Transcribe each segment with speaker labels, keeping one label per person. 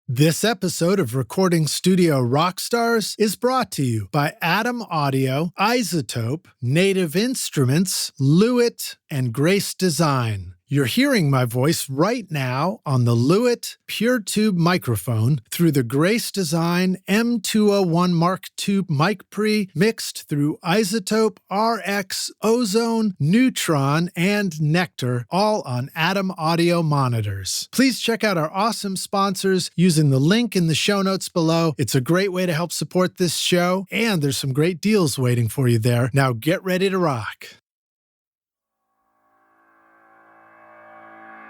Speaker 1: This episode of Recording Studio Rockstars is brought to you by Atom Audio, Isotope, Native Instruments, Lewitt, and Grace Design. You're hearing my voice right now on the Lewitt PureTube microphone through the Grace Design M201 Mark II mic pre mixed through Isotope, RX, Ozone, Neutron, and Nectar, all on Atom Audio monitors. Please check out our awesome sponsors using the link in the show notes below. It's a great way to help support this show, and there's some great deals waiting for you there. Now get ready to rock.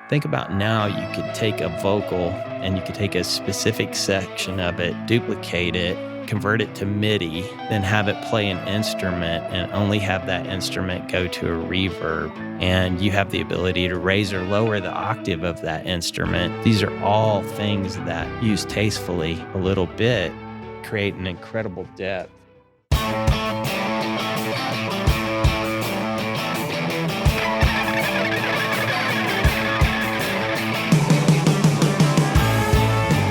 Speaker 2: Think about now you could take a vocal and you could take a specific section of it, duplicate it, convert it to MIDI, then have it play an instrument and only have that instrument go to a reverb. And you have the ability to raise or lower the octave of that instrument. These are all things that, used tastefully a little bit, create an incredible depth.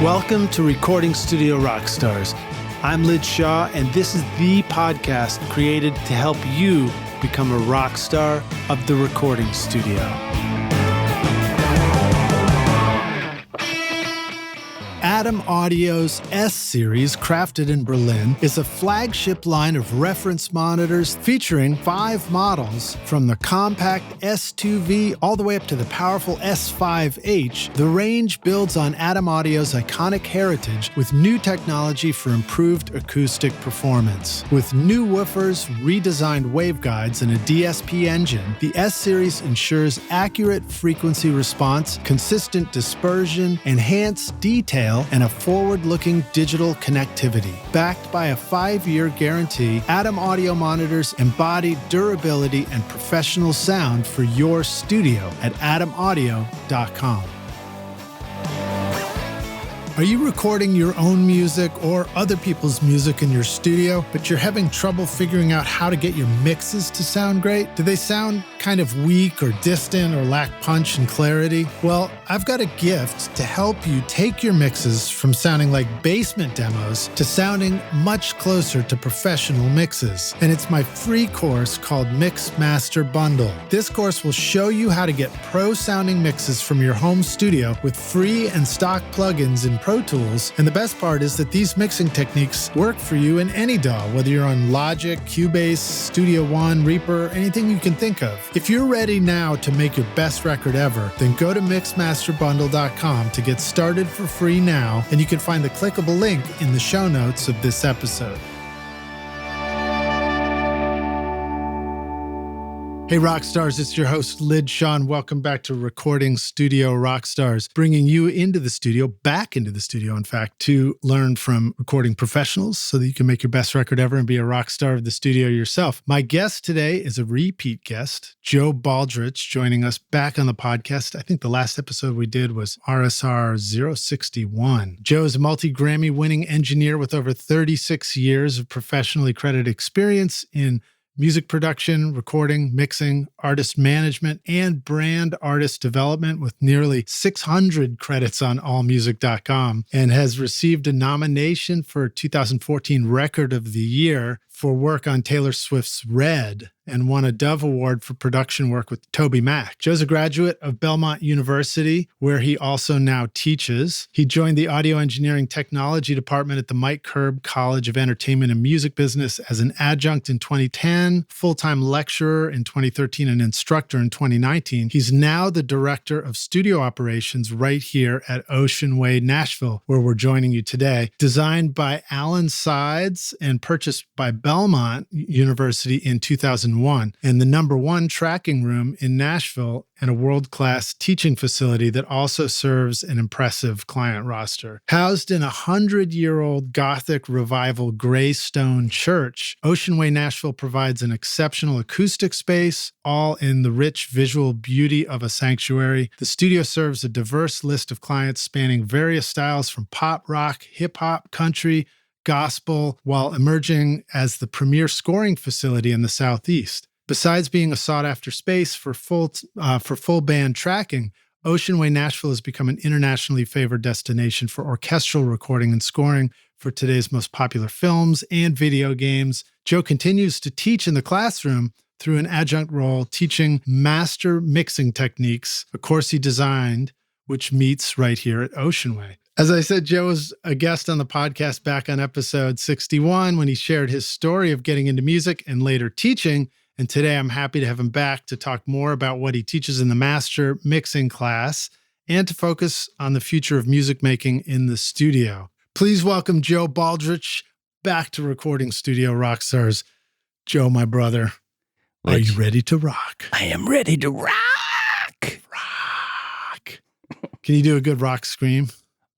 Speaker 1: Welcome to Recording Studio Rockstars. I'm Lid Shaw, and this is the podcast created to help you become a rock star of the recording studio. Atom Audio's S-Series, crafted in Berlin, is a flagship line of reference monitors featuring 5 models. From the compact S2V all the way up to the powerful S5H, the range builds on Atom Audio's iconic heritage with new technology for improved acoustic performance. With new woofers, redesigned waveguides, and a DSP engine, the S-Series ensures accurate frequency response, consistent dispersion, enhanced detail, and a forward-looking digital connectivity. Backed by a 5-year guarantee, Atom Audio monitors embody durability and professional sound for your studio at atomaudio.com. Are you recording your own music or other people's music in your studio, but you're having trouble figuring out how to get your mixes to sound great? Do they sound kind of weak or distant or lack punch and clarity? Well, I've got a gift to help you take your mixes from sounding like basement demos to sounding much closer to professional mixes. And it's my free course called Mix Master Bundle. This course will show you how to get pro-sounding mixes from your home studio with free and stock plugins in Pro Tools, and the best part is that these mixing techniques work for you in any DAW, whether you're on Logic, Cubase, Studio One, Reaper, anything you can think of. If you're ready now to make your best record ever, then go to mixmasterbundle.com to get started for free now, and you can find the clickable link in the show notes of this episode. Hey Rockstars, it's your host Lid Shaw. Welcome back to Recording Studio Rockstars, bringing you into the studio, back into the studio in fact, to learn from recording professionals so that you can make your best record ever and be a rock star of the studio yourself. My guest today is a repeat guest, Joe Baldridge, joining us back on the podcast. I think the last episode we did was RSR444. Joe is a multi-Grammy winning engineer with over 36 years of professionally credited experience in music production, recording, mixing, artist management, and brand artist development with nearly 600 credits on allmusic.com, and has received a nomination for 2014 Record of the Year for work on Taylor Swift's Red, and won a Dove Award for production work with Toby Mac. Joe's a graduate of Belmont University, where he also now teaches. He joined the Audio Engineering Technology Department at the Mike Curb College of Entertainment and Music Business as an adjunct in 2010, Fulltime Lecturer in 2013, and Instructor in 2019. He's now the Director of Studio Operations right here at Ocean Way Nashville, where we're joining you today. Designed by Alan Sides and purchased by Belmont University in 2001, and the #1 tracking room in Nashville, and a world-class teaching facility that also serves an impressive client roster. Housed in a 100-year-old Gothic revival gray stone church, Ocean Way Nashville provides an exceptional acoustic space, all in the rich visual beauty of a sanctuary. The studio serves a diverse list of clients spanning various styles from pop, rock, hip-hop, country, gospel, while emerging as the premier scoring facility in the Southeast. Besides being a sought-after space for full band tracking, Ocean Way Nashville has become an internationally favored destination for orchestral recording and scoring for today's most popular films and video games. Joe continues to teach in the classroom through an adjunct role, teaching master mixing techniques, a course he designed, which meets right here at Ocean Way. As I said, Joe was a guest on the podcast back on episode 61 when he shared his story of getting into music and later teaching. And today I'm happy to have him back to talk more about what he teaches in the master mixing class and to focus on the future of music making in the studio. Please welcome Joe Baldridge back to Recording Studio Rockstars. Joe, my brother, are you ready to rock?
Speaker 2: I am ready to rock.
Speaker 1: Rock. Can you do a good rock scream?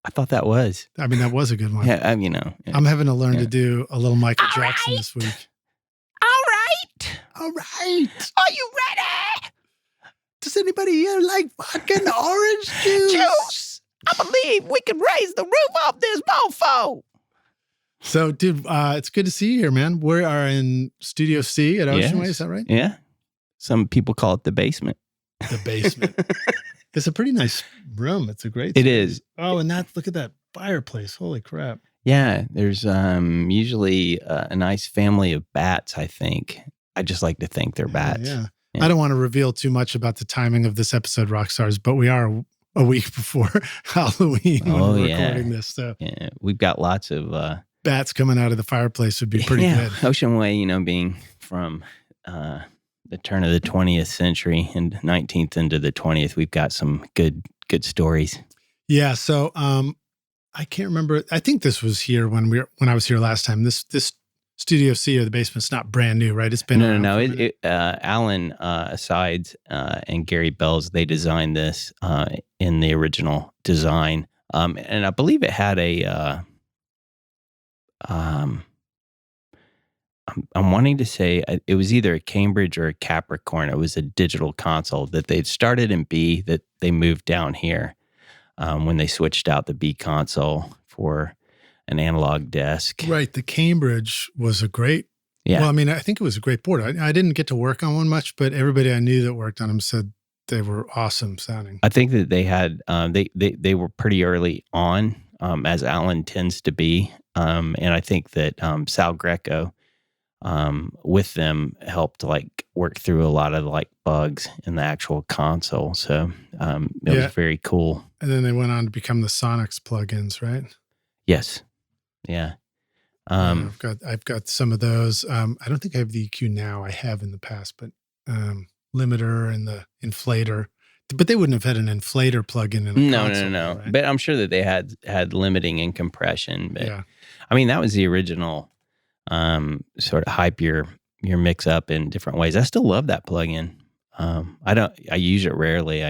Speaker 2: I thought that was.
Speaker 1: I mean, that was a good one.
Speaker 2: Yeah,
Speaker 1: Yeah. I'm having to learn to do a little Michael Jackson this week. All right.
Speaker 2: Are you ready?
Speaker 1: Does anybody here like fucking orange juice?
Speaker 2: I believe we can raise the roof off this mofo.
Speaker 1: So, dude, it's good to see you here, man. We are in Studio C at Ocean Way. Is that right?
Speaker 2: Yeah. Some people call it the basement.
Speaker 1: The basement. It's a pretty nice room. It's a great
Speaker 2: It is.
Speaker 1: Oh, and look at that fireplace. Holy crap.
Speaker 2: Yeah. There's usually a nice family of bats, I think. I just like to think they're bats.
Speaker 1: Yeah. I don't want to reveal too much about the timing of this episode, Rockstars, but we are a week before Halloween when we're recording this. So
Speaker 2: yeah, we've got lots of
Speaker 1: bats coming out of the fireplace would be pretty good.
Speaker 2: Ocean Way, being from the turn of the 20th century and 19th into the 20th, we've got some good stories. Yeah. So I can't remember. I think this was here when I was here last time. This Studio C or the basement's not brand new, right? It's been no. Alan Asides and Gary Bells, they designed this in the original design, and I believe it had a. I'm wanting to say it was either a Cambridge or a Capricorn. It was a digital console that they'd started in B that they moved down here when they switched out the B console for an analog desk.
Speaker 1: Right. The Cambridge was a great,
Speaker 2: yeah.
Speaker 1: Well, I mean, I think it was a great board. I didn't get to work on one much, but everybody I knew that worked on them said they were awesome sounding.
Speaker 2: I think that they had, they were pretty early on, as Alan tends to be. And I think that Sal Greco with them helped work through a lot of bugs in the actual console. So it was very cool.
Speaker 1: And then they went on to become the Sonics plugins, right?
Speaker 2: Yes. Yeah.
Speaker 1: I've got some of those. I don't think I have the EQ now. I have in the past, but limiter and the inflator. But they wouldn't have had an inflator plugin in a console.
Speaker 2: No.
Speaker 1: Right?
Speaker 2: But I'm sure that they had limiting and compression. But
Speaker 1: yeah.
Speaker 2: I mean, that was the original sort of hype your mix up in different ways. I still love that plugin. I use it rarely.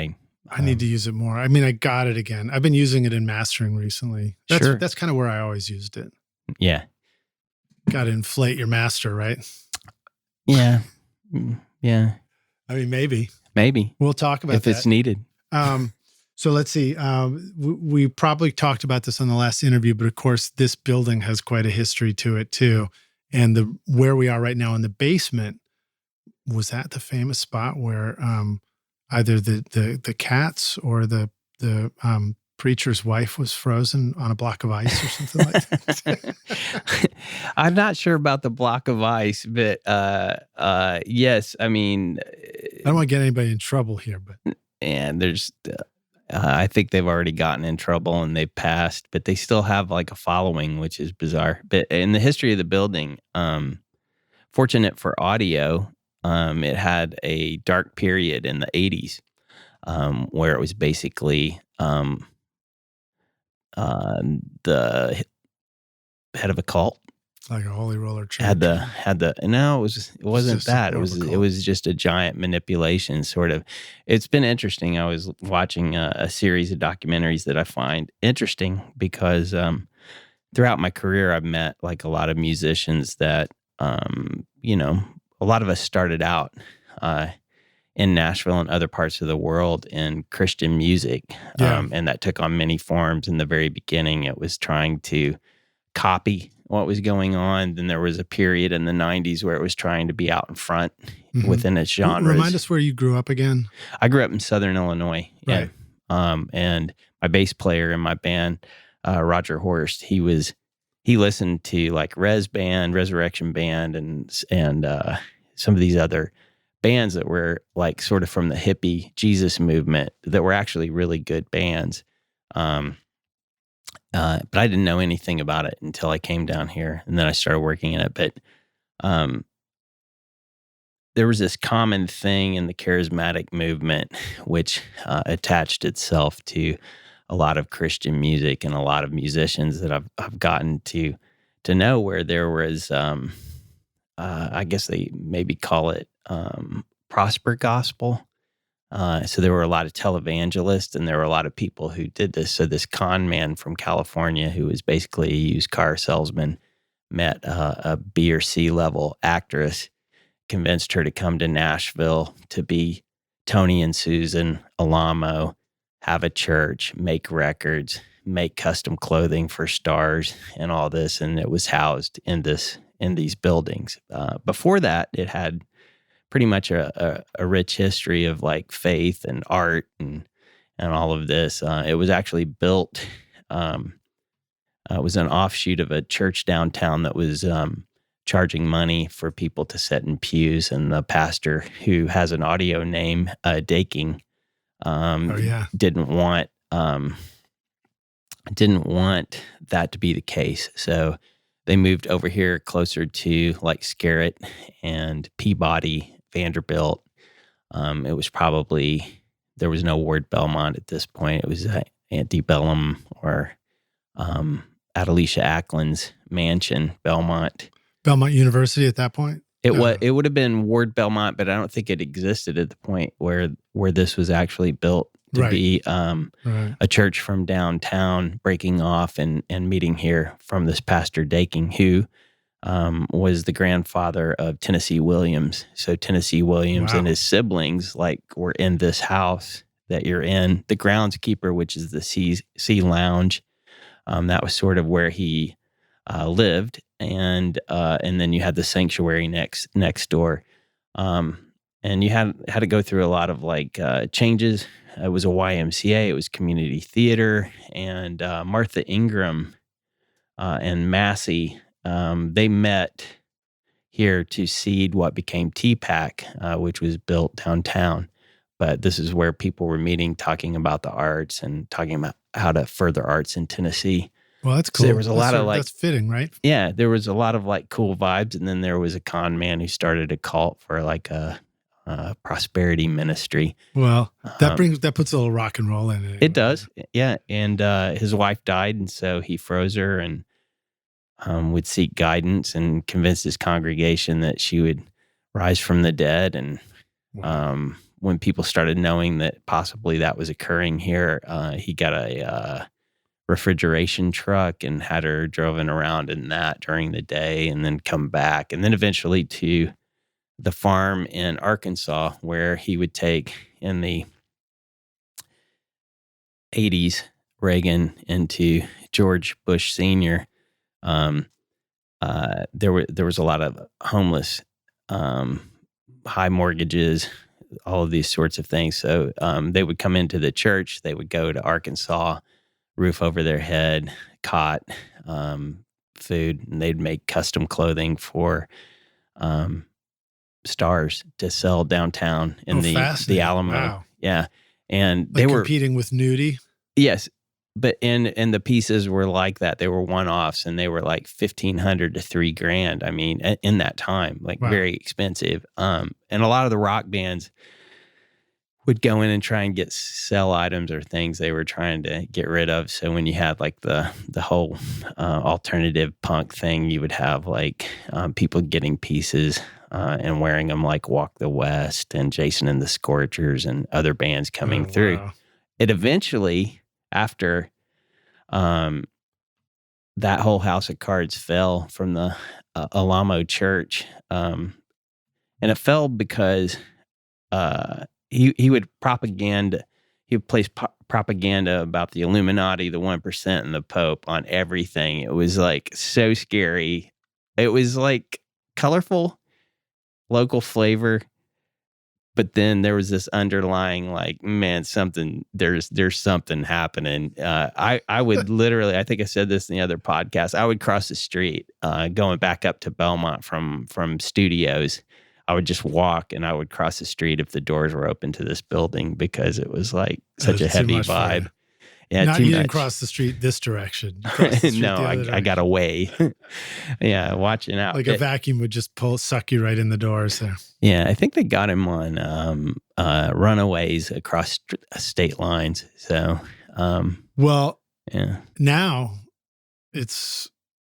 Speaker 2: I
Speaker 1: need to use it more. I mean, I got it again. I've been using it in mastering recently. That's kind of where I always used it.
Speaker 2: Yeah.
Speaker 1: Got to inflate your master, right?
Speaker 2: Yeah. Yeah.
Speaker 1: I mean, maybe.
Speaker 2: We'll
Speaker 1: talk about
Speaker 2: if
Speaker 1: that.
Speaker 2: It's needed.
Speaker 1: So let's see. We probably talked about this on the last interview, but of course, this building has quite a history to it too. And where we are right now in the basement, was that the famous spot where either the cats or the preacher's wife was frozen on a block of ice or something like that?
Speaker 2: I'm not sure about the block of ice, but yes, I mean,
Speaker 1: I don't want to get anybody in trouble here, but
Speaker 2: and there's I think they've already gotten in trouble and they've passed, but they still have a following, which is bizarre. But in the history of the building, fortunate for audio, it had a dark period in the 80s where it was basically the head of a cult,
Speaker 1: like a holy roller church.
Speaker 2: Had the no, it wasn't that. It was just a giant manipulation sort of. It's been interesting. I was watching a series of documentaries that I find interesting because throughout my career I've met a lot of musicians that a lot of us started out in Nashville and other parts of the world in Christian music. And that took on many forms. In the very beginning, it was trying to copy what was going on. Then there was a period in the 90s where it was trying to be out in front within its genres.
Speaker 1: Remind us where you grew up again.
Speaker 2: I grew up in Southern Illinois.
Speaker 1: Right.
Speaker 2: And my bass player in my band, Roger Horst, he listened to like Resurrection Band, and some of these other bands that were like sort of from the hippie Jesus movement that were actually really good bands. But I didn't know anything about it until I came down here, and then I started working in it. But there was this common thing in the charismatic movement, which attached itself to a lot of Christian music and a lot of musicians that I've gotten to know, where there was, I guess they maybe call it prosper gospel. So there were a lot of televangelists, and there were a lot of people who did this. So this con man from California, who was basically a used car salesman, met a B or C level actress, convinced her to come to Nashville to be Tony and Susan Alamo, have a church, make records, make custom clothing for stars, and all this. And it was housed in these buildings. Before that, it had pretty much a rich history of like faith and art and all of this. It was actually built. It was an offshoot of a church downtown that was charging money for people to sit in pews, and the pastor, who has an audio name, Daking, didn't want that to be the case. So they moved over here closer to like Scarrett and Peabody, Vanderbilt. It was probably, there was no word Belmont at this point. It was Antebellum, or Adelicia Ackland's mansion, Belmont
Speaker 1: University at that point?
Speaker 2: It would have been Ward Belmont, but I don't think it existed at the point where this was actually built to be a church from downtown, breaking off and meeting here from this pastor Daking, who was the grandfather of Tennessee Williams. So Tennessee Williams and his siblings were in this house that you're in. The groundskeeper, which is the Sea Lounge, that was sort of where he lived, and then you had the sanctuary next door, and you had to go through a lot of changes. It was a YMCA, it was community theater, and Martha Ingram and Massey, they met here to seed what became TPAC, which was built downtown. But this is where people were meeting, talking about the arts and talking about how to further arts in Tennessee.
Speaker 1: Well, that's cool.
Speaker 2: So there was a lot of
Speaker 1: that's fitting, right?
Speaker 2: Yeah, there was a lot of cool vibes, and then there was a con man who started a cult for a prosperity ministry.
Speaker 1: Well, that puts a little rock and roll in it.
Speaker 2: It does, yeah. And his wife died, and so he froze her and would seek guidance and convinced his congregation that she would rise from the dead. And when people started knowing that possibly that was occurring here, he got a refrigeration truck and had her driven around in that during the day, and then come back, and then eventually to the farm in Arkansas, where he would take in the 80s, Reagan into George Bush Sr. There was a lot of homeless, high mortgages, all of these sorts of things. So they would come into the church, they would go to Arkansas, roof over their head, cot, food, and they'd make custom clothing for stars to sell downtown in the Alamo.
Speaker 1: Wow.
Speaker 2: Yeah. And they were
Speaker 1: competing with Nudie.
Speaker 2: Yes. But and the pieces were like that. They were one-offs, and they were like $1,500 to $3,000. I mean, in that time, very expensive. And a lot of the rock bands would go in and try and sell items or things they were trying to get rid of. So when you had the whole alternative punk thing, you would have people getting pieces and wearing them, like Walk the West and Jason and the Scorchers and other bands coming through.
Speaker 1: Wow.
Speaker 2: It eventually, after that whole house of cards fell from the Alamo Church, and it fell because he would propaganda. He would place propaganda about the Illuminati, the 1%, and the Pope on everything. It was so scary. It was colorful, local flavor, but then there was this underlying like, man, there's something happening. I would literally, I think I said this in the other podcast, I would cross the street going back up to Belmont from studios. I would just walk and I would cross the street if the doors were open to this building because it was like such a heavy vibe. Yeah,
Speaker 1: you didn't cross the street this direction. You crossed the street
Speaker 2: no, I got away. Yeah, watching out.
Speaker 1: Like a vacuum would just suck you right in the doors there.
Speaker 2: Yeah, I think they got him on Runaways across state lines. So,
Speaker 1: yeah. Now it's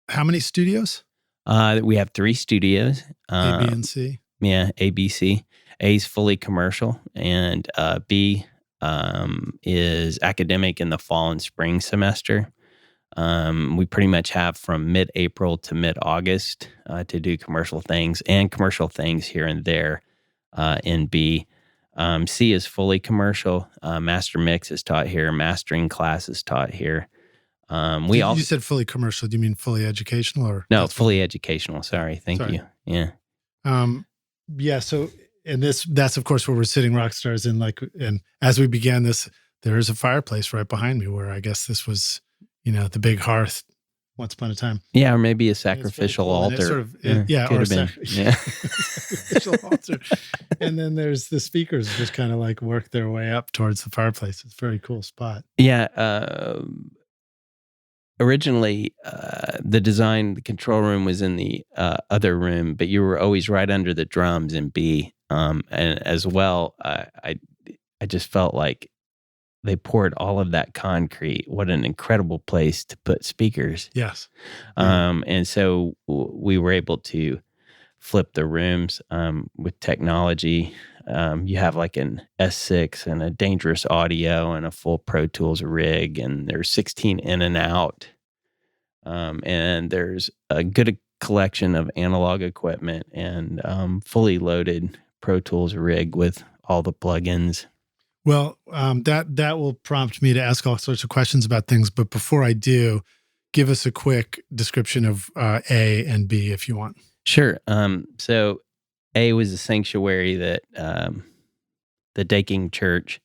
Speaker 1: how many studios?
Speaker 2: We have 3 studios.
Speaker 1: A, B, and C.
Speaker 2: Yeah, A, B, C. A is fully commercial, and B is academic in the fall and spring semester. We pretty much have from mid-April to mid-August to do commercial things here and there in B. C is fully commercial. Master mix is taught here. Mastering class is taught here. You
Speaker 1: said fully commercial. Do you mean fully educational or?
Speaker 2: No, fully educational. Sorry. Thank you. Yeah.
Speaker 1: Yeah. So, and that's of course where we're sitting rock stars in and as we began this, there is a fireplace right behind me where I guess this was, the big hearth once upon a time.
Speaker 2: Yeah. Or maybe a sacrificial altar.
Speaker 1: Sacrificial altar. And then there's the speakers just kind of like work their way up towards the fireplace. It's a very cool spot.
Speaker 2: Yeah. Originally, the control room was in the other room, but you were always right under the drums in B. And as well, I just felt like they poured all of that concrete. What an incredible place to put speakers.
Speaker 1: Yes.
Speaker 2: And so we were able to flip the rooms with technology. You have like an S6 and a Dangerous Audio and a full Pro Tools rig, and there's 16 in and out. And there's a good collection of analog equipment and fully loaded Pro Tools rig with all the plugins.
Speaker 1: Well, that will prompt me to ask all sorts of questions about things. But before I do, give us a quick description of A and B if you want.
Speaker 2: Sure. So A was a sanctuary that the Daking Church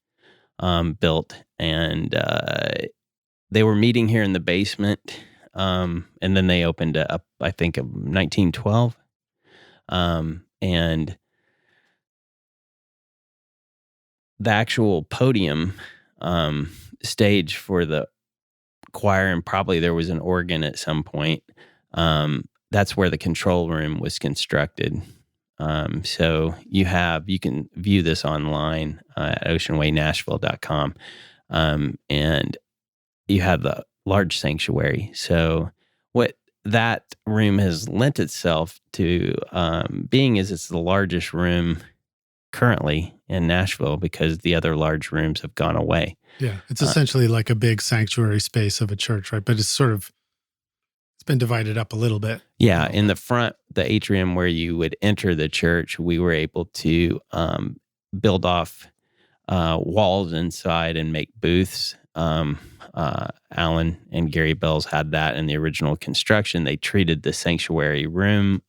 Speaker 2: built, and they were meeting here in the basement, and then they opened it up, I think, in 1912. And the actual podium stage for the choir, and probably there was an organ at some point, that's where the control room was constructed. So you can view this online at oceanwaynashville.com. And you have the large sanctuary. So what that room has lent itself to being is it's the largest room currently in Nashville because the other large rooms have gone away.
Speaker 1: Yeah. It's essentially like a big sanctuary space of a church, right? But it's been divided up a little bit.
Speaker 2: Yeah. In the front, the atrium where you would enter the church, we were able to build off walls inside and make booths. Alan and Gary Bells had that in the original construction. They treated the sanctuary room.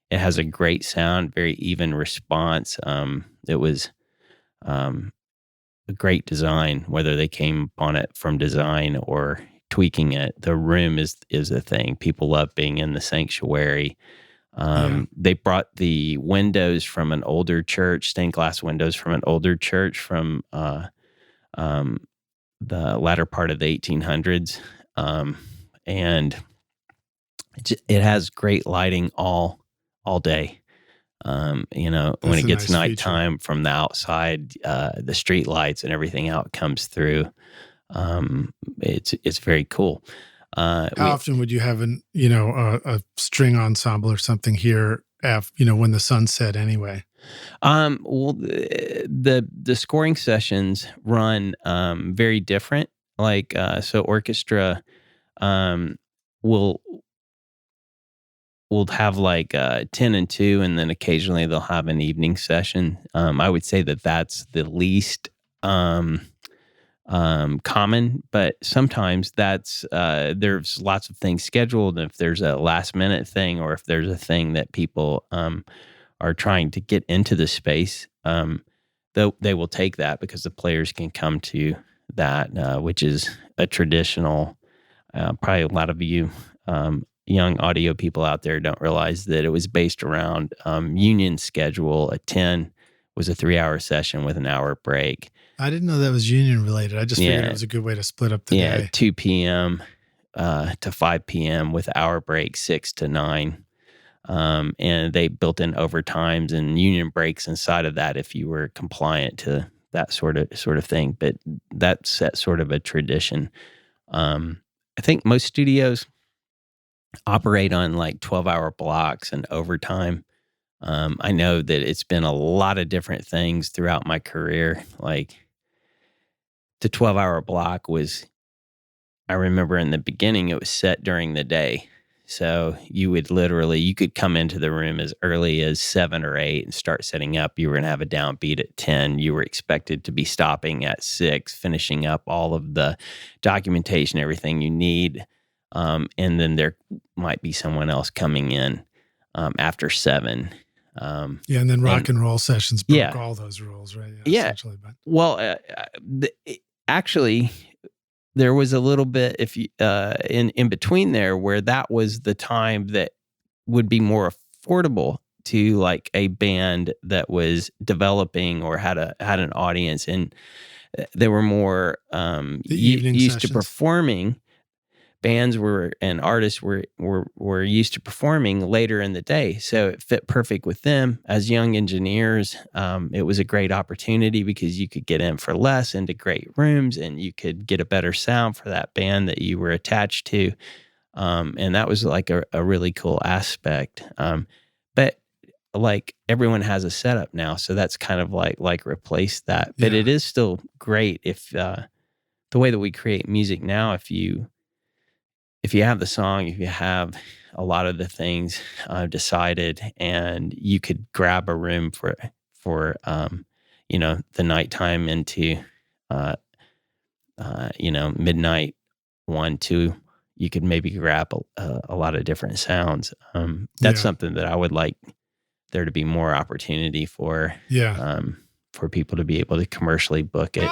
Speaker 2: It has a great sound, very even response. It was a great design, whether they came on it from design or tweaking it. The room is a thing. People love being in the sanctuary. They brought the windows from an older church, stained glass windows from an older church from the latter part of the 1800s. And it has great lighting all day. When it gets nighttime from the outside, the street lights and everything out comes through. It's very cool.
Speaker 1: How often would you have a string ensemble or something here when the sun set anyway?
Speaker 2: Well, the scoring sessions run very different. Like so orchestra will have like 10 and 2, and then occasionally they'll have an evening session. I would say that's the least common, but sometimes there's lots of things scheduled. If there's a last minute thing, or if there's a thing that people are trying to get into the space, they will take that because the players can come to that, which is a traditional. Probably a lot of you young audio people out there don't realize that it was based around union schedule. A 10 was a 3-hour session with an hour break.
Speaker 1: I didn't know that was union related. I just figured it was a good way to split up the day.
Speaker 2: 2 p.m. To 5 p.m. with hour break, 6 to 9. And they built in overtimes and union breaks inside of that if you were compliant to that sort of thing. But that's set sort of a tradition. I think most studios operate on like 12-hour blocks and overtime. I know that it's been a lot of different things throughout my career. Like the 12-hour block was, I remember in the beginning, it was set during the day. So you could come into the room as early as 7 or 8 and start setting up. You were going to have a downbeat at 10. You were expected to be stopping at 6, finishing up all of the documentation, everything you need. And then there might be someone else coming in after 7.
Speaker 1: And then rock and roll sessions broke all those rules, right? Essentially, but.
Speaker 2: Well, actually, there was a little bit in between there where that was the time that would be more affordable to like a band that was developing or had an audience, and they were more used to performing. Bands and artists were used to performing later in the day, so it fit perfect with them. As young engineers, it was a great opportunity because you could get in for less into great rooms, and you could get a better sound for that band that you were attached to, and that was like a really cool aspect. But like everyone has a setup now, so that's kind of like replace that. But it is still great if the way that we create music now, if you have the song, if you have a lot of the things decided, and you could grab a room for the nighttime into midnight, 1, 2, you could maybe grab a lot of different sounds. That's something that I would like there to be more opportunity for people to be able to commercially book it.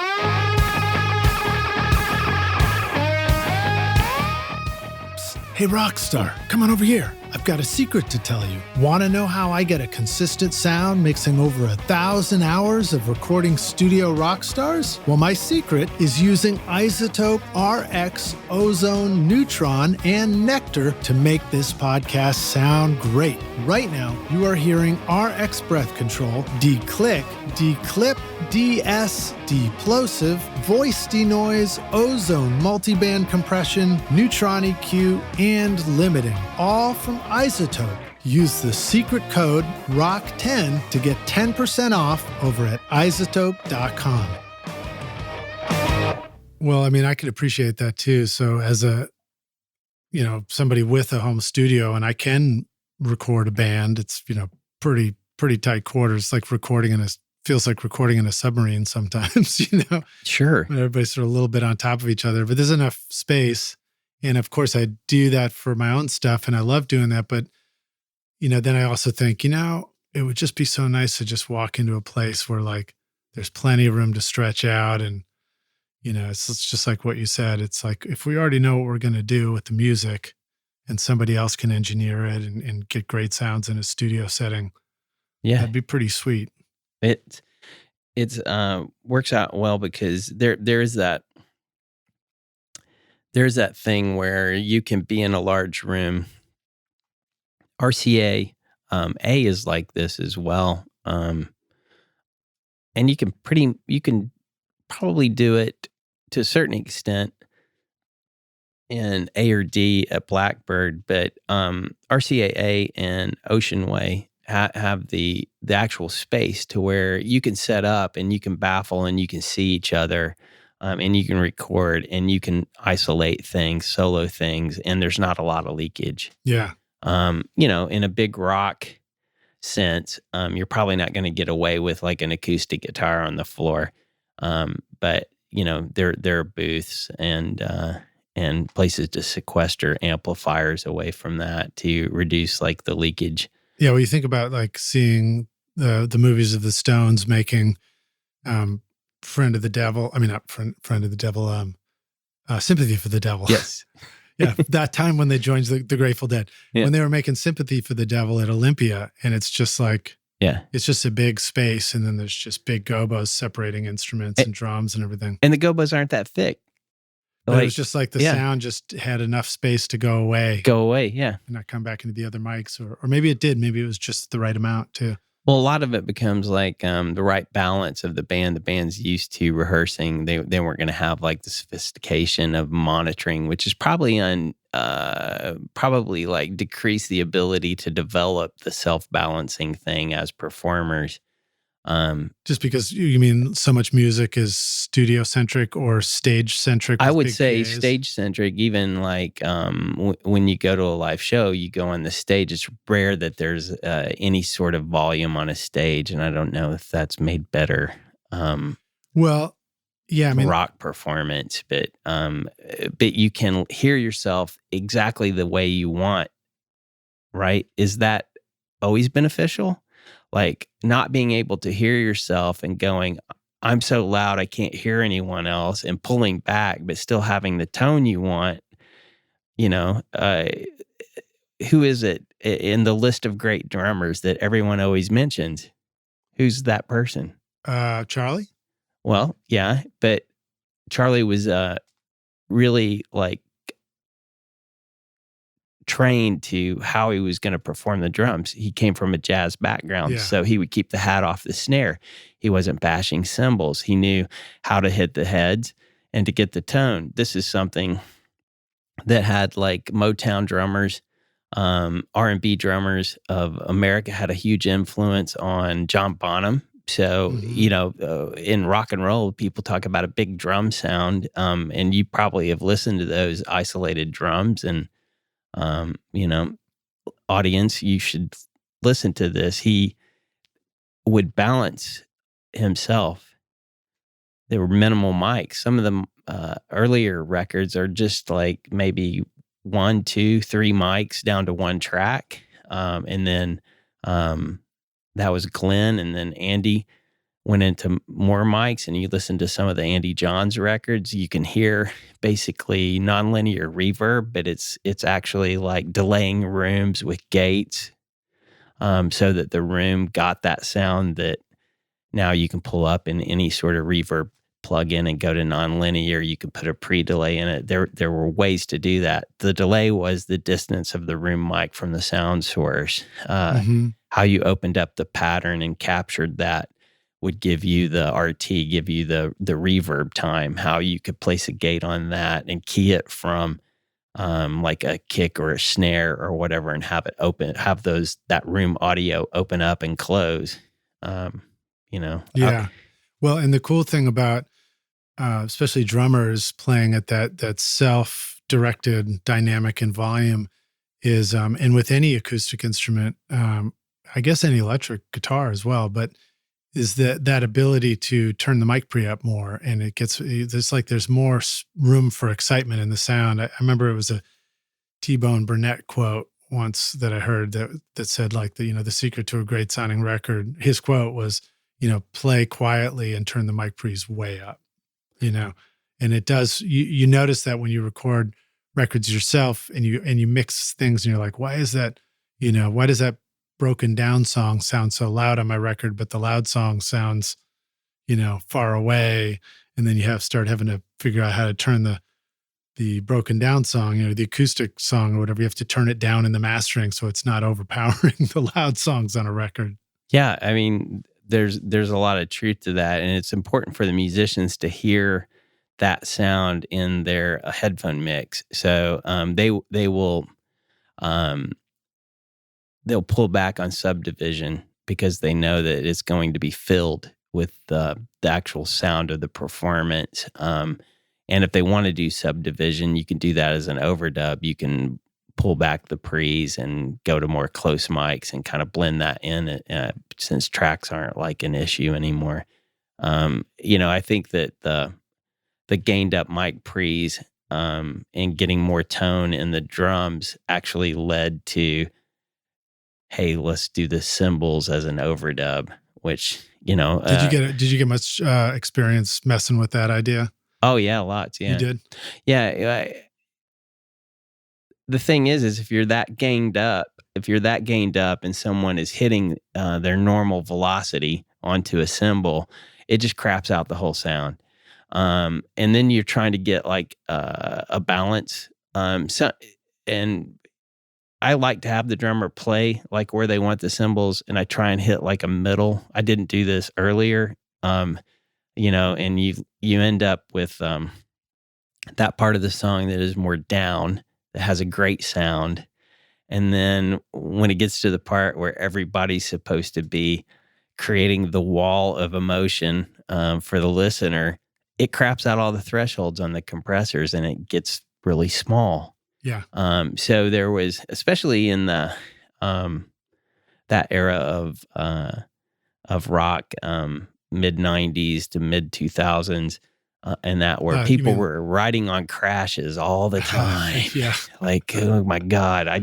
Speaker 1: Hey, Rockstar, come on over here. I've got a secret to tell you. Want to know how I get a consistent sound mixing over 1,000 hours of recording studio rock stars? Well, my secret is using iZotope, RX, Ozone, Neutron, and Nectar to make this podcast sound great. Right now, you are hearing RX Breath Control, Declick, Declip, DS, Deplosive, Voice Denoise, Ozone Multiband Compression, Neutron EQ, and Limiting, all from iZotope. Use the secret code ROCK10 to get 10% off over at iZotope.com. Well, I mean, I could appreciate that too. So as somebody with a home studio, and I can record a band, it's, pretty tight quarters, like feels like recording in a submarine sometimes,
Speaker 2: Sure.
Speaker 1: Everybody's sort of a little bit on top of each other, but there's enough space. And of course I do that for my own stuff and I love doing that. But, then I also think, it would just be so nice to just walk into a place where like, there's plenty of room to stretch out. And, it's just like what you said. It's like, if we already know what we're going to do with the music and somebody else can engineer it and get great sounds in a studio setting, that'd be pretty sweet.
Speaker 2: It works out well because there's that thing where you can be in a large room. RCA A is like this as well, and you can probably do it to a certain extent in A or D at Blackbird, but RCA A and Ocean Way have the actual space to where you can set up and you can baffle and you can see each other, and you can record and you can isolate things, solo things, and there's not a lot of leakage.
Speaker 1: Yeah.
Speaker 2: In a big rock sense, you're probably not going to get away with like an acoustic guitar on the floor. But there are booths and places to sequester amplifiers away from that to reduce like the leakage.
Speaker 1: Yeah, well, you think about like seeing the movies of the Stones making Friend of the Devil. I mean, not Friend of the Devil. Sympathy for the Devil.
Speaker 2: Yes.
Speaker 1: Yeah, that time when they joined the Grateful Dead,
Speaker 2: Yeah.
Speaker 1: when they were making Sympathy for the Devil at Olympia, and it's just like,
Speaker 2: Yeah.
Speaker 1: it's just a big space, and then there's just big gobos separating instruments and drums and everything.
Speaker 2: And the gobos aren't that thick.
Speaker 1: But it was just like the sound just had enough space to go away.
Speaker 2: Yeah.
Speaker 1: And not come back into the other mics. Or maybe it did. Maybe it was just the right amount too.
Speaker 2: Well, a lot of it becomes like the right balance of the band. The band's used to rehearsing. They weren't going to have like the sophistication of monitoring, which is probably probably like decrease the ability to develop the self-balancing thing as performers.
Speaker 1: Just because you mean so much music is studio centric or stage centric?
Speaker 2: I would say stage centric. Even like when you go to a live show, you go on the stage. It's rare that there's any sort of volume on a stage, and I don't know if that's made better.
Speaker 1: Well, yeah, I mean,
Speaker 2: rock performance, but you can hear yourself exactly the way you want. Right? Is that always beneficial? Like not being able to hear yourself and going, I'm so loud I can't hear anyone else, and pulling back, but still having the tone you want. You know, who is it in the list of great drummers that everyone always mentions? Who's that person?
Speaker 1: Charlie?
Speaker 2: Well, yeah, but Charlie was really like trained to how he was going to perform the drums. He came from a jazz background, so he would keep the hat off the snare. He wasn't bashing cymbals. He knew how to hit the heads and to get the tone. This is something that had like Motown drummers, R&B drummers of America had a huge influence on John Bonham. So, you know, in rock and roll, people talk about a big drum sound, and you probably have listened to those isolated drums. And you know, audience, you should listen to this. He would balance himself. There were minimal mics. Some of the earlier records are just like maybe 1, 2, 3 mics down to one track. And then that was Glenn, and then Andy went into more mics, and you listen to some of the Andy Johns records, you can hear basically nonlinear reverb, but it's actually like delaying rooms with gates, so that the room got that sound that now you can pull up in any sort of reverb plug-in and go to nonlinear. You could put a pre-delay in it. There were ways to do that. The delay was the distance of the room mic from the sound source. How you opened up the pattern and captured that would give you the RT, give you the reverb time, how you could place a gate on that and key it from like a kick or a snare or whatever, and have it open, have that room audio open up and close. You know?
Speaker 1: Yeah. Well, and the cool thing about especially drummers playing at that self-directed dynamic and volume is, and with any acoustic instrument, I guess any electric guitar as well, but is that ability to turn the mic pre up more, and there's more room for excitement in the sound. I remember it was a T-Bone Burnett quote once that I heard that said like the secret to a great sounding record. His quote was, play quietly and turn the mic pre's way up, and it does. You notice that when you record records yourself and you mix things and you're like, why is that? Why does that broken down song sounds so loud on my record, but the loud song sounds, far away. And then you start having to figure out how to turn the broken down song, the acoustic song or whatever, you have to turn it down in the mastering so it's not overpowering the loud songs on a record.
Speaker 2: Yeah. I mean, there's a lot of truth to that. And it's important for the musicians to hear that sound in their headphone mix. So they will they'll pull back on subdivision because they know that it's going to be filled with the actual sound of the performance. And if they want to do subdivision, you can do that as an overdub. You can pull back the pre's and go to more close mics and kind of blend that in, since tracks aren't like an issue anymore. I think that the gained up mic pre's and getting more tone in the drums actually led to hey, let's do the cymbals as an overdub, which,
Speaker 1: Did you get much experience messing with that idea?
Speaker 2: Oh yeah, lots.
Speaker 1: You
Speaker 2: Yeah.
Speaker 1: did?
Speaker 2: Yeah. The thing is if you're that gained up, and someone is hitting their normal velocity onto a cymbal, it just craps out the whole sound. And then you're trying to get like a balance. And I like to have the drummer play like where they want the cymbals, and I try and hit like a middle. I didn't do this earlier, and you end up with that part of the song that is more down, that has a great sound. And then when it gets to the part where everybody's supposed to be creating the wall of emotion for the listener, it craps out all the thresholds on the compressors and it gets really small.
Speaker 1: Yeah.
Speaker 2: So there was, especially in the that era of rock, mid 90s to mid 2000s, and that where people were riding on crashes all the time.
Speaker 1: Yeah.
Speaker 2: Like, oh my God. I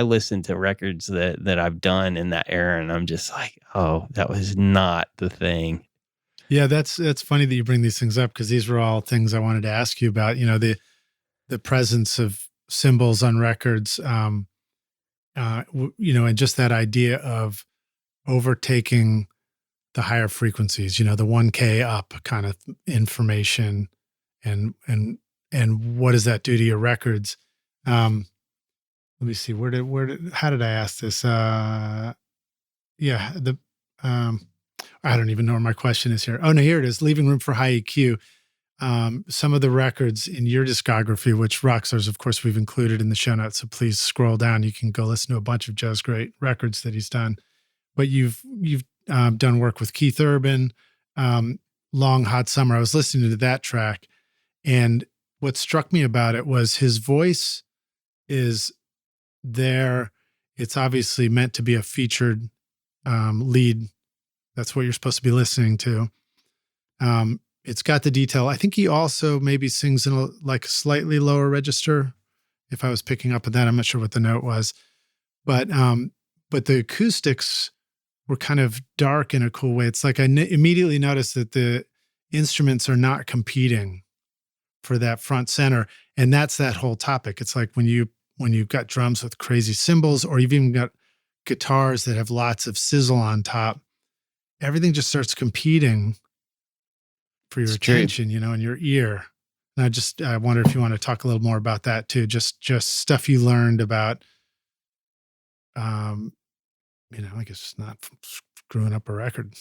Speaker 2: listened to records that I've done in that era, and I'm just like, oh, that was not the thing.
Speaker 1: Yeah, that's funny that you bring these things up, because these were all things I wanted to ask you about. The presence of cymbals on records, and just that idea of overtaking the higher frequencies, the 1K up kind of information, and what does that do to your records? Let me see, how did I ask this? I don't even know where my question is here. Oh no, here it is. Leaving room for high EQ. Some of the records in your discography, which Rockstars, of course, we've included in the show notes, so please scroll down. You can go listen to a bunch of Joe's great records that he's done. But you've done work with Keith Urban, Long Hot Summer. I was listening to that track, and what struck me about it was his voice is there. It's obviously meant to be a featured lead. That's what you're supposed to be listening to. It's got the detail. I think he also maybe sings in a slightly lower register. If I was picking up on that, I'm not sure what the note was, but the acoustics were kind of dark in a cool way. It's like I immediately noticed that the instruments are not competing for that front center. And that's that whole topic. It's like when you've got drums with crazy cymbals, or you've even got guitars that have lots of sizzle on top, everything just starts competing for your attention, and your ear. And I wonder if you want to talk a little more about that too. Just stuff you learned about, I guess not screwing up a record.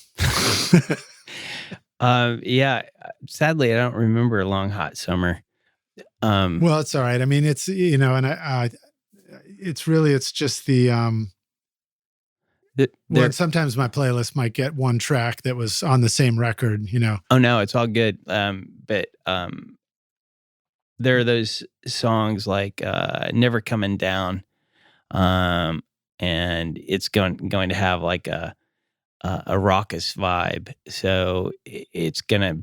Speaker 2: Yeah. Sadly, I don't remember Long Hot Summer.
Speaker 1: Well, it's all right. I mean, it's, and it's just the, sometimes my playlist might get one track that was on the same record,
Speaker 2: Oh no, it's all good. But there are those songs like Never Coming Down. And it's going to have like a raucous vibe. So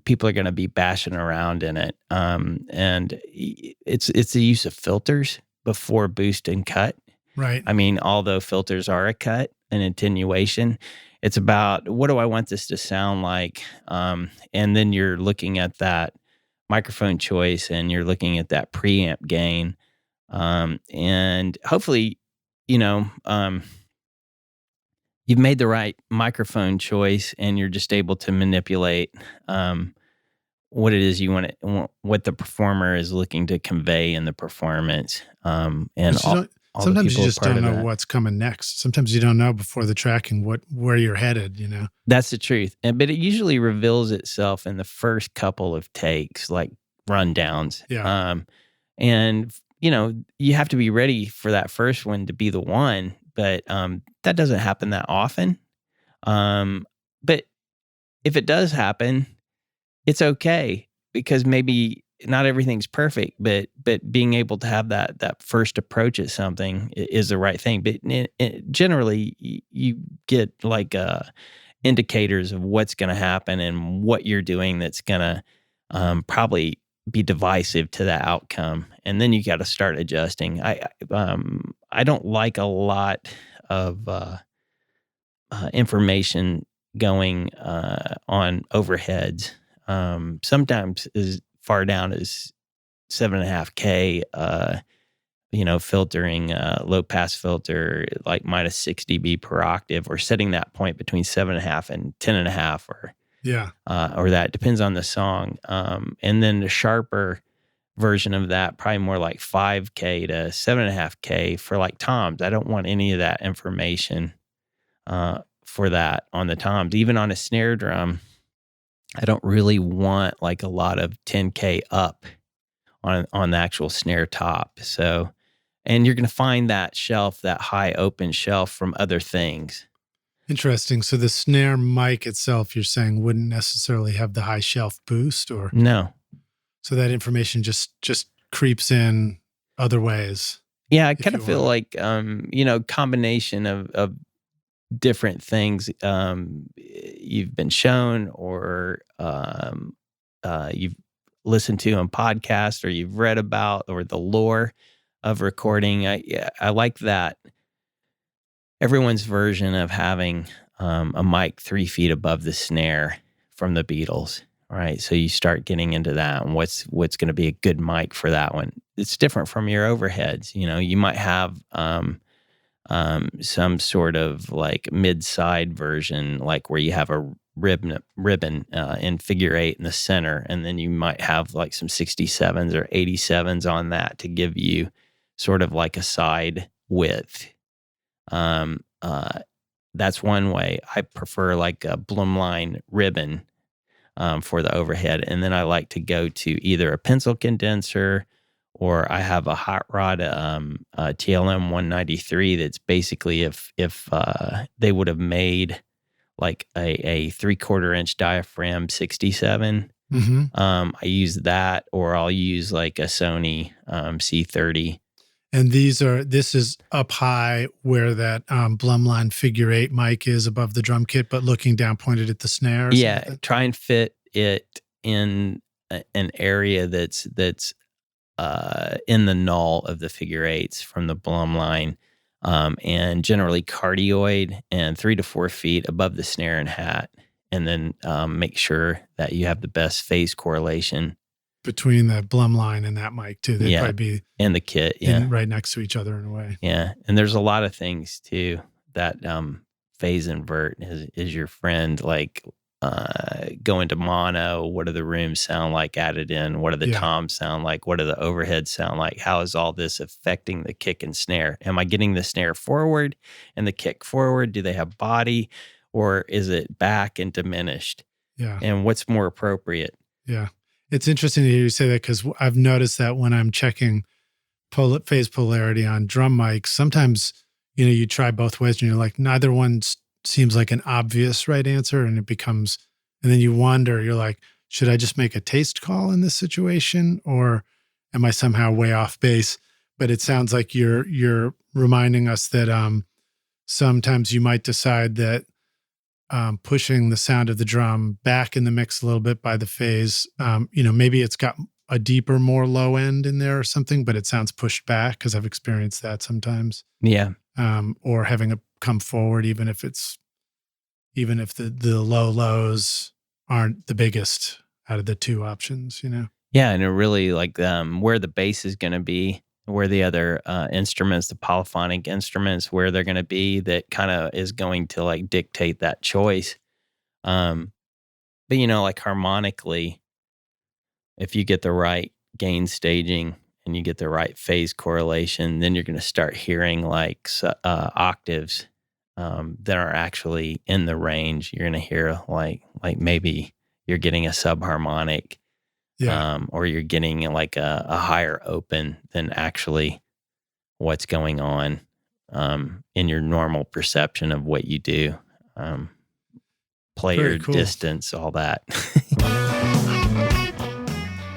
Speaker 2: people are gonna be bashing around in it. And it's the use of filters before boost and cut.
Speaker 1: Right.
Speaker 2: I mean, although filters are a cut, an attenuation, it's about what do I want this to sound like? And then you're looking at that microphone choice, and you're looking at that preamp gain. And hopefully, you've made the right microphone choice, and you're just able to manipulate what it is you what the performer is looking to convey in the performance.
Speaker 1: Sometimes you just don't know what's coming next. Sometimes you don't know before the tracking where you're headed.
Speaker 2: That's the truth. But it usually reveals itself in the first couple of takes, like rundowns.
Speaker 1: Yeah.
Speaker 2: And you have to be ready for that first one to be the one, but that doesn't happen that often. But if it does happen, it's okay, because maybe not everything's perfect, but being able to have that first approach at something is the right thing. But generally, you get like indicators of what's going to happen and what you're doing that's going to probably be divisive to the outcome, and then you got to start adjusting. I don't like a lot of information going on overheads. Sometimes as far down as 7.5K, filtering low pass filter like minus 6 dB per octave, or setting that point between 7.5 and 10.5, or that depends on the song. And then the sharper version of that, probably more like 5K to 7.5K for like toms. I don't want any of that information for that on the toms. Even on a snare drum, I don't really want like a lot of 10K up on the actual snare top. So, and you're going to find that shelf, that high open shelf, from other things.
Speaker 1: Interesting. So the snare mic itself, you're saying, wouldn't necessarily have the high shelf boost, or
Speaker 2: no?
Speaker 1: So that information just creeps in other ways.
Speaker 2: Yeah, I kind of feel like combination of different things you've been shown, or you've listened to on podcast, or you've read about, or the lore of recording. I like that everyone's version of having a mic 3 feet above the snare from the Beatles, right? So you start getting into that, and what's going to be a good mic for that one. It's different from your overheads. You might have some sort of like mid-side version, like where you have a ribbon in figure 8 in the center, and then you might have like some 67s or 87s on that to give you sort of like a side width. That's one way. I prefer like a Blumline ribbon for the overhead, and then I like to go to either a pencil condenser, or I have a Hot Rod TLM 193 that's basically if they would have made like a 3/4 inch diaphragm 67.
Speaker 1: Mm-hmm.
Speaker 2: I use that, or I'll use like a Sony C30.
Speaker 1: And this is up high where that Blumline figure 8 mic is above the drum kit, but looking down pointed at the snare.
Speaker 2: Yeah, try and fit it in an area that's in the null of the figure 8s from the Blumline, and generally cardioid and 3 to 4 feet above the snare and hat, and then make sure that you have the best phase correlation
Speaker 1: between the Blumline and that mic too. They'd probably be
Speaker 2: and the kit,
Speaker 1: right next to each other in a way.
Speaker 2: Yeah, and there's a lot of things too that phase invert is your friend. Like go into mono. What do the rooms sound like added in? What do the toms sound like? What do the overheads sound like? How is all this affecting the kick and snare? Am I getting the snare forward and the kick forward? Do they have body, or is it back and diminished?
Speaker 1: Yeah.
Speaker 2: And what's more appropriate?
Speaker 1: Yeah. It's interesting to hear you say that, because I've noticed that when I'm checking phase polarity on drum mics, sometimes, you try both ways and you're like, neither one seems like an obvious right answer. And then you wonder, you're like, should I just make a taste call in this situation, or am I somehow way off base? But it sounds like you're reminding us that sometimes you might decide that pushing the sound of the drum back in the mix a little bit by the phase, maybe it's got a deeper, more low end in there or something, but it sounds pushed back, because I've experienced that sometimes.
Speaker 2: Yeah.
Speaker 1: Or having it come forward, even if the low lows aren't the biggest out of the two options,
Speaker 2: Yeah, and it really like where the bass is going to be, where the other instruments, the polyphonic instruments, where they're going to be, that kind of is going to like dictate that choice. But like harmonically, if you get the right gain staging and you get the right phase correlation, then you're going to start hearing like octaves that are actually in the range. You're going to hear like maybe you're getting a subharmonic. Or you're getting like a higher open than actually what's going on in your normal perception of what you do. Player,
Speaker 1: cool.
Speaker 2: distance, all that.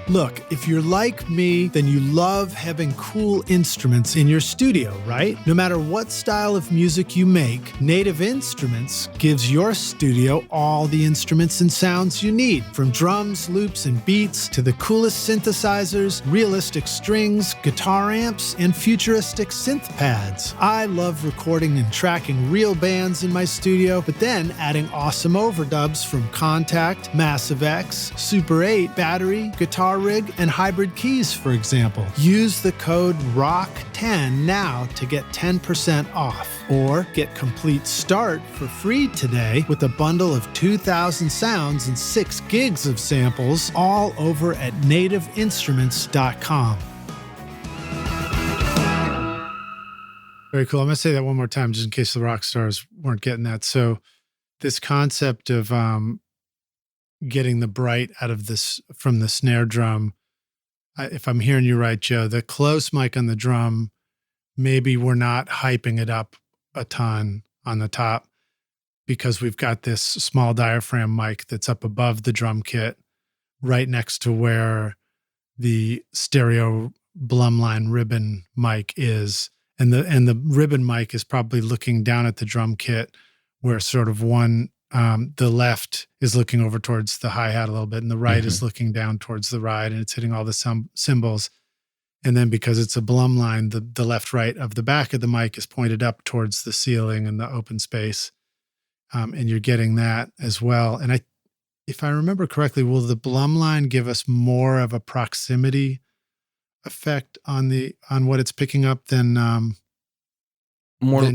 Speaker 1: Look, if you're like me, then you love having cool instruments in your studio, right? No matter what style of music you make, Native Instruments gives your studio all the instruments and sounds you need, from drums, loops, and beats to the coolest synthesizers, realistic strings, guitar amps, and futuristic synth pads. I love recording and tracking real bands in my studio, but then adding awesome overdubs from Contact, Massive X, Super 8, Battery, Guitar Rig, and Hybrid Keys, for example. Use the code ROCK10 now to get 10% off. Or get Complete Start for free today with a bundle of 2,000 sounds and 6 gigs of samples, all over at nativeinstruments.com. Very cool. I'm going to say that one more time just in case the rock stars weren't getting that. So this concept of getting the bright out of this from the snare drum, if I'm hearing you right, Joe, the close mic on the drum, maybe we're not hyping it up a ton on the top because we've got this small diaphragm mic that's up above the drum kit right next to where the stereo Blumline ribbon mic is. And the ribbon mic is probably looking down at the drum kit where sort of the left is looking over towards the hi-hat a little bit and the right is looking down towards the ride, and it's hitting all the cymbals. And then because it's a Blumline, the left, right of the back of the mic is pointed up towards the ceiling and the open space. And you're getting that as well. And if I remember correctly, will the Blumline give us more of a proximity effect on what it's picking up than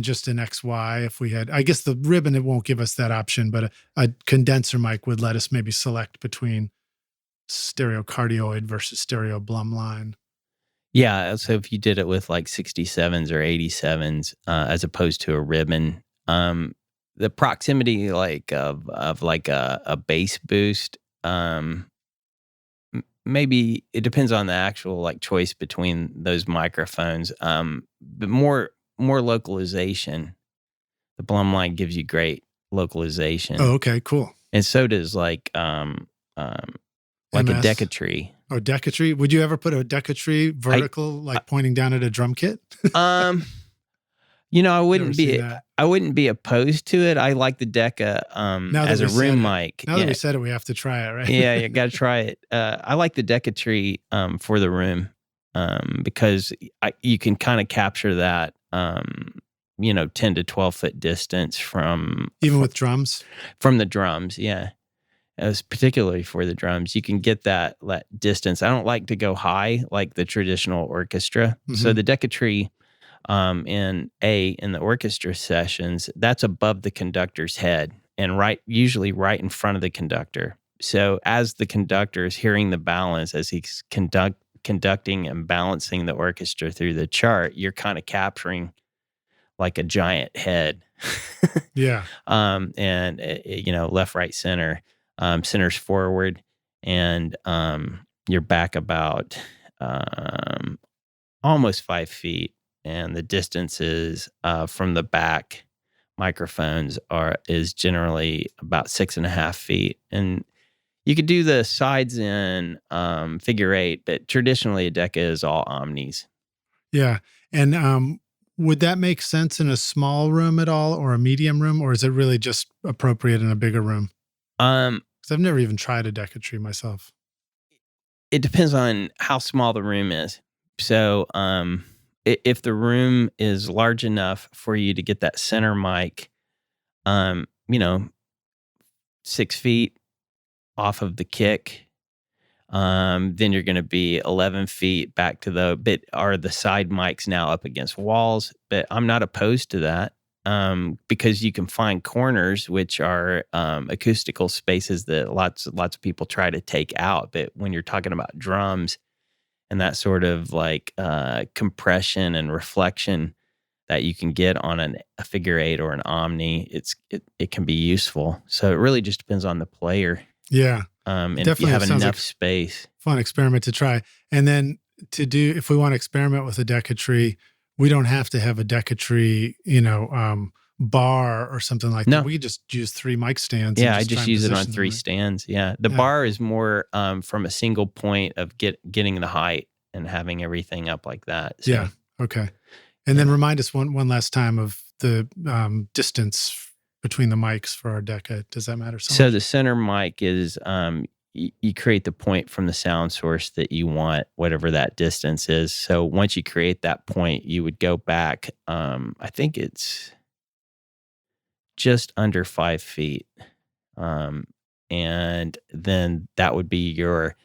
Speaker 1: just an XY? If we had, I guess the ribbon, it won't give us that option, but a condenser mic would let us maybe select between stereo cardioid versus stereo Blumline.
Speaker 2: Yeah, so if you did it with like 67s or 87s as opposed to a ribbon, the proximity like of like a bass boost, maybe it depends on the actual like choice between those microphones, but more localization. The Blumline gives you great localization.
Speaker 1: Oh, okay, cool.
Speaker 2: And so does like a Decatree.
Speaker 1: Oh, Decatree. Would you ever put a Decatree vertical, pointing down at a drum kit?
Speaker 2: I wouldn't be opposed to it. I like the Deca as a room mic.
Speaker 1: Now that we said it, we have to try it, right?
Speaker 2: Yeah, you got to try it. I like the Decatree for the room because you can kind of capture that 10 to 12 foot distance
Speaker 1: with drums?
Speaker 2: From the drums, yeah. It was particularly for the drums. You can get that distance. I don't like to go high like the traditional orchestra. Mm-hmm. So the Decatree in the orchestra sessions, that's above the conductor's head and usually right in front of the conductor. So as the conductor is hearing the balance, as he's conducting and balancing the orchestra through the chart, you're kind of capturing like a giant head.
Speaker 1: Yeah.
Speaker 2: Left, right, center. Center's forward, and you're back about almost 5 feet, and the distances from the back microphones is generally about 6.5 feet. And you could do the sides in figure 8, but traditionally a Deca is all omnis.
Speaker 1: Yeah, and would that make sense in a small room at all, or a medium room, or is it really just appropriate in a bigger room? I've never even tried a Decatree myself.
Speaker 2: It depends on how small the room is. So if the room is large enough for you to get that center mic, 6 feet off of the kick, then you're going to be 11 feet back to the side mics now up against walls. But I'm not opposed to that. Because you can find corners, which are acoustical spaces that lots of people try to take out. But when you're talking about drums and that sort of like compression and reflection that you can get on a figure 8 or an omni, it can be useful. So it really just depends on the player.
Speaker 1: Yeah,
Speaker 2: and if you have enough space.
Speaker 1: Fun experiment to try. And then if we want to experiment with a Decatree, we don't have to have a Decatree, bar or something like
Speaker 2: No.
Speaker 1: that. We could just use 3 mic stands.
Speaker 2: Yeah,
Speaker 1: and
Speaker 2: I just
Speaker 1: try and
Speaker 2: use it on
Speaker 1: position them
Speaker 2: 3
Speaker 1: right.
Speaker 2: stands. Yeah. The
Speaker 1: Yeah.
Speaker 2: bar is more from a single point of getting the height and having everything up like that. So,
Speaker 1: Yeah. Okay. And then remind us one last time of the distance between the mics for our Decca. Does that matter so
Speaker 2: So
Speaker 1: much?
Speaker 2: the center mic is you create the point from the sound source that you want, whatever that distance is. So once you create that point, you would go back. I think it's just under 5 feet. And then that would be your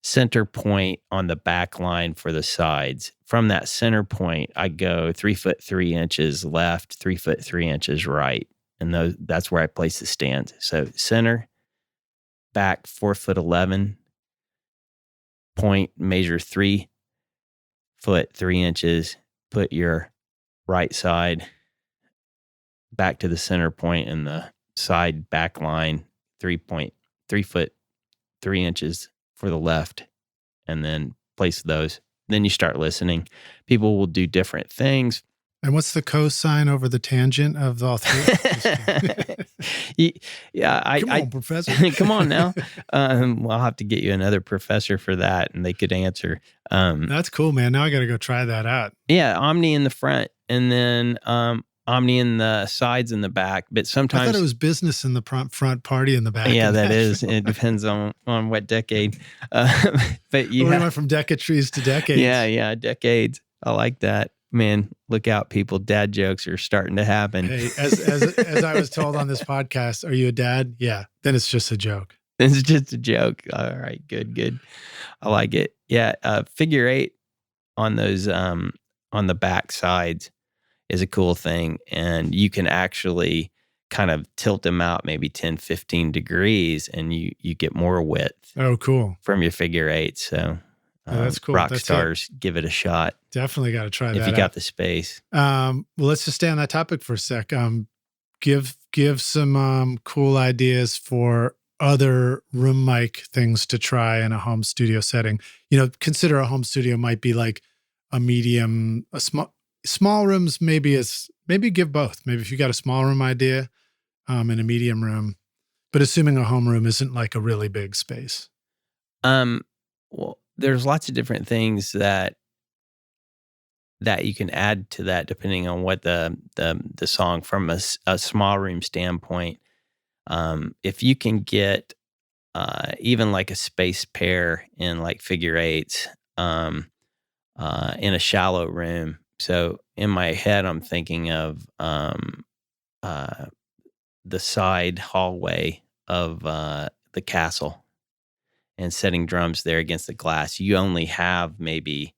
Speaker 2: center point on the back line for the sides. From that center point, I go 3 foot 3 inches left, 3 foot 3 inches right. And that's where I place the stands. So center, back 4 foot 11, point, measure 3 foot 3 inches, put your right side back to the center point and the side back line 3 foot 3 inches for the left, and then place those. Then you start listening. People will do different things.
Speaker 1: And what's the cosine over the tangent of all 3?
Speaker 2: Yeah,
Speaker 1: Come on, professor.
Speaker 2: Come on now. I'll have to get you another professor for that, and they could answer.
Speaker 1: That's cool, man. Now I got to go try that out.
Speaker 2: Yeah, omni in the front, and then omni in the sides and the back. But sometimes
Speaker 1: I thought it was business in the front, party in the back.
Speaker 2: Yeah, that is. It depends on what decade. But
Speaker 1: we went from decatries to decades.
Speaker 2: Yeah, decades. I like that. Man, look out, people. Dad jokes are starting to happen.
Speaker 1: Hey, as I was told on this podcast, are you a dad? Yeah. Then it's just a joke.
Speaker 2: It's just a joke. All right, good. I like it. Yeah, figure 8 on those on the back sides is a cool thing, and you can actually kind of tilt them out maybe 10, 15 degrees, and you get more width.
Speaker 1: Oh, cool.
Speaker 2: From your figure 8. So
Speaker 1: that's cool.
Speaker 2: Rock stars, give it a shot.
Speaker 1: Definitely got to try that
Speaker 2: if you got the space.
Speaker 1: Well, let's just stay on that topic for a sec. Give some cool ideas for other room mic things to try in a home studio setting. Consider a home studio might be like a medium, a small rooms. Maybe give both. Maybe if you got a small room idea, and a medium room, but assuming a home room isn't like a really big space.
Speaker 2: Well, there's lots of different things that you can add to that depending on what the song from a small room standpoint. If you can get even like a space pair in like figure 8s in a shallow room. So in my head, I'm thinking of the side hallway of the castle and setting drums there against the glass. You only have maybe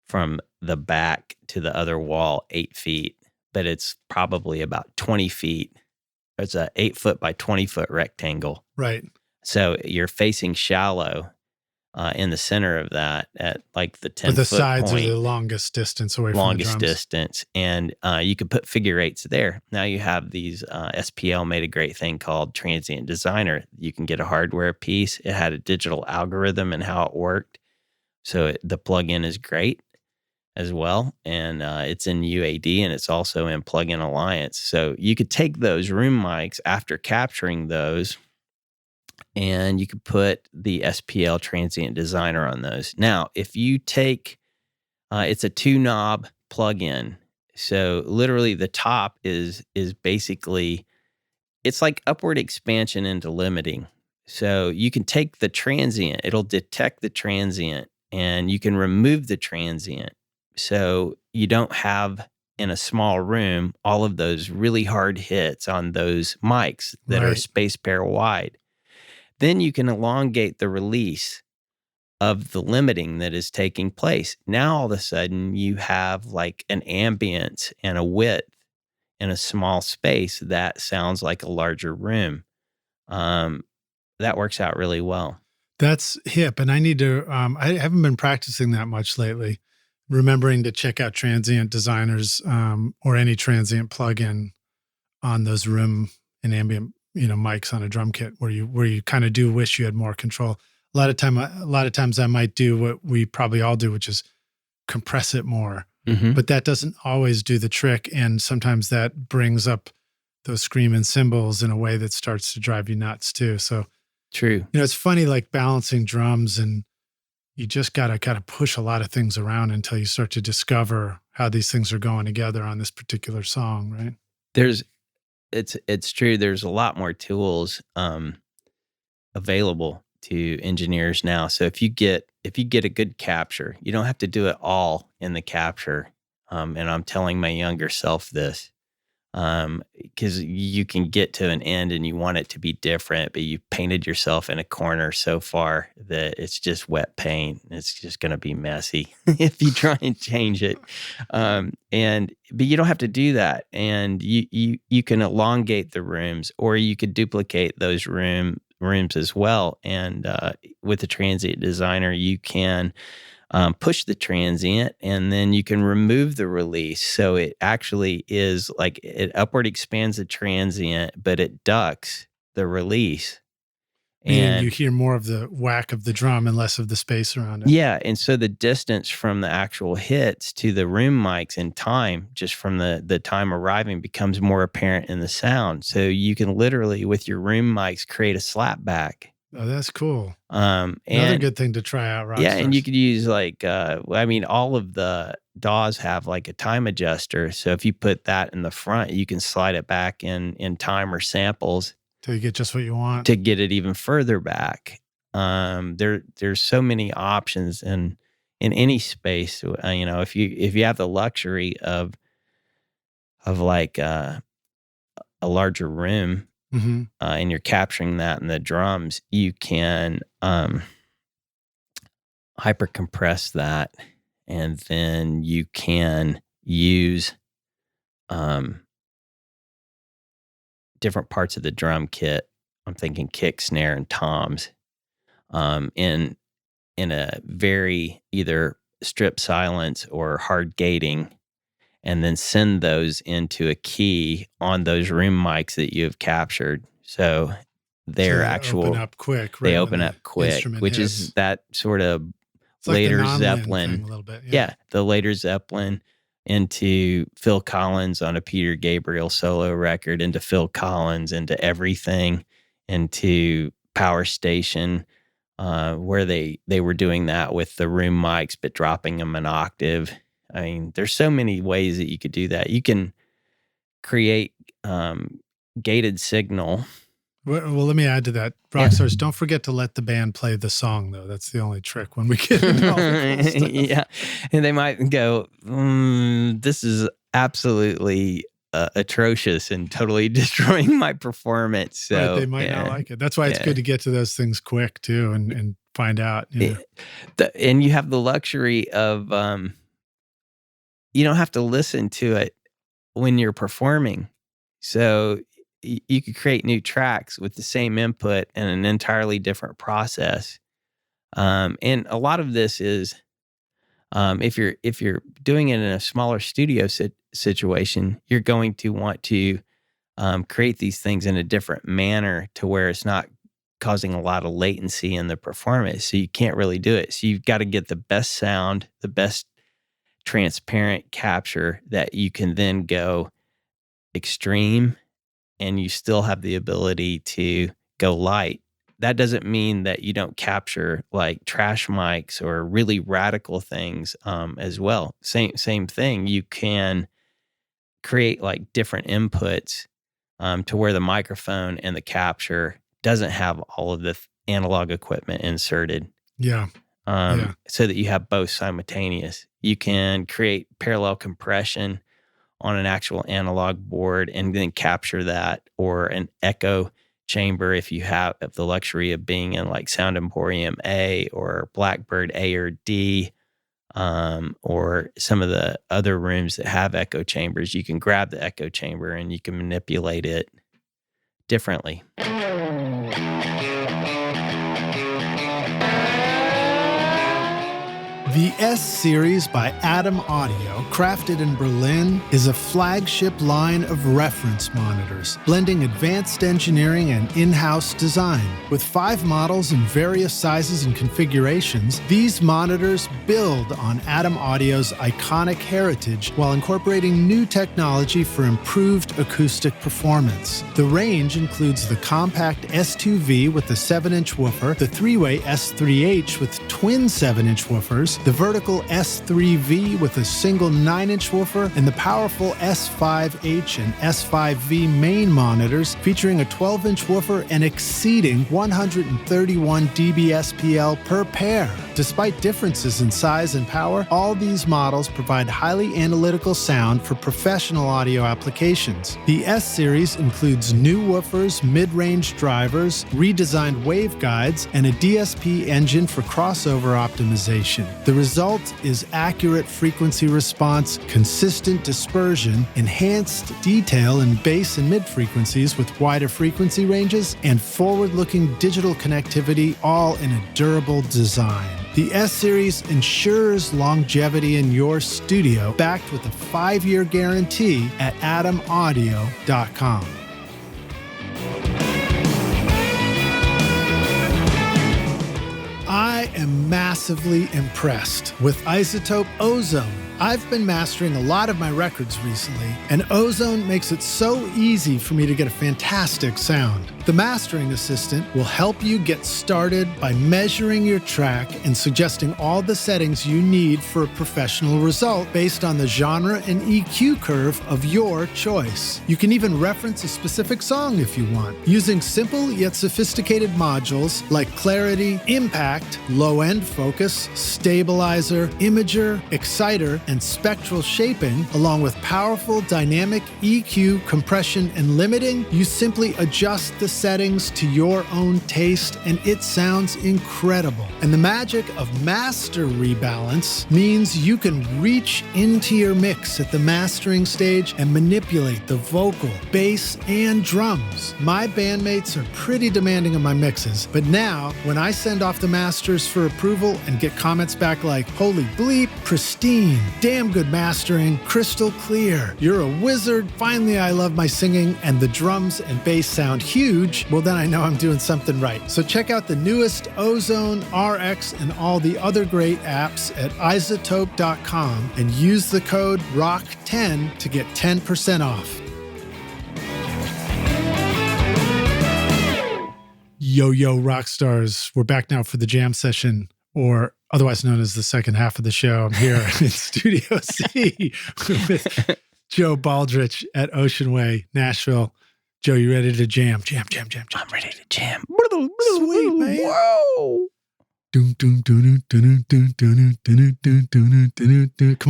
Speaker 2: from the back to the other wall 8 feet, but it's probably about 20 feet. It's a 8 foot by 20 foot rectangle.
Speaker 1: Right.
Speaker 2: So you're facing shallow in the center of that at like the 10
Speaker 1: but the
Speaker 2: foot
Speaker 1: sides
Speaker 2: point.
Speaker 1: are the longest distance away from the drums.
Speaker 2: Longest distance. And you could put figure 8s there. Now you have these, SPL made a great thing called Transient Designer. You can get a hardware piece. It had a digital algorithm and how it worked. So the plugin is great as well. And it's in UAD and it's also in Plugin Alliance. So you could take those room mics after capturing those, and you could put the SPL Transient Designer on those. Now, if you take, it's a 2-knob plug-in. So literally the top is basically, it's like upward expansion into limiting. So you can take the transient, it'll detect the transient, and you can remove the transient. So you don't have in a small room all of those really hard hits on those mics that are space pair wide. Then you can elongate the release of the limiting that is taking place. Now, all of a sudden, you have like an ambience and a width in a small space that sounds like a larger room. That works out really well.
Speaker 1: That's hip. And I need to, I haven't been practicing that much lately, remembering to check out Transient Designers or any transient plugin on those room and ambient mics on a drum kit where you kind of do wish you had more control. A lot of times I might do what we probably all do, which is compress it more, but that doesn't always do the trick. And sometimes that brings up those screaming cymbals in a way that starts to drive you nuts too. So,
Speaker 2: True.
Speaker 1: it's funny, like balancing drums, and you just got to kind of push a lot of things around until you start to discover how these things are going together on this particular song, right?
Speaker 2: It's true. There's a lot more tools available to engineers now. So if you get a good capture, you don't have to do it all in the capture. And I'm telling my younger self this, because you can get to an end and you want it to be different, but you painted yourself in a corner so far that it's just wet paint. It's just going to be messy if you try and change it. But you don't have to do that. And you can elongate the rooms, or you could duplicate those rooms as well. And with the transient designer, you can push the transient, and then you can remove the release. So it actually is like it upward expands the transient, but it ducks the release.
Speaker 1: And you hear more of the whack of the drum and less of the space around it.
Speaker 2: Yeah. And so the distance from the actual hits to the room mics in time, just from the time arriving, becomes more apparent in the sound. So you can literally, with your room mics, create a slapback.
Speaker 1: Oh, that's cool.
Speaker 2: Another
Speaker 1: good thing to try out, Rockstars.
Speaker 2: Yeah, and you could use like, all of the DAWs have like a time adjuster. So if you put that in the front, you can slide it back in time or samples
Speaker 1: till you get just what you want
Speaker 2: to get it even further back. There's so many options in any space. If you have the luxury of like a larger room.
Speaker 1: Mm-hmm.
Speaker 2: And you're capturing that in the drums, you can hyper compress that, and then you can use different parts of the drum kit. I'm thinking kick, snare, and toms in a very either strip silence or hard gating, and then send those into a key on those room mics that you have captured. So they're
Speaker 1: open up quick, right?
Speaker 2: They open up quick, which is that sort of later Zeppelin.
Speaker 1: A little bit,
Speaker 2: yeah, the later Zeppelin into Phil Collins on a Peter Gabriel solo record, into Phil Collins, into everything, into Power Station, where they were doing that with the room mics, but dropping them an octave. I mean, there's so many ways that you could do that. You can create gated signal.
Speaker 1: Well, let me add to that. Rockstars, don't forget to let the band play the song, though. That's the only trick when we get into all the cool stuff.
Speaker 2: Yeah. And they might go, this is absolutely atrocious and totally destroying my performance. So
Speaker 1: right, they might not like it. That's why it's good to get to those things quick, too, and find out.
Speaker 2: And you have the luxury of... you don't have to listen to it when you're performing. So you could create new tracks with the same input and an entirely different process. And a lot of this is, if you're doing it in a smaller studio situation, you're going to want to create these things in a different manner to where it's not causing a lot of latency in the performance. So you can't really do it. So you've got to get the best sound, the best transparent capture that you can then go extreme, and you still have the ability to go light. That doesn't mean that you don't capture like trash mics or really radical things as well. Same thing. You can create like different inputs to where the microphone and the capture doesn't have all of the analog equipment inserted.
Speaker 1: Yeah.
Speaker 2: So that you have both simultaneous. You can create parallel compression on an actual analog board and then capture that, or an echo chamber if you have the luxury of being in like Sound Emporium A or Blackbird A or D, or some of the other rooms that have echo chambers. You can grab the echo chamber and you can manipulate it differently.
Speaker 1: The S Series by Adam Audio, crafted in Berlin, is a flagship line of reference monitors, blending advanced engineering and in-house design. With 5 models in various sizes and configurations, these monitors build on Adam Audio's iconic heritage while incorporating new technology for improved acoustic performance. The range includes the compact S2V with the 7-inch woofer, the 3-way S3H with twin 7-inch woofers, the vertical S3V with a single 9-inch woofer, and the powerful S5H and S5V main monitors featuring a 12-inch woofer and exceeding 131 dBSPL per pair. Despite differences in size and power, all these models provide highly analytical sound for professional audio applications. The S Series includes new woofers, mid-range drivers, redesigned waveguides, and a DSP engine for crossover optimization. The result is accurate frequency response, consistent dispersion, enhanced detail in bass and mid frequencies with wider frequency ranges, and forward-looking digital connectivity, all in a durable design. The S Series ensures longevity in your studio, backed with a 5-year guarantee at adamaudio.com. I am massively impressed with iZotope Ozone. I've been mastering a lot of my records recently, and Ozone makes it so easy for me to get a fantastic sound. The mastering assistant will help you get started by measuring your track and suggesting all the settings you need for a professional result based on the genre and EQ curve of your choice. You can even reference a specific song if you want, using simple yet sophisticated modules like clarity, impact, low-end focus, stabilizer, imager, exciter, and spectral shaping, along with powerful dynamic EQ, compression, and limiting. You simply adjust the settings to your own taste, and it sounds incredible. And the magic of master rebalance means you can reach into your mix at the mastering stage and manipulate the vocal, bass, and drums. My bandmates are pretty demanding of my mixes, but now when I send off the masters for approval and get comments back like, "Holy bleep, pristine, damn good mastering, crystal clear, you're a wizard, finally I love my singing, and the drums and bass sound huge," well then I know I'm doing something right. So check out the newest Ozone, RX, and all the other great apps at iZotope.com and use the code ROCK10 to get 10% off. Yo, rock stars. We're back now for the jam session, or otherwise known as the second half of the show. I'm here in Studio C with Joe Baldridge at Ocean Way Nashville. Joe, you ready to jam? Jam.
Speaker 2: I'm ready to jam.
Speaker 1: Sweet, man.
Speaker 2: Whoa.
Speaker 1: Come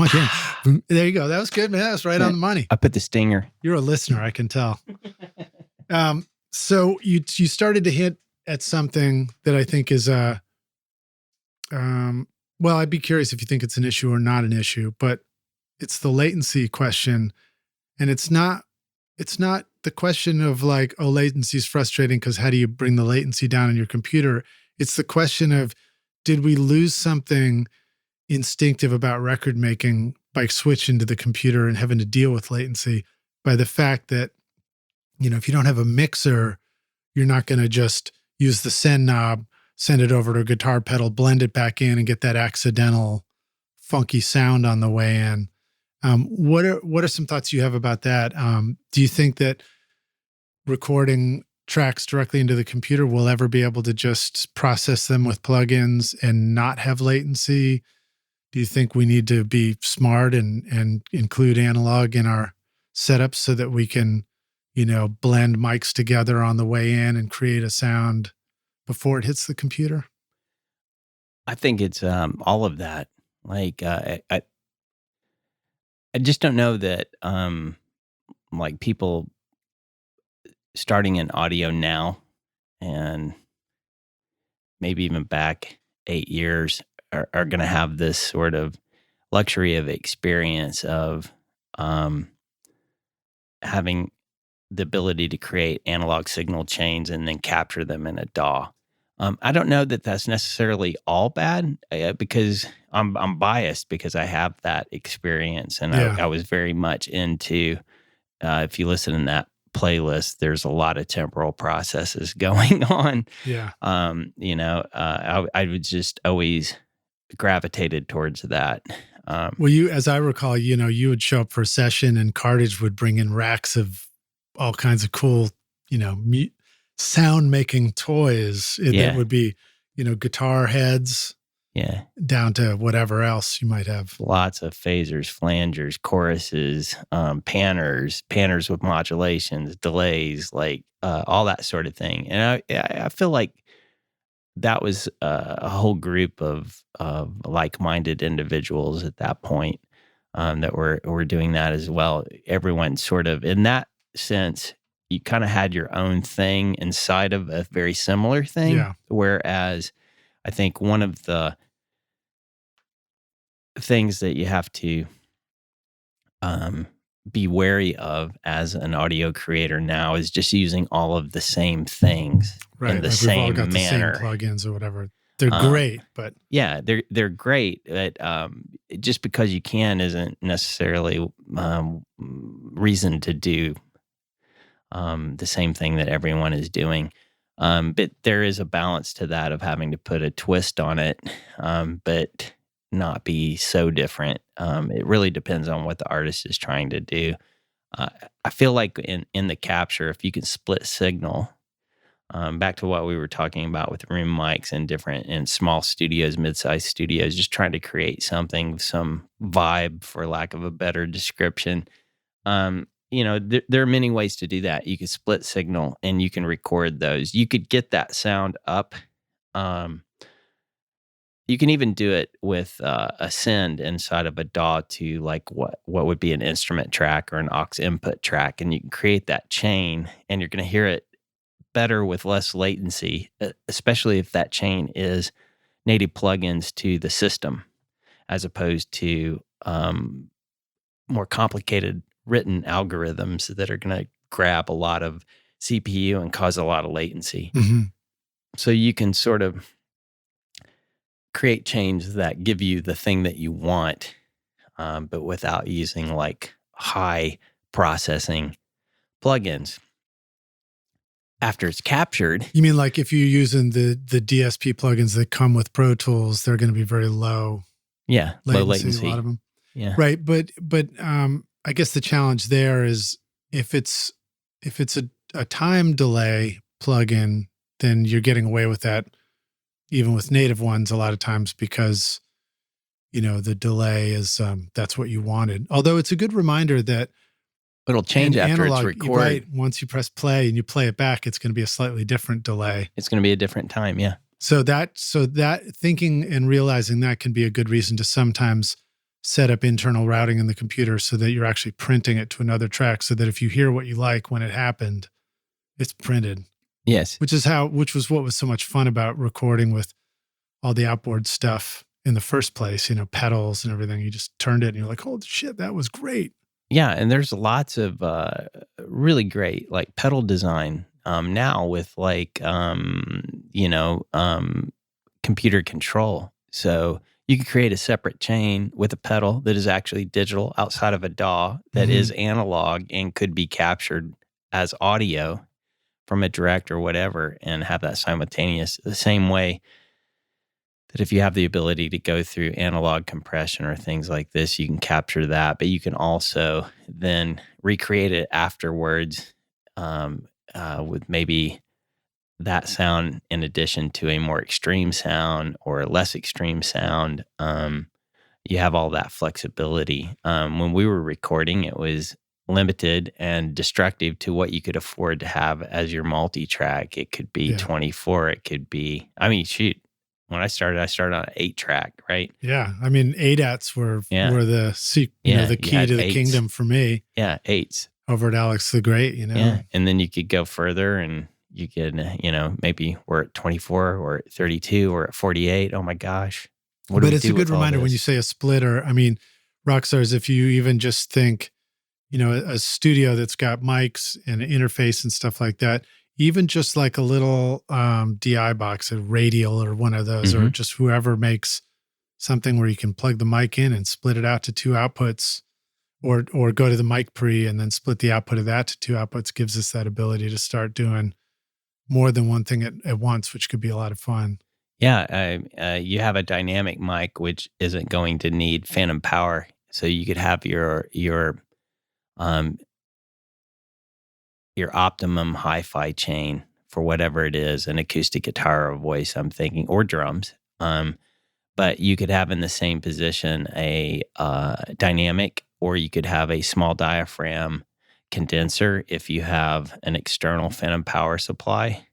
Speaker 1: on, jam. There you go. That was good, man. That was right on the money.
Speaker 2: I put the stinger.
Speaker 1: You're a listener, I can tell. So you started to hit at something that I think is well, I'd be curious if you think it's an issue or not an issue, but it's the latency question. And it's not the question of like, oh, latency is frustrating because how do you bring the latency down on your computer? It's the question of, did we lose something instinctive about record making by switching to the computer and having to deal with latency, by the fact that, you know, if you don't have a mixer, you're not going to just use the send knob, send it over to a guitar pedal, blend it back in, and get that accidental funky sound on the way in. What are some thoughts you have about that? Do you think that recording tracks directly into the computer will ever be able to just process them with plugins and not have latency? Do you think we need to be smart and include analog in our setups so that we can, you know, blend mics together on the way in and create a sound before it hits the computer?
Speaker 2: I think it's all of that. Like I just don't know that like people starting in audio now and maybe even back 8 years are going to have this sort of luxury of experience of having the ability to create analog signal chains and then capture them in a DAW. I don't know that that's necessarily all bad because I'm biased because I have that experience, and
Speaker 1: Yeah.
Speaker 2: I was very much into. If you listen in that playlist, there's a lot of temporal processes going on.
Speaker 1: Yeah.
Speaker 2: I would just always gravitated towards that.
Speaker 1: Well, as I recall, you would show up for a session and Cartage would bring in racks of all kinds of cool, sound making toys. That would be, guitar heads
Speaker 2: Yeah.
Speaker 1: down to whatever else you might have.
Speaker 2: Lots of phasers, flangers, choruses, panners with modulations, delays, like all that sort of thing. And I feel like that was a whole group of like-minded individuals at that point that were doing that as well. Everyone sort of, in that sense, you kind of had your own thing inside of a very similar thing.
Speaker 1: Yeah.
Speaker 2: Whereas I think one of the things that you have to be wary of as an audio creator now is just using all of the same things in the same
Speaker 1: we've all got
Speaker 2: manner.
Speaker 1: The same plugins or whatever. They're great, but
Speaker 2: yeah, they're great. But just because you can isn't necessarily reason to do the same thing that everyone is doing. But there is a balance to that of having to put a twist on it, but not be so different. It really depends on what the artist is trying to do. I feel like in the capture, if you can split signal, back to what we were talking about with room mics and small studios, mid-sized studios, just trying to create something, some vibe, for lack of a better description. There are many ways to do that. You can split signal and you can record those. You could get that sound up. You can even do it with a send inside of a DAW to like what would be an instrument track or an aux input track, and you can create that chain, and you're going to hear it better with less latency, especially if that chain is native plugins to the system, as opposed to more complicated written algorithms that are going to grab a lot of CPU and cause a lot of latency.
Speaker 1: Mm-hmm.
Speaker 2: So you can sort of create chains that give you the thing that you want, but without using like high processing plugins. After it's captured.
Speaker 1: You mean like if you're using the DSP plugins that come with Pro Tools, they're going to be very low.
Speaker 2: Yeah, low latency.
Speaker 1: A lot of them.
Speaker 2: Yeah.
Speaker 1: Right, but I guess the challenge there is if it's a time delay plugin, then you're getting away with that even with native ones a lot of times because the delay is that's what you wanted. Although it's a good reminder that
Speaker 2: it'll change after it's recorded.
Speaker 1: Right. Once you press play and you play it back, it's going to be a slightly different delay.
Speaker 2: It's going to be a different time, yeah.
Speaker 1: So that thinking and realizing that can be a good reason to sometimes set up internal routing in the computer so that you're actually printing it to another track so that if you hear what you like when it happened, it's printed.
Speaker 2: Yes.
Speaker 1: Which was what was so much fun about recording with all the outboard stuff in the first place, pedals and everything. You just turned it and you're like, holy shit, that was great.
Speaker 2: Yeah, and there's lots of really great like pedal design now with like computer control. So you can create a separate chain with a pedal that is actually digital outside of a DAW that is analog and could be captured as audio from a direct or whatever, and have that simultaneous. The same way that if you have the ability to go through analog compression or things like this, you can capture that, but you can also then recreate it afterwards with maybe that sound in addition to a more extreme sound or a less extreme sound. You have all that flexibility. When we were recording, it was limited and destructive to what you could afford to have as your multi-track. It could be 24. It could be, when I started on an 8-track, right?
Speaker 1: Yeah. I mean, ADATs were the key to the kingdom for me.
Speaker 2: Yeah, 8s.
Speaker 1: Over at Alex the Great,
Speaker 2: Yeah. And then you could go further and you could, maybe we're at 24 or at 32 or at 48. Oh my gosh.
Speaker 1: But it's a good reminder when you say a splitter. I mean, Rockstars, if you even just think, a studio that's got mics and interface and stuff like that, even just like a little DI box, a radial or one of those, or just whoever makes something where you can plug the mic in and split it out to two outputs, or go to the mic pre and then split the output of that to two outputs, gives us that ability to start doing more than one thing at once, which could be a lot of fun.
Speaker 2: Yeah, you have a dynamic mic, which isn't going to need phantom power. So you could have your optimum hi-fi chain for whatever it is, an acoustic guitar or voice, I'm thinking, or drums. But you could have in the same position a dynamic, or you could have a small diaphragm condenser if you have an external phantom power supply.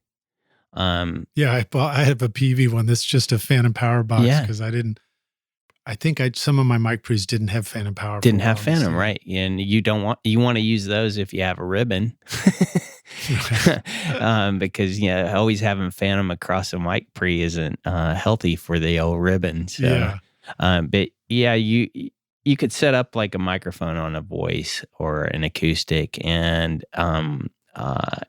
Speaker 1: Yeah, I have a PV one that's just a phantom power box because I think some of my mic pre's didn't have phantom power.
Speaker 2: Didn't have phantom, right? And you want to use those if you have a ribbon, because always having phantom across a mic pre isn't healthy for the old ribbon. So, but yeah, you could set up like a microphone on a voice or an acoustic, and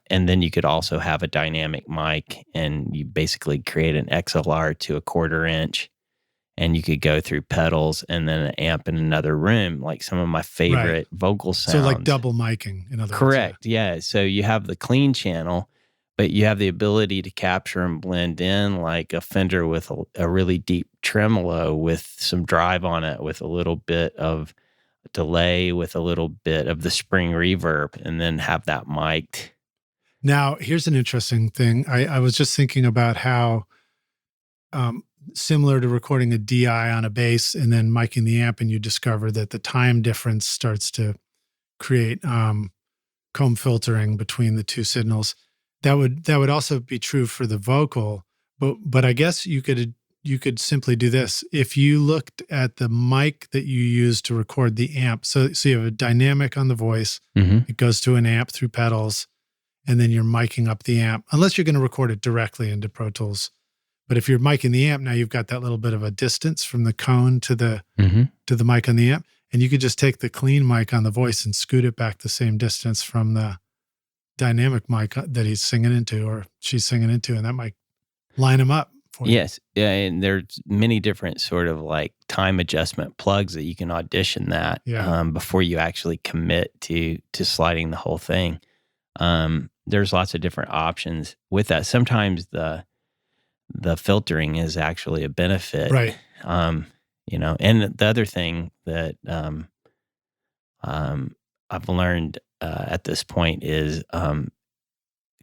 Speaker 2: then you could also have a dynamic mic, and you basically create an XLR to a 1/4 inch. And you could go through pedals and then an amp in another room, like some of my favorite vocal sounds.
Speaker 1: So like double miking, in other words.
Speaker 2: Correct, yeah. So you have the clean channel, but you have the ability to capture and blend in like a Fender with a really deep tremolo with some drive on it, with a little bit of delay, with a little bit of the spring reverb, and then have that mic'd.
Speaker 1: Now, here's an interesting thing. I was just thinking about how similar to recording a DI on a bass and then miking the amp, and you discover that the time difference starts to create comb filtering between the two signals. That would also be true for the vocal, but I guess you could simply do this. If you looked at the mic that you use to record the amp, so you have a dynamic on the voice, it goes to an amp through pedals, and then you're miking up the amp, unless you're going to record it directly into Pro Tools. But if you're miking the amp, now you've got that little bit of a distance from the cone to the mic on the amp. And you could just take the clean mic on the voice and scoot it back the same distance from the dynamic mic that he's singing into or she's singing into, and that might line them up for you.
Speaker 2: Yes. Yeah, and there's many different sort of like time adjustment plugs that you can audition that before you actually commit to sliding the whole thing. There's lots of different options with that. Sometimes the filtering is actually a benefit.
Speaker 1: Right.
Speaker 2: And the other thing that I've learned at this point is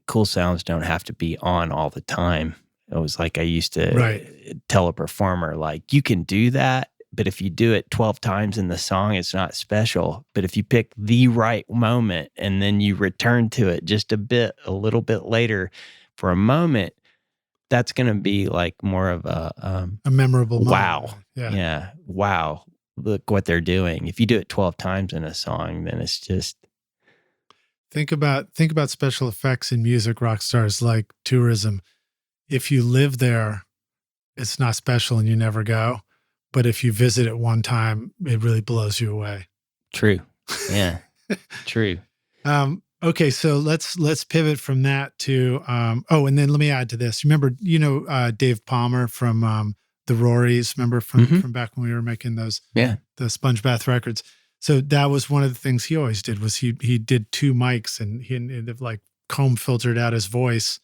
Speaker 2: cool sounds don't have to be on all the time. It was like I used to tell a performer, like, you can do that, but if you do it 12 times in the song, it's not special. But if you pick the right moment and then you return to it just a little bit later for a moment, that's going to be like more of a
Speaker 1: memorable
Speaker 2: wow.
Speaker 1: moment.
Speaker 2: Yeah. Wow. Look what they're doing. If you do it 12 times in a song, then it's just.
Speaker 1: Think about special effects in music, rock stars, like tourism. If you live there, it's not special and you never go. But if you visit it one time, it really blows you away.
Speaker 2: True. Yeah. True.
Speaker 1: Okay, so let's pivot from that to and then let me add to this. Remember, Dave Palmer from the Rorys, remember from back when we were making those the Sponge Bath records. So that was one of the things he always did, was he did two mics, and he like comb filtered out his voice,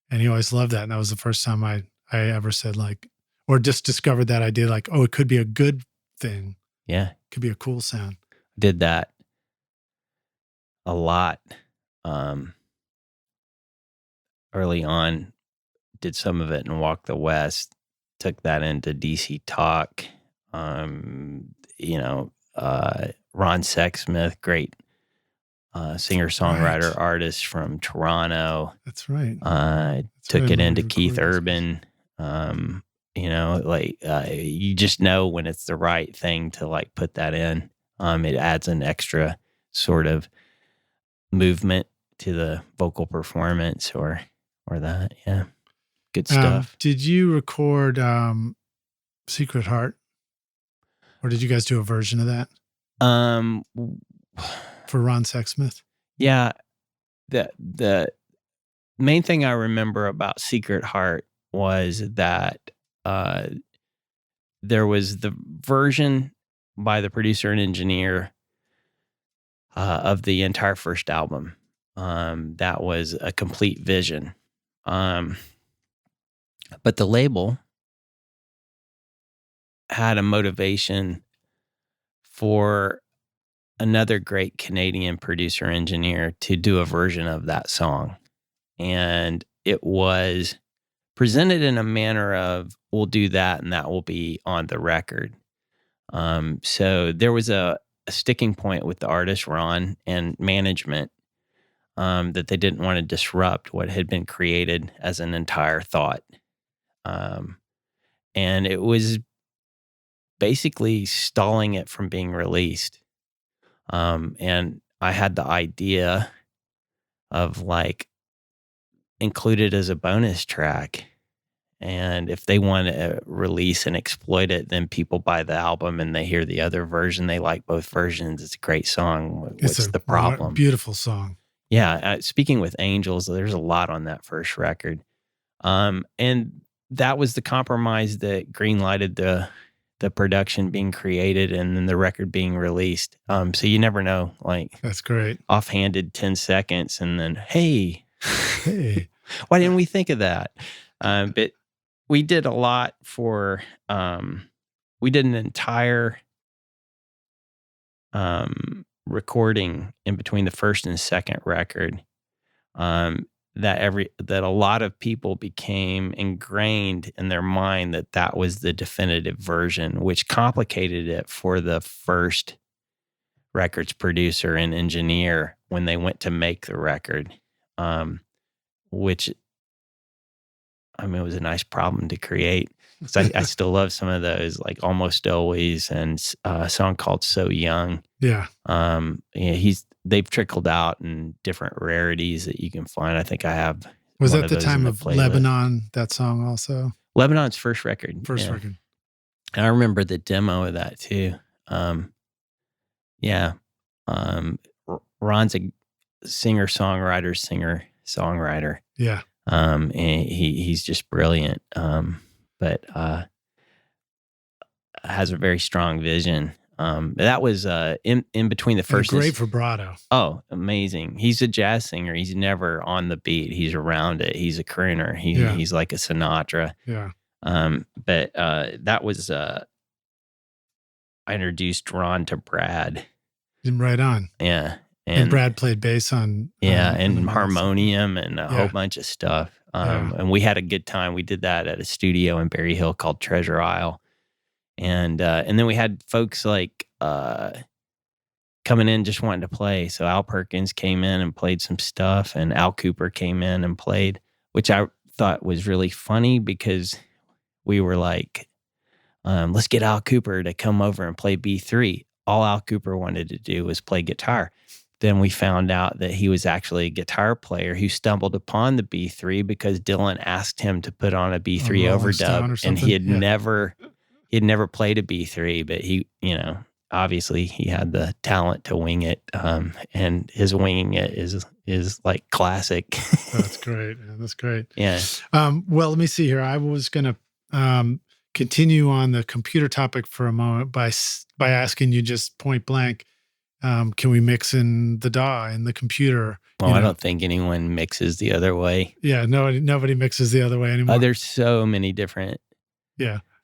Speaker 1: and he always loved that. And that was the first time I ever said, like, or just discovered that idea, like, oh, it could be a good thing.
Speaker 2: Yeah.
Speaker 1: It could be a cool sound.
Speaker 2: Did that a lot early on. Did some of it in Walk the West, took that into DC Talk. Ron Sexsmith, great singer-songwriter artist from Toronto.
Speaker 1: That's right.
Speaker 2: Took it into Keith Urban. You just know when it's the right thing to like put that in. It adds an extra sort of movement to the vocal performance or that. Yeah. Good stuff.
Speaker 1: Did you record Secret Heart? Or did you guys do a version of that? For Ron Sexsmith?
Speaker 2: Yeah. The main thing I remember about Secret Heart was that there was the version by the producer and engineer of the entire first album. That was a complete vision. But the label had a motivation for another great Canadian producer engineer to do a version of that song. And it was presented in a manner of, we'll do that and that will be on the record. So there was a sticking point with the artist, Ron, and management that they didn't want to disrupt what had been created as an entire thought. And it was basically stalling it from being released. And I had the idea of like include it as a bonus track. And if they want to release and exploit it, then people buy the album and they hear the other version. They like both versions. It's a great song. What's the problem?
Speaker 1: Beautiful song.
Speaker 2: Yeah. Speaking with Angels, there's a lot on that first record. And that was the compromise that greenlighted the production being created and then the record being released. So you never know, like
Speaker 1: that's great.
Speaker 2: Offhanded 10 seconds and then, hey, why didn't we think of that? But we did a lot for, we did an entire recording in between the first and second record that a lot of people became ingrained in their mind that was the definitive version, which complicated it for the first record's producer and engineer when they went to make the record, which, I mean, it was a nice problem to create. So I still love some of those, like Almost Always and a song called So Young.
Speaker 1: Yeah.
Speaker 2: They've trickled out in different rarities that you can find. I think I have.
Speaker 1: Was that the time of Lebanon, that song also?
Speaker 2: Lebanon's first record.
Speaker 1: Record.
Speaker 2: And I remember the demo of that too. Ron's a singer-songwriter.
Speaker 1: Yeah.
Speaker 2: And he's just brilliant. But has a very strong vision. That was in between the first.
Speaker 1: Great vibrato.
Speaker 2: Oh, amazing! He's a jazz singer. He's never on the beat. He's around it. He's a crooner. He's like a Sinatra.
Speaker 1: Yeah.
Speaker 2: But that was I introduced Ron to Brad.
Speaker 1: Right on.
Speaker 2: Yeah.
Speaker 1: And Brad played bass on.
Speaker 2: And harmonium and a whole bunch of stuff. And we had a good time. We did that at a studio in Berry Hill called Treasure Isle. And then we had folks like coming in just wanting to play. So Al Perkins came in and played some stuff, and Al Cooper came in and played, which I thought was really funny because we were like, let's get Al Cooper to come over and play B3. All Al Cooper wanted to do was play guitar. Then we found out that he was actually a guitar player who stumbled upon the B3 because Dylan asked him to put on a B3 overdub, and he had never played a B3, but he, obviously he had the talent to wing it, and his winging it is like classic.
Speaker 1: That's great. That's great.
Speaker 2: Yeah.
Speaker 1: Well, let me see here. I was going to continue on the computer topic for a moment by asking you just point blank, can we mix in the DAW in the computer?
Speaker 2: Well, I don't think anyone mixes the other way.
Speaker 1: Yeah, nobody mixes the other way anymore.
Speaker 2: There's so many different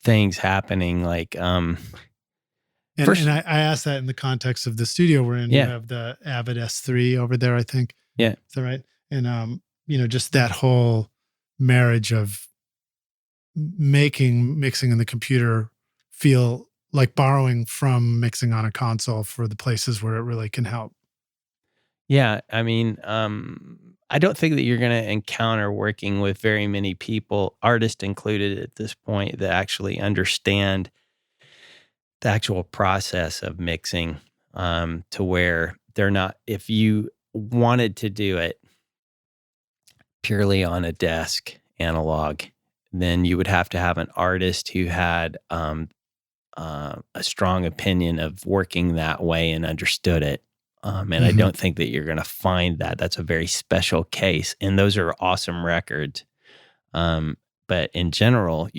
Speaker 2: things happening. Like,
Speaker 1: and I asked that in the context of the studio we're in. You have the Avid S3 over there, I think.
Speaker 2: Yeah,
Speaker 1: is that right? And just that whole marriage of mixing in the computer feel like borrowing from mixing on a console for the places where it really can help.
Speaker 2: Yeah. I mean, I don't think that you're going to encounter working with very many people, artists included at this point, that actually understand the actual process of mixing, to where they're not, if you wanted to do it purely on a desk analog, then you would have to have an artist who had a strong opinion of working that way and understood it. And I don't think that you're going to find that. That's a very special case. And those are awesome records. But in general,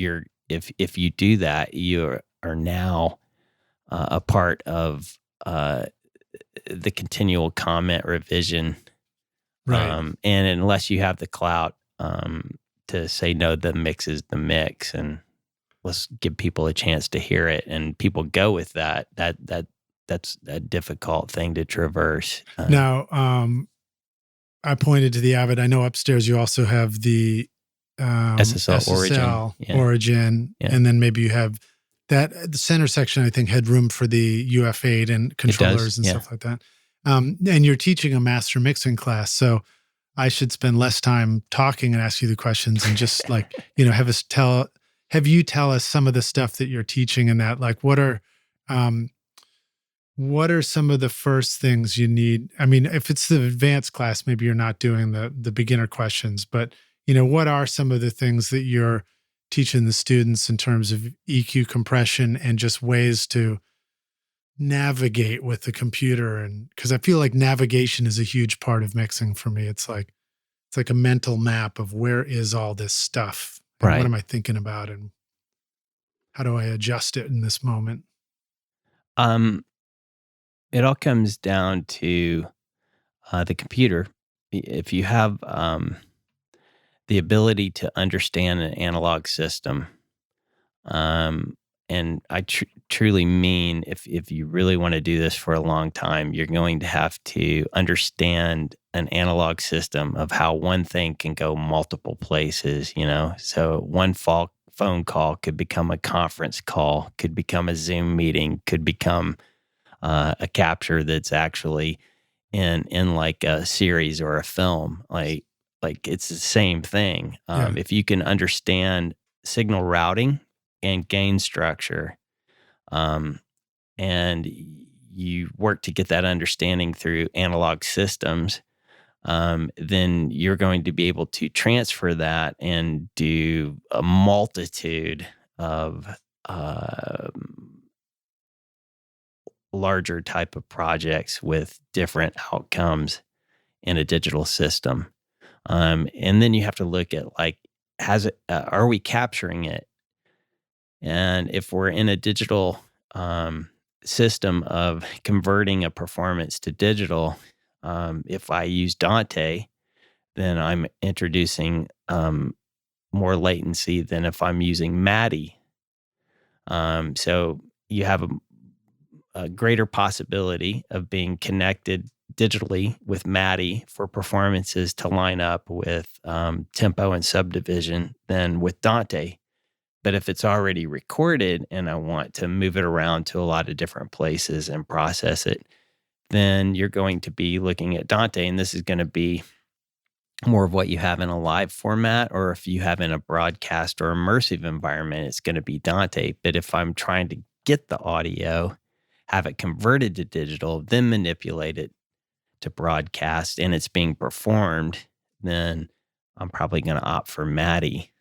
Speaker 2: if you do that, you are now a part of the continual comment revision.
Speaker 1: Right.
Speaker 2: And unless you have the clout to say, no, the mix is the mix, and let's give people a chance to hear it, and people go with that's a difficult thing to traverse.
Speaker 1: Now, I pointed to the Avid. I know upstairs you also have the
Speaker 2: SSL
Speaker 1: Origin,
Speaker 2: Yeah.
Speaker 1: and then maybe you have that the center section. I think had room for the UF8 and controllers and stuff like that. And you're teaching a master mixing class, so I should spend less time talking and ask you the questions and just like have you tell us some of the stuff that you're teaching in that. Like, what are some of the first things you need? I mean, if it's the advanced class, maybe you're not doing the beginner questions, but what are some of the things that you're teaching the students in terms of EQ compression and just ways to navigate with the computer? And because I feel like navigation is a huge part of mixing for me. It's like a mental map of where is all this stuff and
Speaker 2: Right.
Speaker 1: what am I thinking about and how do I adjust it in this moment?
Speaker 2: It all comes down to the computer. If you have the ability to understand an analog system, and I truly mean if you really want to do this for a long time, you're going to have to understand an analog system of how one thing can go multiple places, So one phone call could become a conference call, could become a Zoom meeting, could become a capture that's actually in like a series or a film. Like it's the same thing. If you can understand signal routing and gain structure, and you work to get that understanding through analog systems, then you're going to be able to transfer that and do a multitude of larger type of projects with different outcomes in a digital system. And then you have to look at are we capturing it? And if we're in a digital system of converting a performance to digital, if I use Dante, then I'm introducing more latency than if I'm using MADI. So you have a greater possibility of being connected digitally with MADI for performances to line up with tempo and subdivision than with Dante. But if it's already recorded and I want to move it around to a lot of different places and process it, then you're going to be looking at Dante, and this is going to be more of what you have in a live format, or if you have in a broadcast or immersive environment, it's going to be Dante. But if I'm trying to get the audio, have it converted to digital, then manipulate it to broadcast, and it's being performed, then I'm probably going to opt for MADI.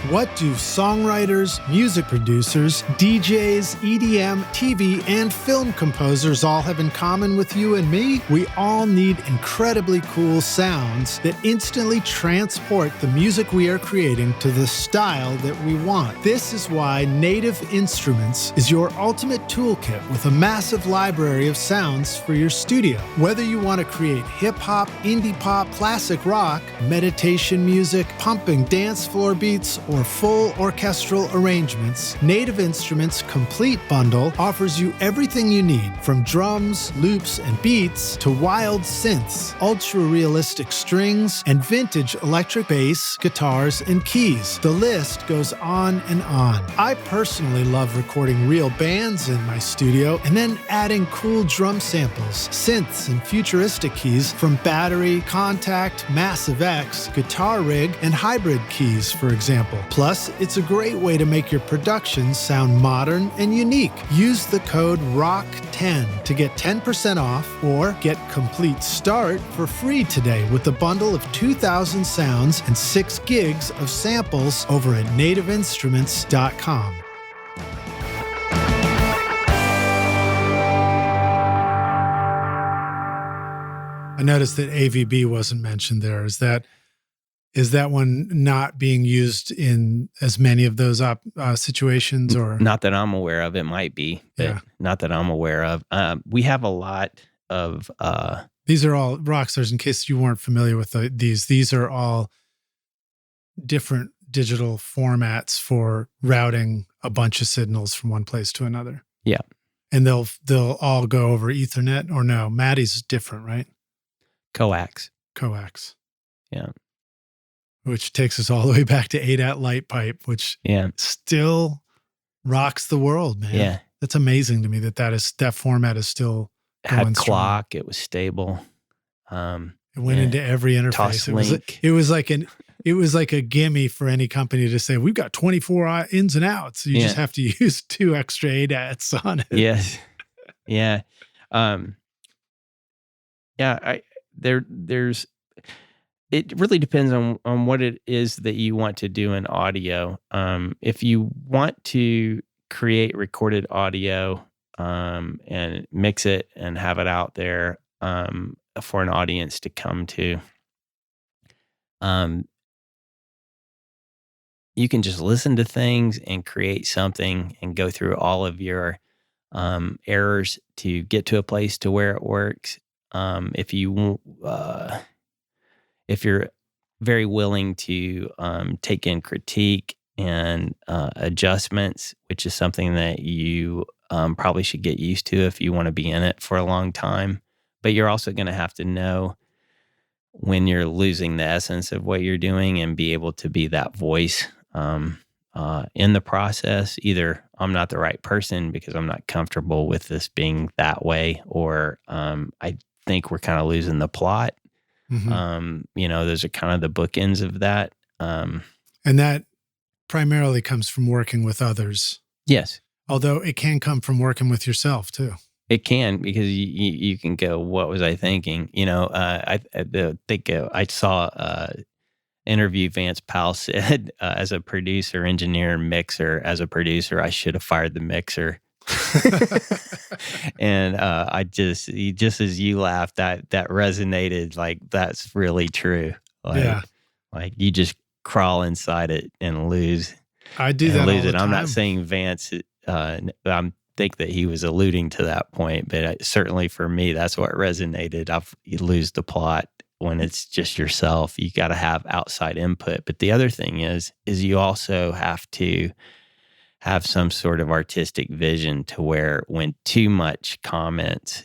Speaker 1: What do songwriters, music producers, DJs, EDM, TV, and film composers all have in common with you and me? We all need incredibly cool sounds that instantly transport the music we are creating to the style that we want. This is why Native Instruments is your ultimate toolkit with a massive library of sounds for your studio. Whether you want to create hip-hop, indie pop, classic rock, meditation music, pumping dance floor beats, or full orchestral arrangements, Native Instruments' Complete Bundle offers you everything you need, from drums, loops, and beats to wild synths, ultra-realistic strings, and vintage electric bass, guitars, and keys. The list goes on and on. I personally love recording real bands in my studio and then adding cool drum samples, synths, and futuristic keys from Battery, Contact, Massive X, Guitar Rig, and Hybrid keys, for example. Plus, it's a great way to make your productions sound modern and unique. Use the code ROCK10 to get 10% off or get Complete Start for free today with a bundle of 2,000 sounds and 6 gigs of samples over at nativeinstruments.com. I noticed that AVB wasn't mentioned there. Is that one not being used in as many of those situations, or
Speaker 2: not that I'm aware of? It might be, but not that I'm aware of. We have a lot of
Speaker 1: these are all Rockstars. In case you weren't familiar with these are all different digital formats for routing a bunch of signals from one place to another.
Speaker 2: Yeah,
Speaker 1: and they'll all go over Ethernet, or no? Maddie's different, right?
Speaker 2: Coax.
Speaker 1: Yeah. Which takes us all the way back to ADAT light pipe, which still rocks the world, man.
Speaker 2: Yeah.
Speaker 1: That's amazing to me that format is still
Speaker 2: It
Speaker 1: going
Speaker 2: had
Speaker 1: strong.
Speaker 2: clock. It was stable.
Speaker 1: It went into every interface. It was like a gimme for any company to say, we've got 24 ins and outs. You just have to use 2 extra ADATs on it.
Speaker 2: Yes. Yeah. There's it really depends on what it is that you want to do in audio. If you want to create recorded audio and mix it and have it out there for an audience to come to, you can just listen to things and create something and go through all of your errors to get to a place to where it works. If you're very willing to take in critique and adjustments, which is something that you probably should get used to if you want to be in it for a long time. But you're also going to have to know when you're losing the essence of what you're doing and be able to be that voice in the process. Either I'm not the right person because I'm not comfortable with this being that way, or I think we're kind of losing the plot. Mm-hmm. Those are kind of the bookends of that.
Speaker 1: And that primarily comes from working with others.
Speaker 2: Yes.
Speaker 1: Although it can come from working with yourself too.
Speaker 2: It can, because you can go, what was I thinking? I think I saw interview Vance Powell said, as a producer, engineer, mixer, as a producer, I should have fired the mixer. And just as you laughed, that resonated. Like, that's really true. Like you just crawl inside it and lose.
Speaker 1: I do that all the time.
Speaker 2: I'm not saying Vance. I think that he was alluding to that point, but certainly for me, that's what resonated. You lose the plot when it's just yourself. You got to have outside input. But the other thing is you also have to have some sort of artistic vision to where when too many comments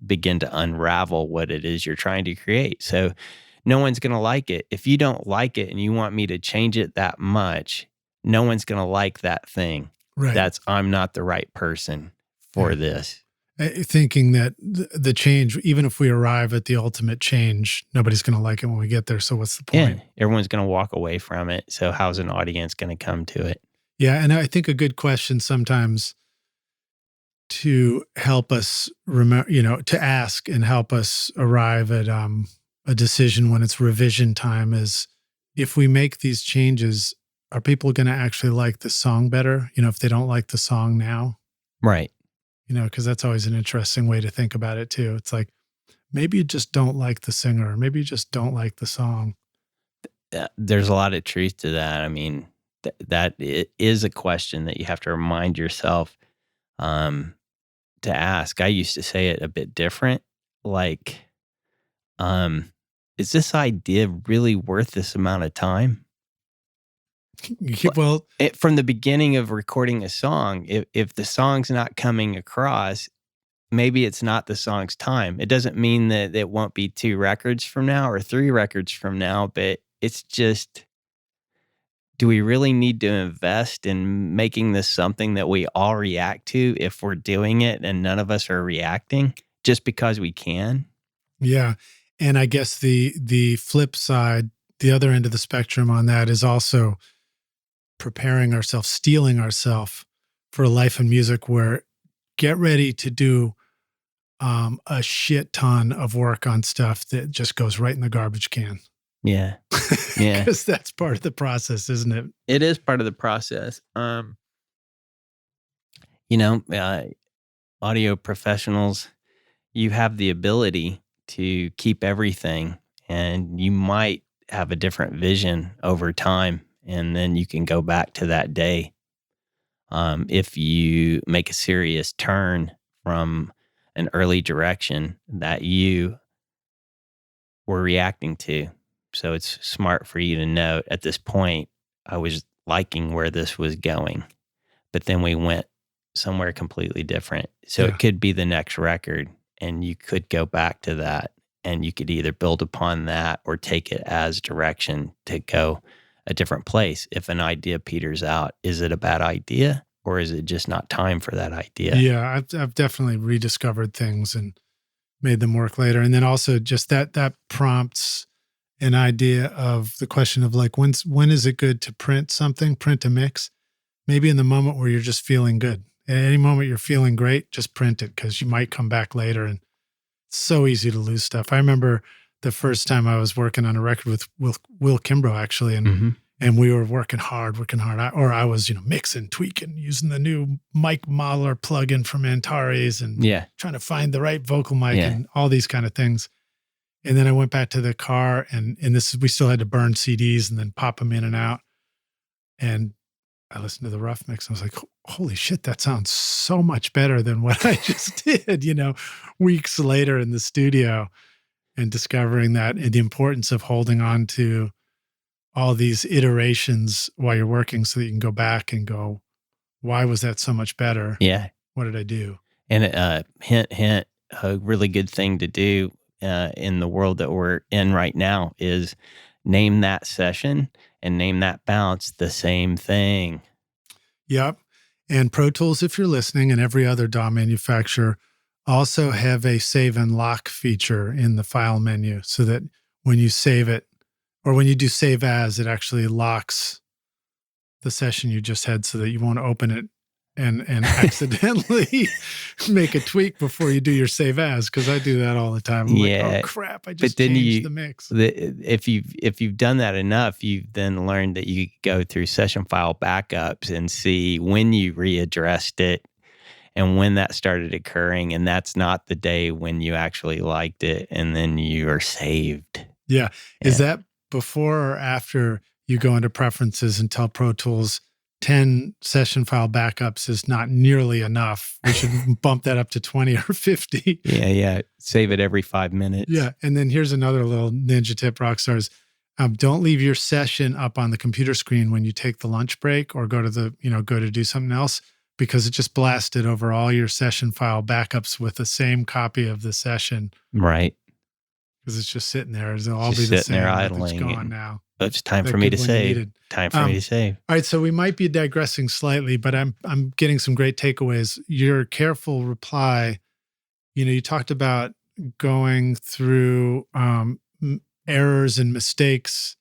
Speaker 2: begin to unravel what it is you're trying to create. So no one's going to like it. If you don't like it and you want me to change it that much, no one's going to like that thing.
Speaker 1: Right.
Speaker 2: I'm not the right person for this.
Speaker 1: Thinking that the change, even if we arrive at the ultimate change, nobody's going to like it when we get there. So what's the point?
Speaker 2: Yeah, everyone's going to walk away from it. So how's an audience going to come to it?
Speaker 1: Yeah, and I think a good question sometimes to help us remember, to ask and help us arrive at a decision when it's revision time is, if we make these changes, are people going to actually like the song better? If they don't like the song now?
Speaker 2: Right.
Speaker 1: Because that's always an interesting way to think about it too. It's like, maybe you just don't like the singer, or maybe you just don't like the song.
Speaker 2: There's a lot of truth to that. I mean, that it is a question that you have to remind yourself to ask. I used to say it a bit different. Like, is this idea really worth this amount of time?
Speaker 1: Well,
Speaker 2: from the beginning of recording a song, if the song's not coming across, maybe it's not the song's time. It doesn't mean that it won't be 2 records from now or 3 records from now, but it's just, do we really need to invest in making this something that we all react to if we're doing it and none of us are reacting just because we can?
Speaker 1: Yeah. And I guess the flip side the other end of the spectrum on that is also preparing ourselves, steeling ourselves for a life in music where get ready to do a shit ton of work on stuff that just goes right in the garbage can.
Speaker 2: Yeah. Yeah.
Speaker 1: Because that's part of the process, isn't it?
Speaker 2: It is part of the process. Audio professionals, you have the ability to keep everything, and you might have a different vision over time, and then you can go back to that day. If you make a serious turn from an early direction that you were reacting to. So it's smart for you to know at this point, I was liking where this was going, but then we went somewhere completely different. So
Speaker 1: Yeah.
Speaker 2: It could be the next record, and you could go back to that, and you could either build upon that or take it as direction to go a different place. If an idea peters out, is it a bad idea, or is it just not time for that idea?
Speaker 1: Yeah, I've definitely rediscovered things and made them work later. And then also just that prompts an idea of the question of like, when is it good to print a mix? Maybe in the moment where you're just feeling good. At any moment you're feeling great, just print it, because you might come back later, and it's so easy to lose stuff. I remember the first time I was working on a record with Will Kimbrough, actually, and we were working hard. I was, mixing, tweaking, using the new Mike Mahler plugin from Antares, and trying to find the right vocal mic and all these kind of things. And then I went back to the car, and we still had to burn CDs and then pop them in and out. And I listened to the rough mix, and I was like, holy shit, that sounds so much better than what I just did, weeks later in the studio, and discovering that and the importance of holding on to all these iterations while you're working so that you can go back and go, why was that so much better?
Speaker 2: Yeah.
Speaker 1: What did I do?
Speaker 2: And hint, a really good thing to do in the world that we're in right now is name that session and name that bounce the same thing.
Speaker 1: Yep. And Pro Tools, if you're listening, and every other DAW manufacturer also have a save and lock feature in the file menu, so that when you save it, or when you do save as, it actually locks the session you just had, so that you won't open it and accidentally make a tweak before you do your save as, because I do that all the time. I'm like, oh crap, I just changed the mix.
Speaker 2: If you've done that enough, you've then learned that you go through session file backups and see when you readdressed it and when that started occurring, and that's not the day when you actually liked it, and then you are saved.
Speaker 1: Yeah. Is that before or after you go into preferences and tell Pro Tools 10 session file backups is not nearly enough? We should bump that up to 20 or 50.
Speaker 2: Yeah. Save it every 5 minutes.
Speaker 1: Yeah. And then here's another little ninja tip, rock stars. Don't leave your session up on the computer screen when you take the lunch break or go to do something else, because it just blasted over all your session file backups with the same copy of the session.
Speaker 2: Right.
Speaker 1: Because it's just sitting there. It'll all be the same.
Speaker 2: There idling.
Speaker 1: It's gone now.
Speaker 2: It's time for me to save. Time for me to save.
Speaker 1: All right, so we might be digressing slightly, but I'm getting some great takeaways. Your careful reply, you talked about going through errors and mistakes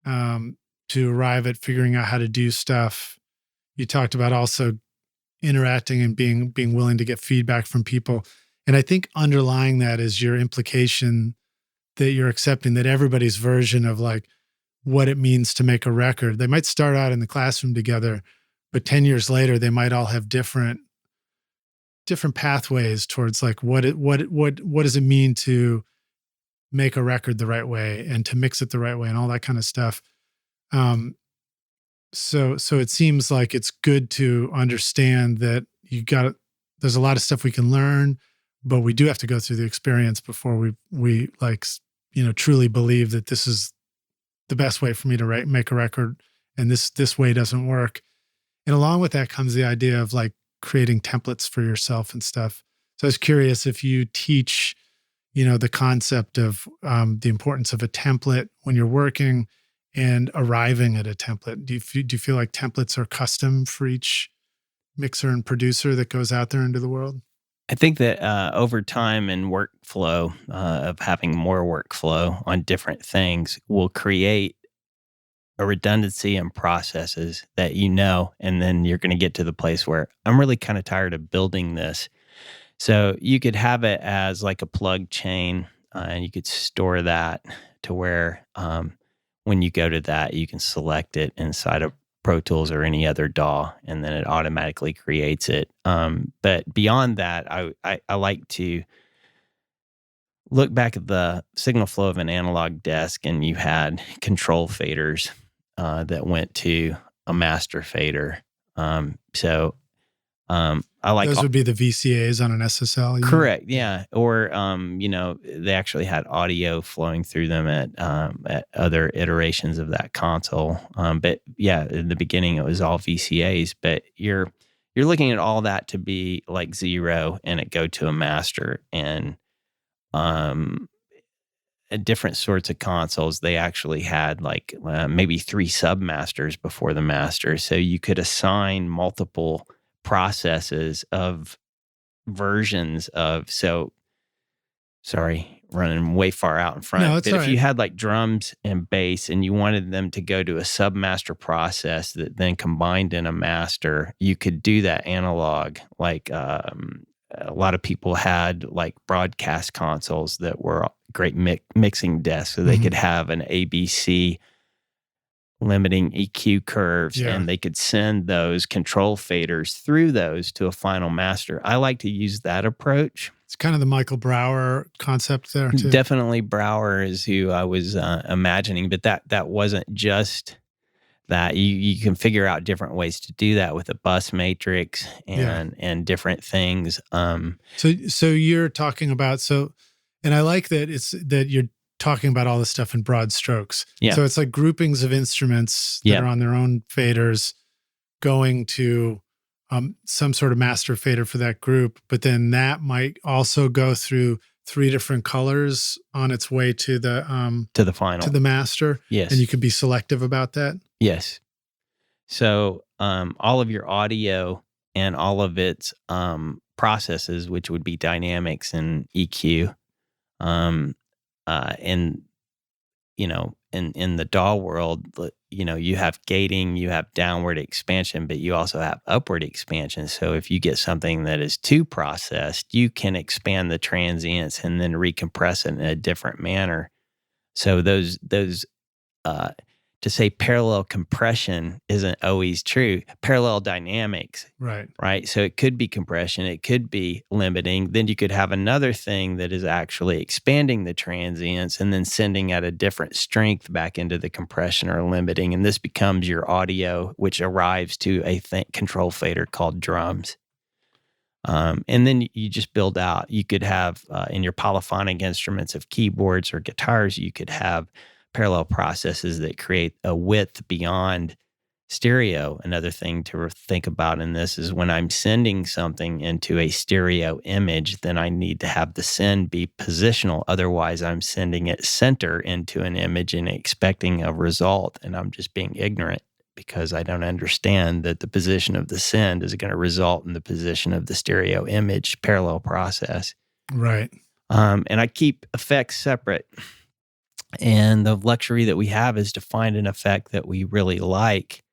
Speaker 1: to arrive at figuring out how to do stuff. You talked about also interacting and being willing to get feedback from people. And I think underlying that is your implication that you're accepting that everybody's version of like what it means to make a record. They might start out in the classroom together, but 10 years later, they might all have different pathways towards like what does it mean to make a record the right way and to mix it the right way and all that kind of stuff. So it seems like it's good to understand that there's a lot of stuff we can learn, but we do have to go through the experience before we truly believe that this is the best way for me to make a record, and this way doesn't work. And along with that comes the idea of like creating templates for yourself and stuff. So I was curious if you teach, the concept of the importance of a template when you're working and arriving at a template. Do you feel like templates are custom for each mixer and producer that goes out there into the world?
Speaker 2: I think that over time and workflow of having more workflow on different things will create a redundancy in processes that and then you're going to get to the place where I'm really kind of tired of building this. So you could have it as like a plug chain, and you could store that to where when you go to that, you can select it inside of Pro Tools or any other DAW, and then it automatically creates it. But beyond that, I like to look back at the signal flow of an analog desk, and you had control faders that went to a master fader. I like
Speaker 1: those would be the VCAs on an SSL.
Speaker 2: Correct. Yeah. Or, they actually had audio flowing through them at other iterations of that console. But yeah, in the beginning it was all VCAs, but you're looking at all that to be like zero and it go to a master. And, at different sorts of consoles, they actually had like maybe 3 submasters before the master. So you could assign multiple processes of versions of, sorry, running way far out in front.
Speaker 1: No, it's
Speaker 2: but
Speaker 1: all
Speaker 2: if
Speaker 1: right.
Speaker 2: you had like drums and bass and you wanted them to go to a submaster process that then combined in a master, you could do that analog. Like a lot of people had like broadcast consoles that were great mixing desks, so they could have an ABC limiting EQ curves, and they could send those control faders through those to a final master. I like to use that approach.
Speaker 1: It's kind of the Michael Brower concept there too.
Speaker 2: Definitely Brower is who I was imagining, but that wasn't just that. You can figure out different ways to do that with a bus matrix and different things.
Speaker 1: So you're talking about, and I like that that you're talking about all this stuff in broad strokes.
Speaker 2: Yeah.
Speaker 1: So it's like groupings of instruments that are on their own faders going to some sort of master fader for that group, but then that might also go through 3 different colors on its way to the
Speaker 2: final,
Speaker 1: to the master.
Speaker 2: Yes.
Speaker 1: And you could be selective about that.
Speaker 2: Yes. So all of your audio and all of its processes, which would be dynamics and EQ, and in the DAW world, you have gating, you have downward expansion, but you also have upward expansion. So if you get something that is too processed, you can expand the transients and then recompress it in a different manner. So those to say parallel compression isn't always true. Parallel dynamics. Right. So it could be compression. It could be limiting. Then you could have another thing that is actually expanding the transients and then sending at a different strength back into the compression or limiting. And this becomes your audio, which arrives to a control fader called drums. And then you just build out. You could have in your polyphonic instruments of keyboards or guitars, you could have parallel processes that create a width beyond stereo. Another thing to think about in this is when I'm sending something into a stereo image, then I need to have the send be positional. Otherwise, I'm sending it center into an image and expecting a result. And I'm just being ignorant because I don't understand that the position of the send is going to result in the position of the stereo image parallel process.
Speaker 1: Right.
Speaker 2: And I keep effects separate. And the luxury that we have is to find an effect that we really like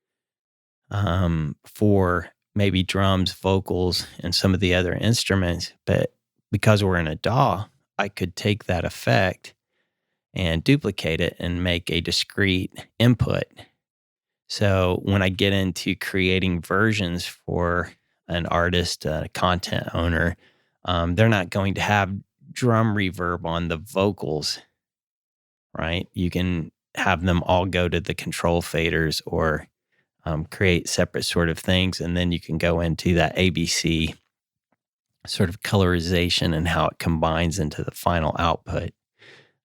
Speaker 2: for maybe drums, vocals, and some of the other instruments. But because we're in a DAW, I could take that effect and duplicate it and make a discrete input. So when I get into creating versions for an artist, a content owner, they're not going to have drum reverb on the vocals. Right? You can have them all go to the control faders or create separate sort of things. And then you can go into that ABC sort of colorization and how it combines into the final output.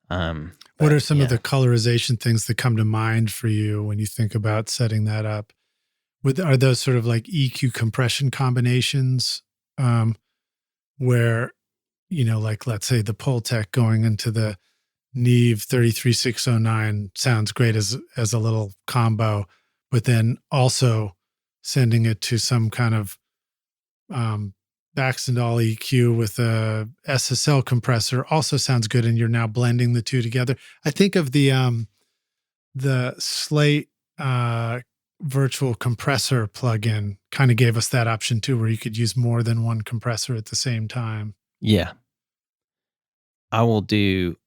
Speaker 1: What are some of the colorization things that come to mind for you when you think about setting that up? Are those sort of like EQ compression combinations where, like let's say the Pultec going into the Neve 33609 sounds great as a little combo, but then also sending it to some kind of Baxandall EQ with a SSL compressor also sounds good, and you're now blending the two together. I think of the Slate virtual compressor plugin kind of gave us that option too, where you could use more than one compressor at the same time.
Speaker 2: Yeah. I will do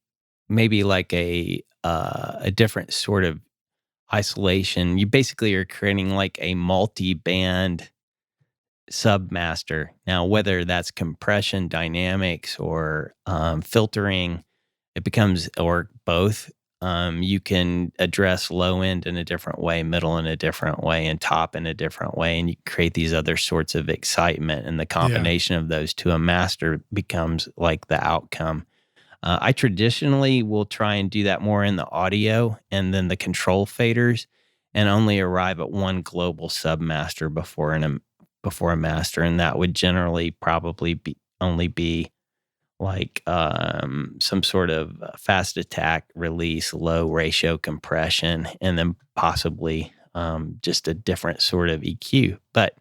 Speaker 2: maybe like a different sort of isolation. You basically are creating like a multi-band submaster. Now, whether that's compression, dynamics, or filtering, it becomes, or both. You can address low end in a different way, middle in a different way, and top in a different way, and you create these other sorts of excitement. And the combination of those to a master becomes like the outcome. I traditionally will try and do that more in the audio and then the control faders, and only arrive at one global submaster before a master, and that would generally probably only be like some sort of fast attack release, low ratio compression, and then possibly just a different sort of EQ. But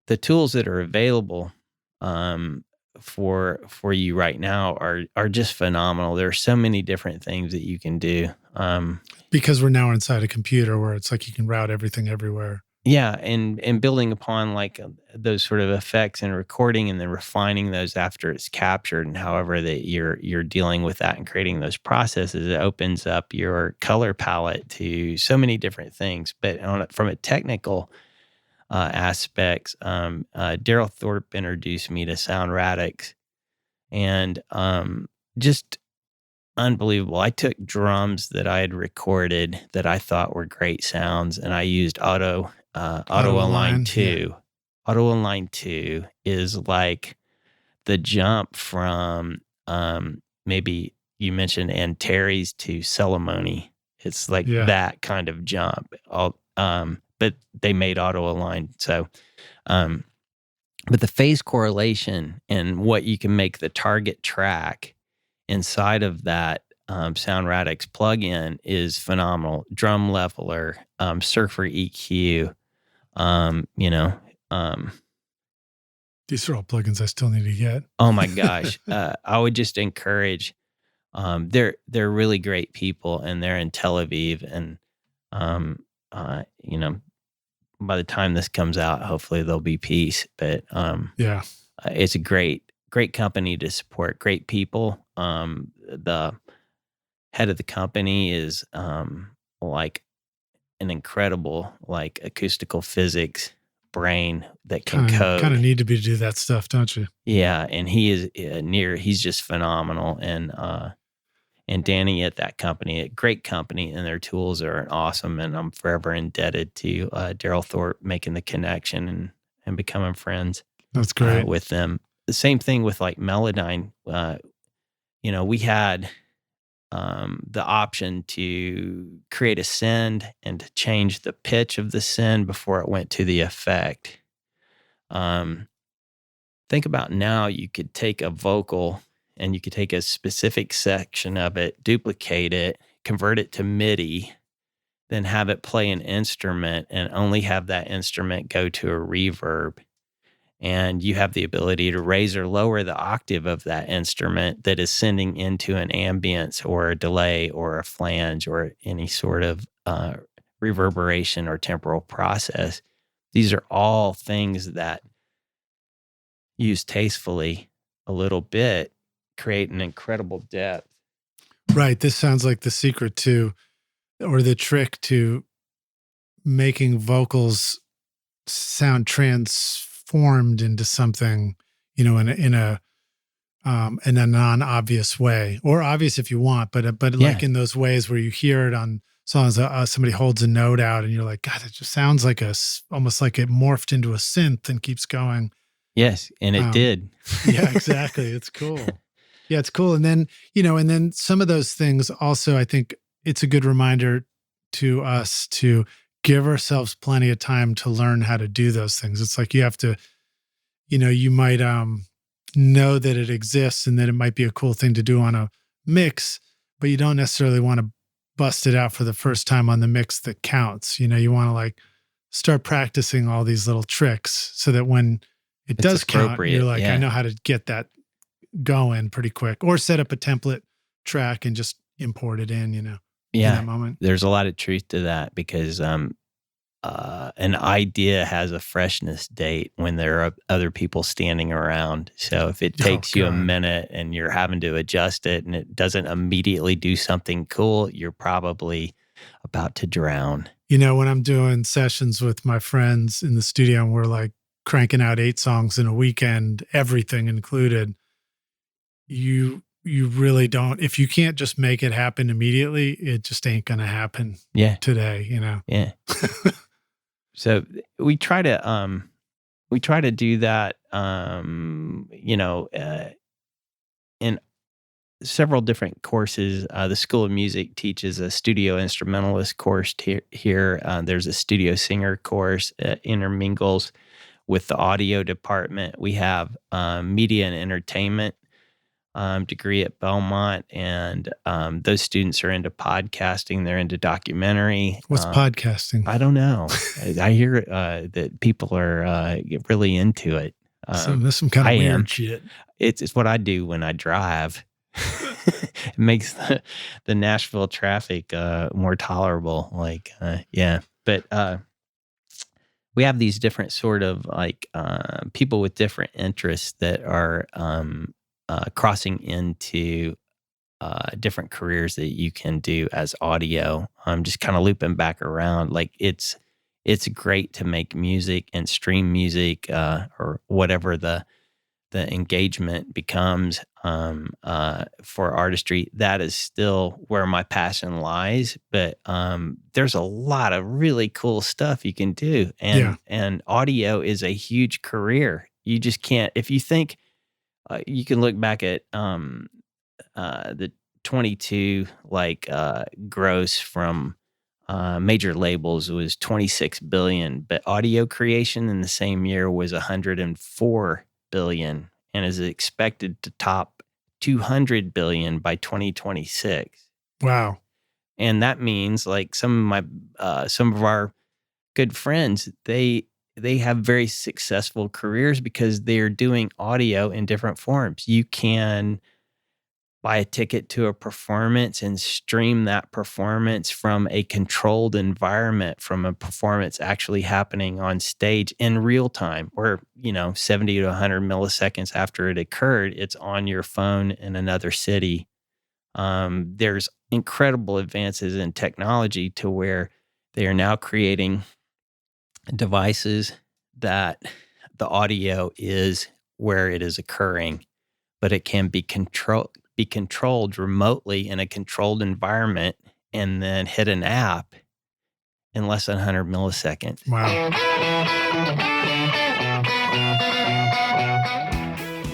Speaker 2: the tools that are available for you right now are just phenomenal. There are so many different things that you can do.
Speaker 1: Because we're now inside a computer where it's like you can route everything everywhere.
Speaker 2: Yeah, and building upon like those sort of effects and recording, and then refining those after it's captured, and however that you're dealing with that and creating those processes, it opens up your color palette to so many different things. But from a technical aspects, Daryl Thorpe introduced me to Sound Radix, and just unbelievable. I took drums that I had recorded that I thought were great sounds, and I used Auto Align 2. Yeah. Auto Align 2 is like the jump from maybe you mentioned Antares to Celemony. It's like that kind of jump. But they made Auto Align. So, but the phase correlation and what you can make the target track inside of that Sound Radix plugin is phenomenal. Drum leveler, Surfer EQ,
Speaker 1: these are all plugins I still need to get.
Speaker 2: Oh my gosh. I would just encourage, they're really great people, and they're in Tel Aviv, and, by the time this comes out, hopefully there'll be peace, but, it's a great company to support, great people. The head of the company is like an incredible like acoustical physics brain that can code.
Speaker 1: Kind of need to be to do that stuff, don't you?
Speaker 2: Yeah, and he is he's just phenomenal, and Danny at that company, a great company, and their tools are awesome, and I'm forever indebted to Daryl Thorpe making the connection and becoming friends.
Speaker 1: That's great
Speaker 2: with them. The same thing with like Melodyne. We had the option to create a send and to change the pitch of the send before it went to the effect. Think about now, you could take a vocal and you could take a specific section of it, duplicate it, convert it to MIDI, then have it play an instrument and only have that instrument go to a reverb. And you have the ability to raise or lower the octave of that instrument that is sending into an ambience or a delay or a flange or any sort of reverberation or temporal process. These are all things that, used tastefully a little bit, create an incredible depth.
Speaker 1: Right. This sounds like the secret to, or the trick to making vocals sound transformed into something, in a non-obvious way, or obvious if you want, but like in those ways where you hear it on songs, somebody holds a note out and you're like, God, it just sounds like almost like it morphed into a synth and keeps going.
Speaker 2: Yes. And it did.
Speaker 1: Yeah, exactly. It's cool. Yeah, it's cool. And then, some of those things also, I think it's a good reminder to us to give ourselves plenty of time to learn how to do those things. It's like you have to, you might know that it exists and that it might be a cool thing to do on a mix, but you don't necessarily want to bust it out for the first time on the mix that counts. You want to like start practicing all these little tricks so that when it
Speaker 2: It's
Speaker 1: does count.
Speaker 2: appropriate,
Speaker 1: You're like, I
Speaker 2: yeah.
Speaker 1: know how to get that going pretty quick, or set up a template track and just import it in, in
Speaker 2: Yeah,
Speaker 1: that moment.
Speaker 2: there's a lot of truth to that because an idea has a freshness date when there are other people standing around. So if it takes you a minute and you're having to adjust it and it doesn't immediately do something cool, you're probably about to drown.
Speaker 1: When I'm doing sessions with my friends in the studio and we're like cranking out 8 songs in a weekend, everything included, you really don't, if you can't just make it happen immediately, it just ain't going to happen today,
Speaker 2: Yeah. So we try to do that, in several different courses. The School of Music teaches a studio instrumentalist course here. There's a studio singer course that intermingles with the audio department. We have media and entertainment degree at Belmont, and those students are into podcasting. They're into documentary.
Speaker 1: What's podcasting?
Speaker 2: I don't know. I hear that people are really into it.
Speaker 1: Some kind of weird shit.
Speaker 2: It's what I do when I drive. It makes the Nashville traffic more tolerable. But we have these different sort of people with different interests that are crossing into different careers that you can do as audio. Just kind of looping back around. Like it's great to make music and stream music or whatever the engagement becomes for artistry. That is still where my passion lies. But there's a lot of really cool stuff you can do, and audio is a huge career. You just can't. If you think you can look back at the 22 gross from major labels was $26 billion, but audio creation in the same year was $104 billion and is expected to top $200 billion by 2026.
Speaker 1: Wow.
Speaker 2: And that means some of our good friends, they have very successful careers because they're doing audio in different forms. You can buy a ticket to a performance and stream that performance from a controlled environment, from a performance actually happening on stage in real time, or 70 to 100 milliseconds after it occurred, it's on your phone in another city. There's incredible advances in technology to where they are now creating devices that the audio is where it is occurring, but it can be controlled remotely in a controlled environment and then hit an app in less than 100 milliseconds.
Speaker 1: Wow.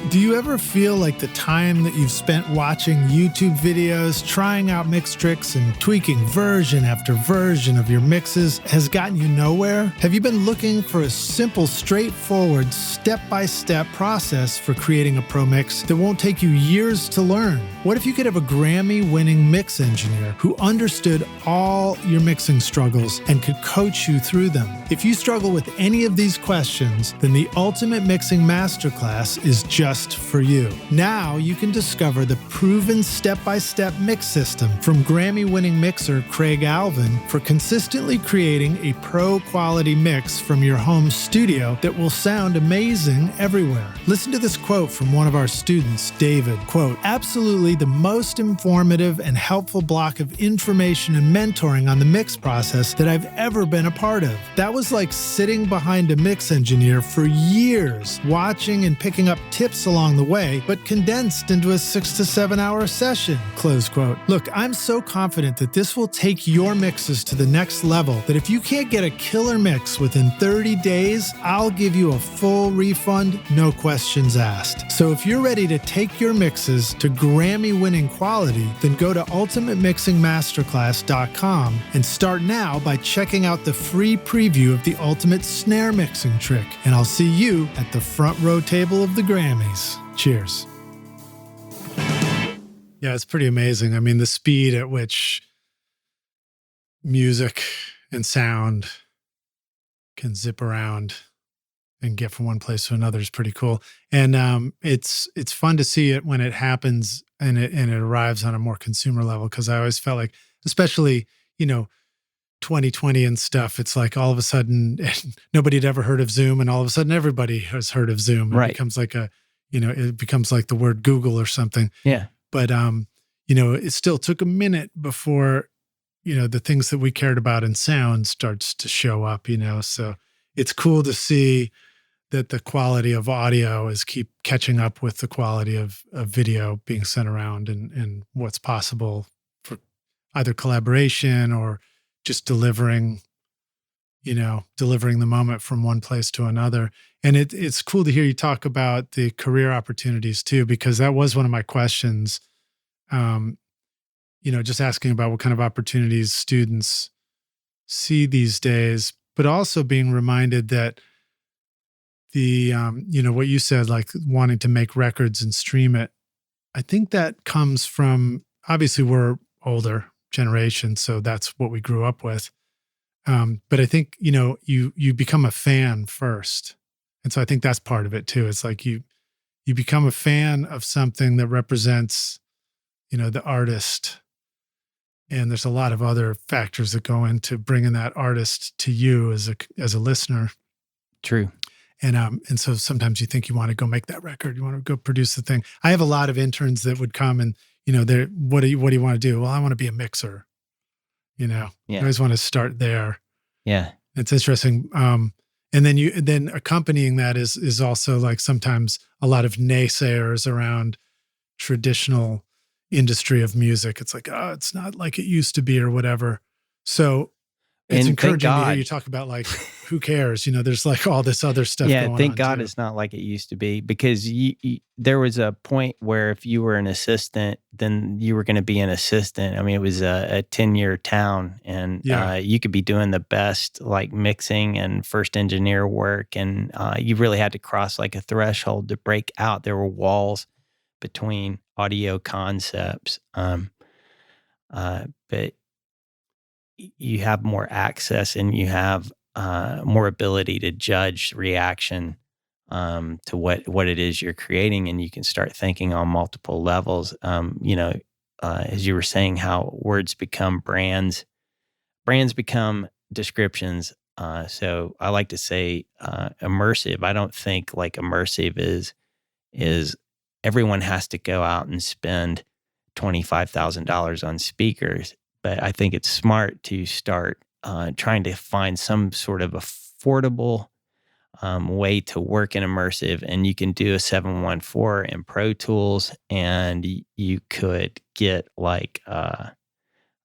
Speaker 1: Do you ever feel like the time that you've spent watching YouTube videos, trying out mix tricks, and tweaking version after version of your mixes has gotten you nowhere? Have you been looking for a simple, straightforward, step-by-step process for creating a pro mix that won't take you years to learn? What if you could have a Grammy-winning mix engineer who understood all your mixing struggles and could coach you through them? If you struggle with any of these questions, then the Ultimate Mixing Masterclass is just for you. Now you can discover the proven step-by-step mix system from Grammy-winning mixer Craig Alvin for consistently creating a pro-quality mix from your home studio that will sound amazing everywhere. Listen to this quote from one of our students, David. Quote, "Absolutely the most informative and helpful block of information and mentoring on the mix process that I've ever been a part of. That was like sitting behind a mix engineer for years, watching and picking up tips along the way, but condensed into a 6 to 7 hour session." Close quote. Look, I'm so confident that this will take your mixes to the next level that if you can't get a killer mix within 30 days, I'll give you a full refund, no questions asked. So if you're ready to take your mixes to Grammy-winning quality, then go to ultimatemixingmasterclass.com and start now by checking out the free preview of the Ultimate Snare Mixing Trick. And I'll see you at the front row table of the Grammys. Cheers. Yeah, it's pretty amazing. I mean, the speed at which music and sound can zip around and get from one place to another is pretty cool. And it's fun to see it when it happens and it arrives on a more consumer level, because I always felt like, especially 2020 and stuff, it's like all of a sudden nobody had ever heard of Zoom, and all of a sudden everybody has heard of Zoom. It becomes like it becomes like the word Google or something.
Speaker 2: Yeah.
Speaker 1: But it still took a minute before the things that we cared about in sound starts to show up. So it's cool to see that the quality of audio is keep catching up with the quality of video being sent around, and what's possible for either collaboration or just delivering the moment from one place to another. And it's cool to hear you talk about the career opportunities too, because that was one of my questions. Just asking about what kind of opportunities students see these days, but also being reminded that the, what you said, like wanting to make records and stream it. I think that comes from, obviously we're older generation, so that's what we grew up with. But I think, you become a fan first. And so I think that's part of it too. It's like you become a fan of something that represents, the artist. And there's a lot of other factors that go into bringing that artist to you as a listener.
Speaker 2: True.
Speaker 1: And so sometimes you think you want to go make that record, you want to go produce the thing. I have a lot of interns that would come and, what do you want to do? Well, I want to be a mixer. I always want to start there.
Speaker 2: Yeah.
Speaker 1: It's interesting. And then accompanying that is also like sometimes a lot of naysayers around traditional industry of music. It's like, oh, it's not like it used to be or whatever. So it's encouraging to hear you talk about like, who cares? There's like all this other stuff going on.
Speaker 2: Yeah, thank God it's not like it used to be, because there was a point where if you were an assistant, then you were going to be an assistant. I mean, it was a 10-year town, and you could be doing the best like mixing and first engineer work, and you really had to cross like a threshold to break out. There were walls between audio concepts, but you have more access, and you have more ability to judge reaction to what it is you're creating, and you can start thinking on multiple levels. As you were saying, how words become brands become descriptions. So I like to say immersive. I don't think like immersive is everyone has to go out and spend $25,000 on speakers. But I think it's smart to start trying to find some sort of affordable way to work in immersive. And you can do a 714 in Pro Tools, and you could get like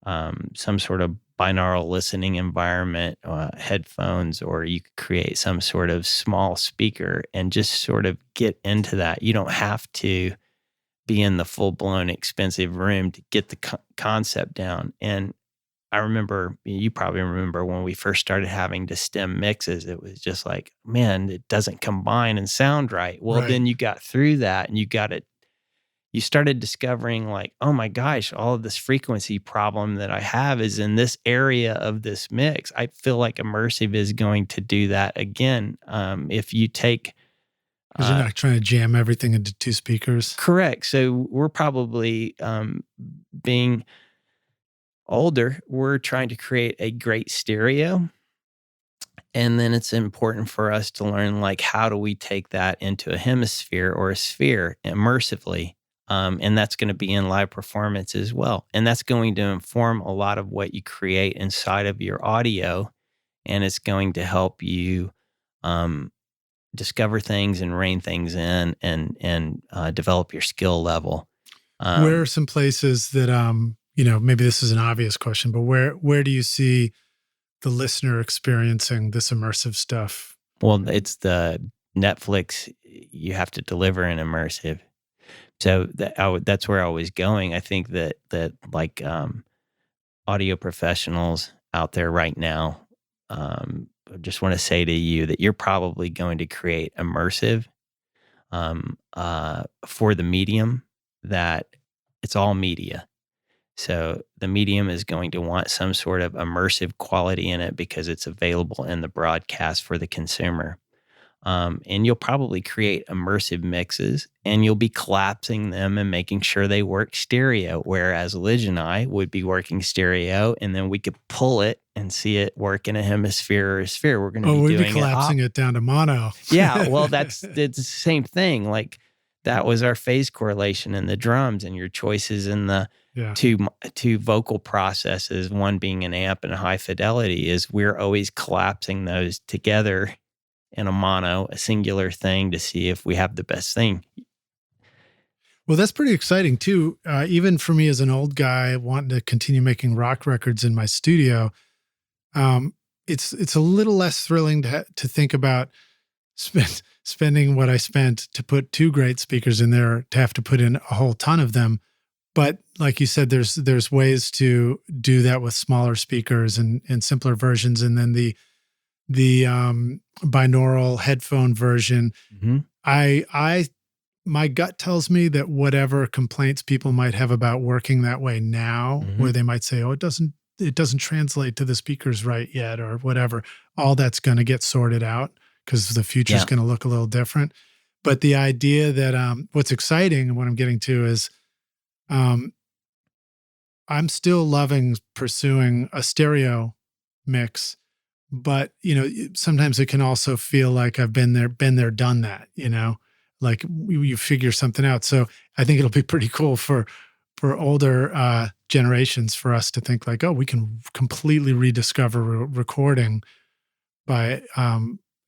Speaker 2: some sort of binaural listening environment, headphones, or you could create some sort of small speaker and just sort of get into that. You don't have to be in the full-blown expensive room to get the concept down. And I remember, you probably remember when we first started having to stem mixes, it was just like, man, it doesn't combine and sound right. Well, Then you got through that and you started discovering like, oh my gosh, all of this frequency problem that I have is in this area of this mix. I feel like immersive is going to do that again. If you take...
Speaker 1: Because you're not trying to jam everything into two speakers.
Speaker 2: Correct. So we're probably being older, we're trying to create a great stereo. And then it's important for us to learn, like, how do we take that into a hemisphere or a sphere immersively? And that's going to be in live performance as well. And that's going to inform a lot of what you create inside of your audio. And it's going to help you discover things and rein things in and develop your skill level.
Speaker 1: Where are some places that, maybe this is an obvious question, but where do you see the listener experiencing this immersive stuff?
Speaker 2: Well, it's the Netflix, you have to deliver an immersive. So that's where I was going. I think that like audio professionals out there right now, I just want to say to you that you're probably going to create immersive for the medium, that it's all media. So the medium is going to want some sort of immersive quality in it because it's available in the broadcast for the consumer. And you'll probably create immersive mixes, and you'll be collapsing them and making sure they work stereo, whereas Lidge and I would be working stereo, and then we could pull it and see it work in a hemisphere or a sphere. We're going to be
Speaker 1: we'd
Speaker 2: doing
Speaker 1: be collapsing it down to mono.
Speaker 2: Yeah, well, it's the same thing. Like that was our phase correlation in the drums, and your choices in the two vocal processes, one being an amp and a high fidelity, is we're always collapsing those together in a mono, a singular thing, to see if we have the best thing.
Speaker 1: Well, that's pretty exciting too. Even for me as an old guy wanting to continue making rock records in my studio, it's a little less thrilling to think about spending what I spent to put 2 great speakers in there, to have to put in a whole ton of them. But like you said, there's ways to do that with smaller speakers and simpler versions, and then the binaural headphone version.
Speaker 2: Mm-hmm.
Speaker 1: My gut tells me that whatever complaints people might have about working that way now,
Speaker 2: Mm-hmm.
Speaker 1: where they might say, "Oh, it doesn't translate to the speakers right yet," or whatever, all that's going to get sorted out because the future's going to look a little different. But the idea that what's exciting and what I'm getting to is, I'm still loving pursuing a stereo mix. But, sometimes it can also feel like I've been there, done that, like you figure something out. So I think it'll be pretty cool for older generations for us to think like, oh, we can completely rediscover recording by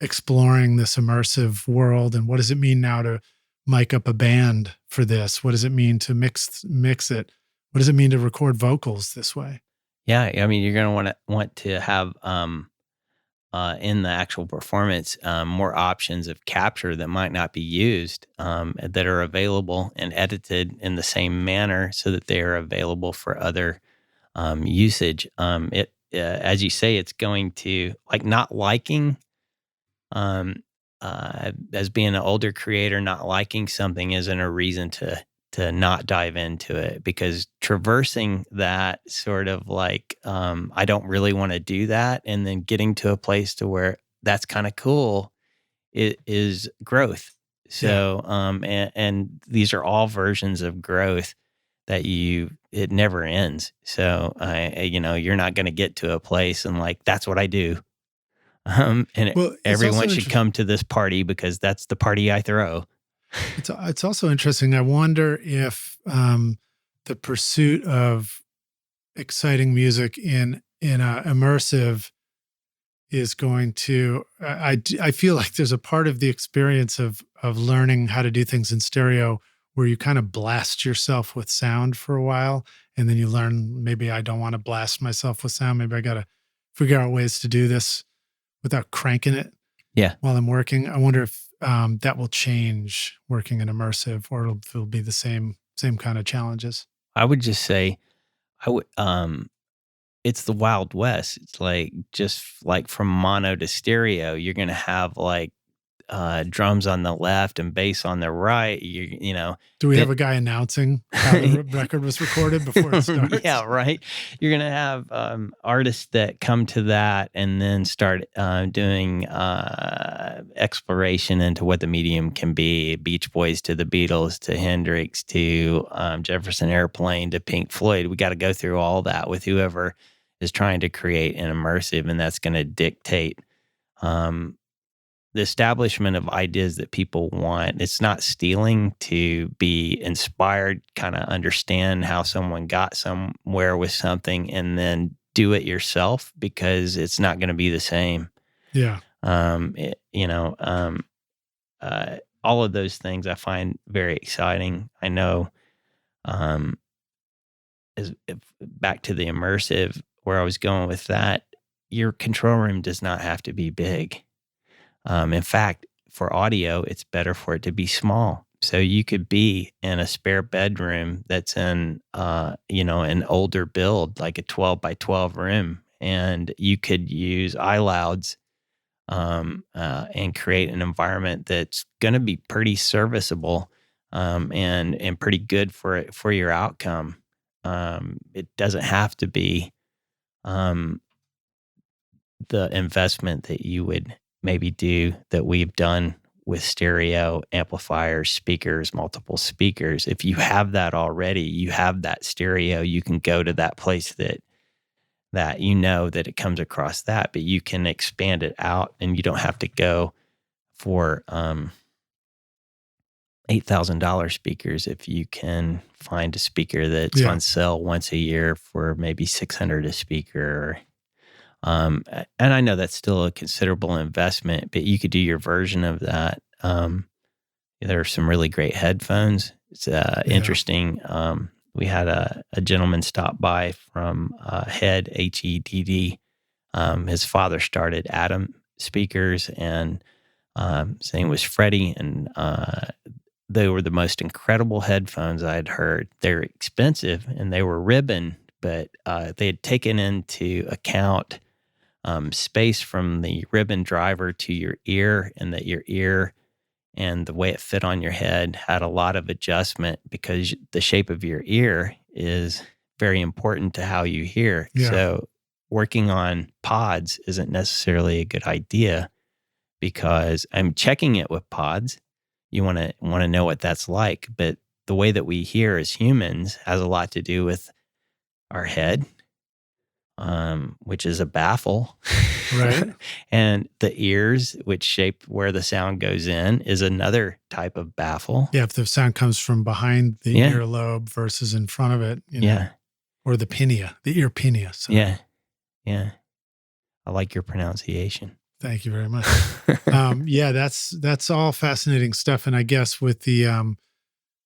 Speaker 1: exploring this immersive world. And what does it mean now to mic up a band for this? What does it mean to mix it? What does it mean to record vocals this way?
Speaker 2: Yeah, I mean, you're going to want to have in the actual performance more options of capture that might not be used, that are available and edited in the same manner so that they are available for other usage. As you say, it's going to, like, not liking, as being an older creator, not liking something isn't a reason to not dive into it, because traversing that sort of like, I don't really want to do that, and then getting to a place to where that's kind of cool, it is growth. So, and these are all versions of growth that it never ends. So, you're not going to get to a place and like, that's what I do. Everyone should come to this party because that's the party I throw.
Speaker 1: It's also interesting. I wonder if the pursuit of exciting music in a immersive is going to. I feel like there's a part of the experience of learning how to do things in stereo where you kind of blast yourself with sound for a while, and then you learn, maybe I don't want to blast myself with sound. Maybe I got to figure out ways to do this without cranking it.
Speaker 2: Yeah.
Speaker 1: While I'm working, I wonder if that will change working in immersive, or it'll be the same kind of challenges.
Speaker 2: I would just say, it's the Wild West. It's like, just like from mono to stereo, you're going to have like drums on the left and bass on the right. Do we have a guy announcing how the record was recorded before it starts? Yeah, right. You're going to have artists that come to that and then start doing exploration into what the medium can be. Beach Boys to the Beatles to Hendrix to Jefferson Airplane to Pink Floyd. We got to go through all that with whoever is trying to create an immersive, and that's going to dictate the establishment of ideas that people want. It's not stealing to be inspired, kind of understand how someone got somewhere with something and then do it yourself, because it's not going to be the same.
Speaker 1: Yeah.
Speaker 2: All of those things I find very exciting. I know, back to the immersive, where I was going with that, your control room does not have to be big. In fact, for audio, it's better for it to be small. So you could be in a spare bedroom that's in, an older build, like a 12 by 12 room, and you could use iLouds and create an environment that's going to be pretty serviceable and pretty good for your outcome. It doesn't have to be the investment that you would maybe do that we've done with stereo amplifiers, speakers, multiple speakers. If you have that already, you have that stereo, you can go to that place that you know that it comes across that, but you can expand it out, and you don't have to go for $8,000 speakers if you can find a speaker that's on sale once a year for maybe $600 a speaker. And I know that's still a considerable investment, but you could do your version of that. There are some really great headphones. It's interesting. We had a gentleman stop by from Head, HEDD. His father started Atom Speakers, and his name was Freddie, and they were the most incredible headphones I had heard. They're expensive, and they were ribbon, but they had taken into account space from the ribbon driver to your ear, and that your ear and the way it fit on your head had a lot of adjustment, because the shape of your ear is very important to how you hear.
Speaker 1: Yeah.
Speaker 2: So working on pods isn't necessarily a good idea, because I'm checking it with pods. You want to know what that's like, but the way that we hear as humans has a lot to do with our head, which is a baffle.
Speaker 1: Right.
Speaker 2: And the ears, which shape where the sound goes in, is another type of baffle.
Speaker 1: Yeah, if the sound comes from behind the earlobe versus in front of it, or the pinea, the ear pinea. So.
Speaker 2: Yeah. I like your pronunciation.
Speaker 1: Thank you very much. That's all fascinating stuff. And I guess with the,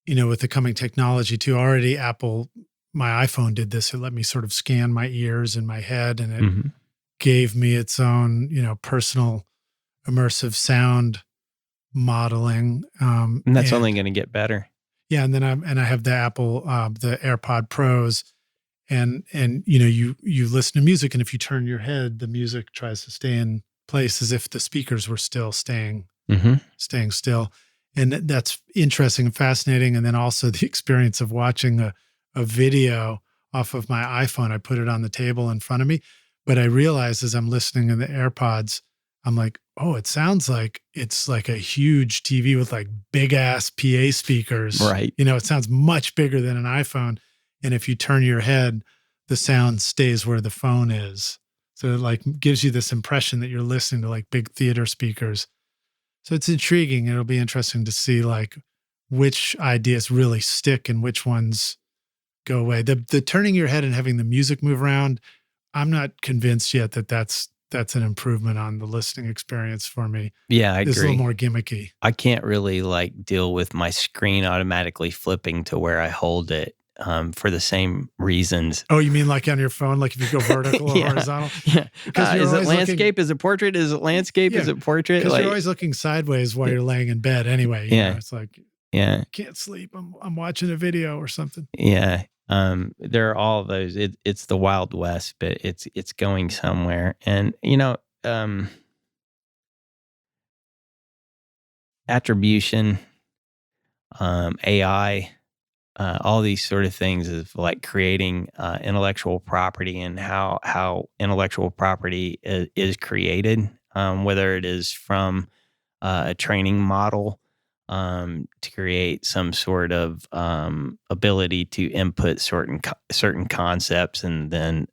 Speaker 1: with the coming technology too, already Apple, my iPhone did this. It let me sort of scan my ears and my head, and it gave me its own, personal immersive sound modeling.
Speaker 2: And that's only going to get better.
Speaker 1: Yeah. And then I have the Apple, the AirPod Pros, and you listen to music, and if you turn your head, the music tries to stay in place as if the speakers were still staying still. And that's interesting and fascinating. And then also the experience of watching a video off of my iPhone. I put it on the table in front of me, but I realized as I'm listening in the AirPods, I'm like, oh, it sounds like it's like a huge TV with like big ass PA speakers.
Speaker 2: Right.
Speaker 1: It sounds much bigger than an iPhone. And if you turn your head, the sound stays where the phone is. So it like gives you this impression that you're listening to like big theater speakers. So it's intriguing. It'll be interesting to see like which ideas really stick and which ones go away. The turning your head and having the music move around, I'm not convinced yet that that's an improvement on the listening experience for me.
Speaker 2: Yeah, I agree.
Speaker 1: It's a little more gimmicky.
Speaker 2: I can't really like deal with my screen automatically flipping to where I hold it. For the same reasons.
Speaker 1: Oh, you mean like on your phone, like if you go vertical or horizontal?
Speaker 2: Yeah. Is it landscape? Is it portrait? Is it landscape? Is it portrait?
Speaker 1: Because you're always looking sideways while you're laying in bed anyway. It's like, I can't sleep. I'm watching a video or something.
Speaker 2: Yeah. There are all of those. It's the Wild West, but it's going somewhere. And, attribution, AI, all these sort of things of like creating intellectual property and how intellectual property is created, whether it is from a training model to create some sort of ability to input certain concepts, and then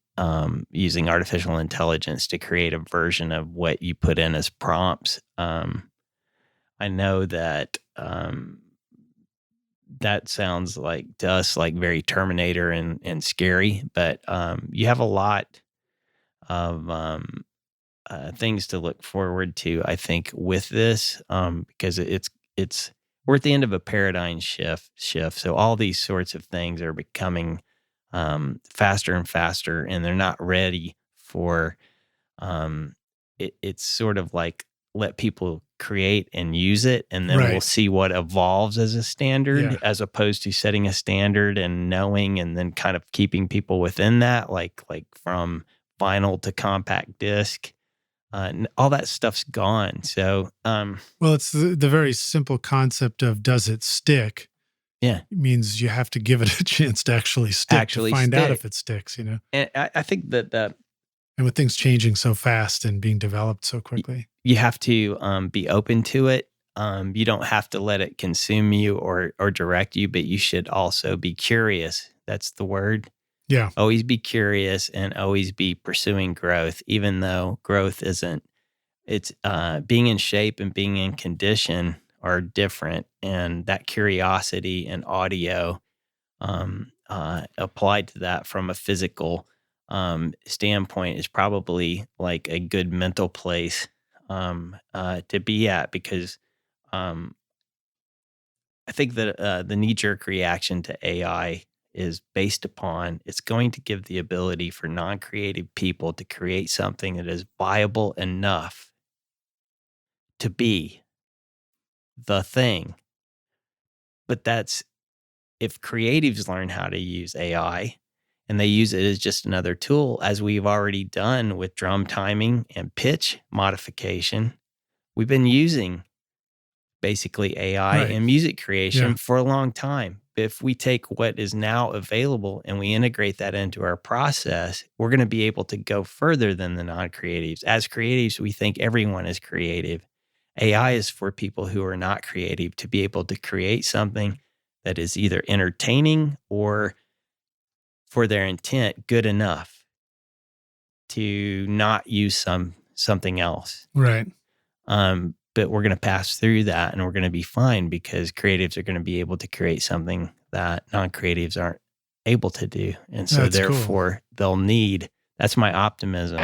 Speaker 2: using artificial intelligence to create a version of what you put in as prompts. I know that that sounds like to us like very Terminator and scary, but you have a lot of things to look forward to, I think, with this, because we're at the end of a paradigm shift. So all these sorts of things are becoming faster and faster, and they're not ready for it's sort of like let people create and use it, and then we'll see what evolves as a standard, as opposed to setting a standard and knowing and then kind of keeping people within that, like from vinyl to compact disc. All that stuff's gone. So,
Speaker 1: well, it's the very simple concept of does it stick?
Speaker 2: Yeah,
Speaker 1: it means you have to give it a chance to actually stick, to find out if it sticks.
Speaker 2: And I think that
Speaker 1: And with things changing so fast and being developed so quickly.
Speaker 2: You have to be open to it. You don't have to let it consume you or direct you, but you should also be curious. That's the word.
Speaker 1: Yeah.
Speaker 2: Always be curious and always be pursuing growth, even though growth isn't, it's being in shape and being in condition are different. And that curiosity and audio applied to that from a physical standpoint is probably like a good mental place to be at, because I think that the knee-jerk reaction to AI is based upon it's going to give the ability for non-creative people to create something that is viable enough to be the thing. But that's if creatives learn how to use AI and they use it as just another tool, as we've already done with drum timing and pitch modification. We've been using basically AI in music creation for a long time. If we take what is now available and we integrate that into our process, we're going to be able to go further than the non-creatives. As creatives, we think everyone is creative. AI is for people who are not creative to be able to create something that is either entertaining or, for their intent, good enough to not use something else.
Speaker 1: Right.
Speaker 2: But we're going to pass through that and we're going to be fine, because creatives are going to be able to create something that non-creatives aren't able to do. And so therefore they'll need, that's my optimism.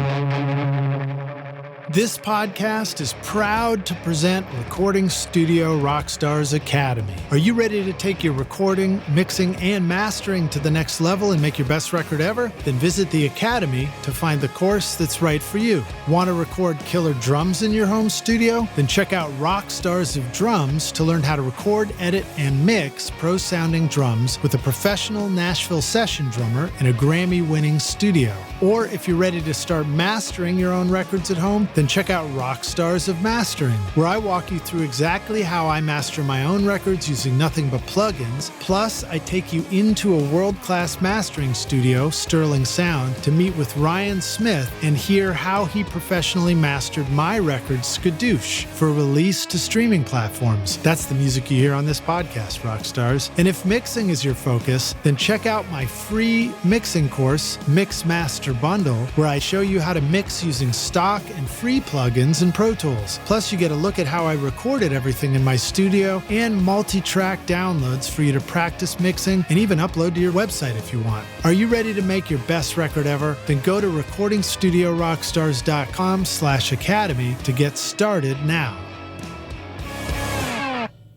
Speaker 1: This podcast is proud to present Recording Studio Rockstars Academy. Are you ready to take your recording, mixing, and mastering to the next level and make your best record ever? Then visit the Academy to find the course that's right for you. Want to record killer drums in your home studio? Then check out Rockstars of Drums to learn how to record, edit, and mix pro-sounding drums with a professional Nashville session drummer in a Grammy-winning studio. Or if you're ready to start mastering your own records at home, then check out Rockstars of Mastering, where I walk you through exactly how I master my own records using nothing but plugins. Plus, I take you into a world-class mastering studio, Sterling Sound, to meet with Ryan Smith and hear how he professionally mastered my record, Skadoosh, for release to streaming platforms. That's the music you hear on this podcast, Rockstars. And if mixing is your focus, then check out my free mixing course, Mix Master Bundle, where I show you how to mix using stock and free plugins in Pro Tools. Plus, you get a look at how I recorded everything in my studio and multi-track downloads for you to practice mixing and even upload to your website if you want. Are you ready to make your best record ever? Then go to recordingstudiorockstars.com/academy to get started now.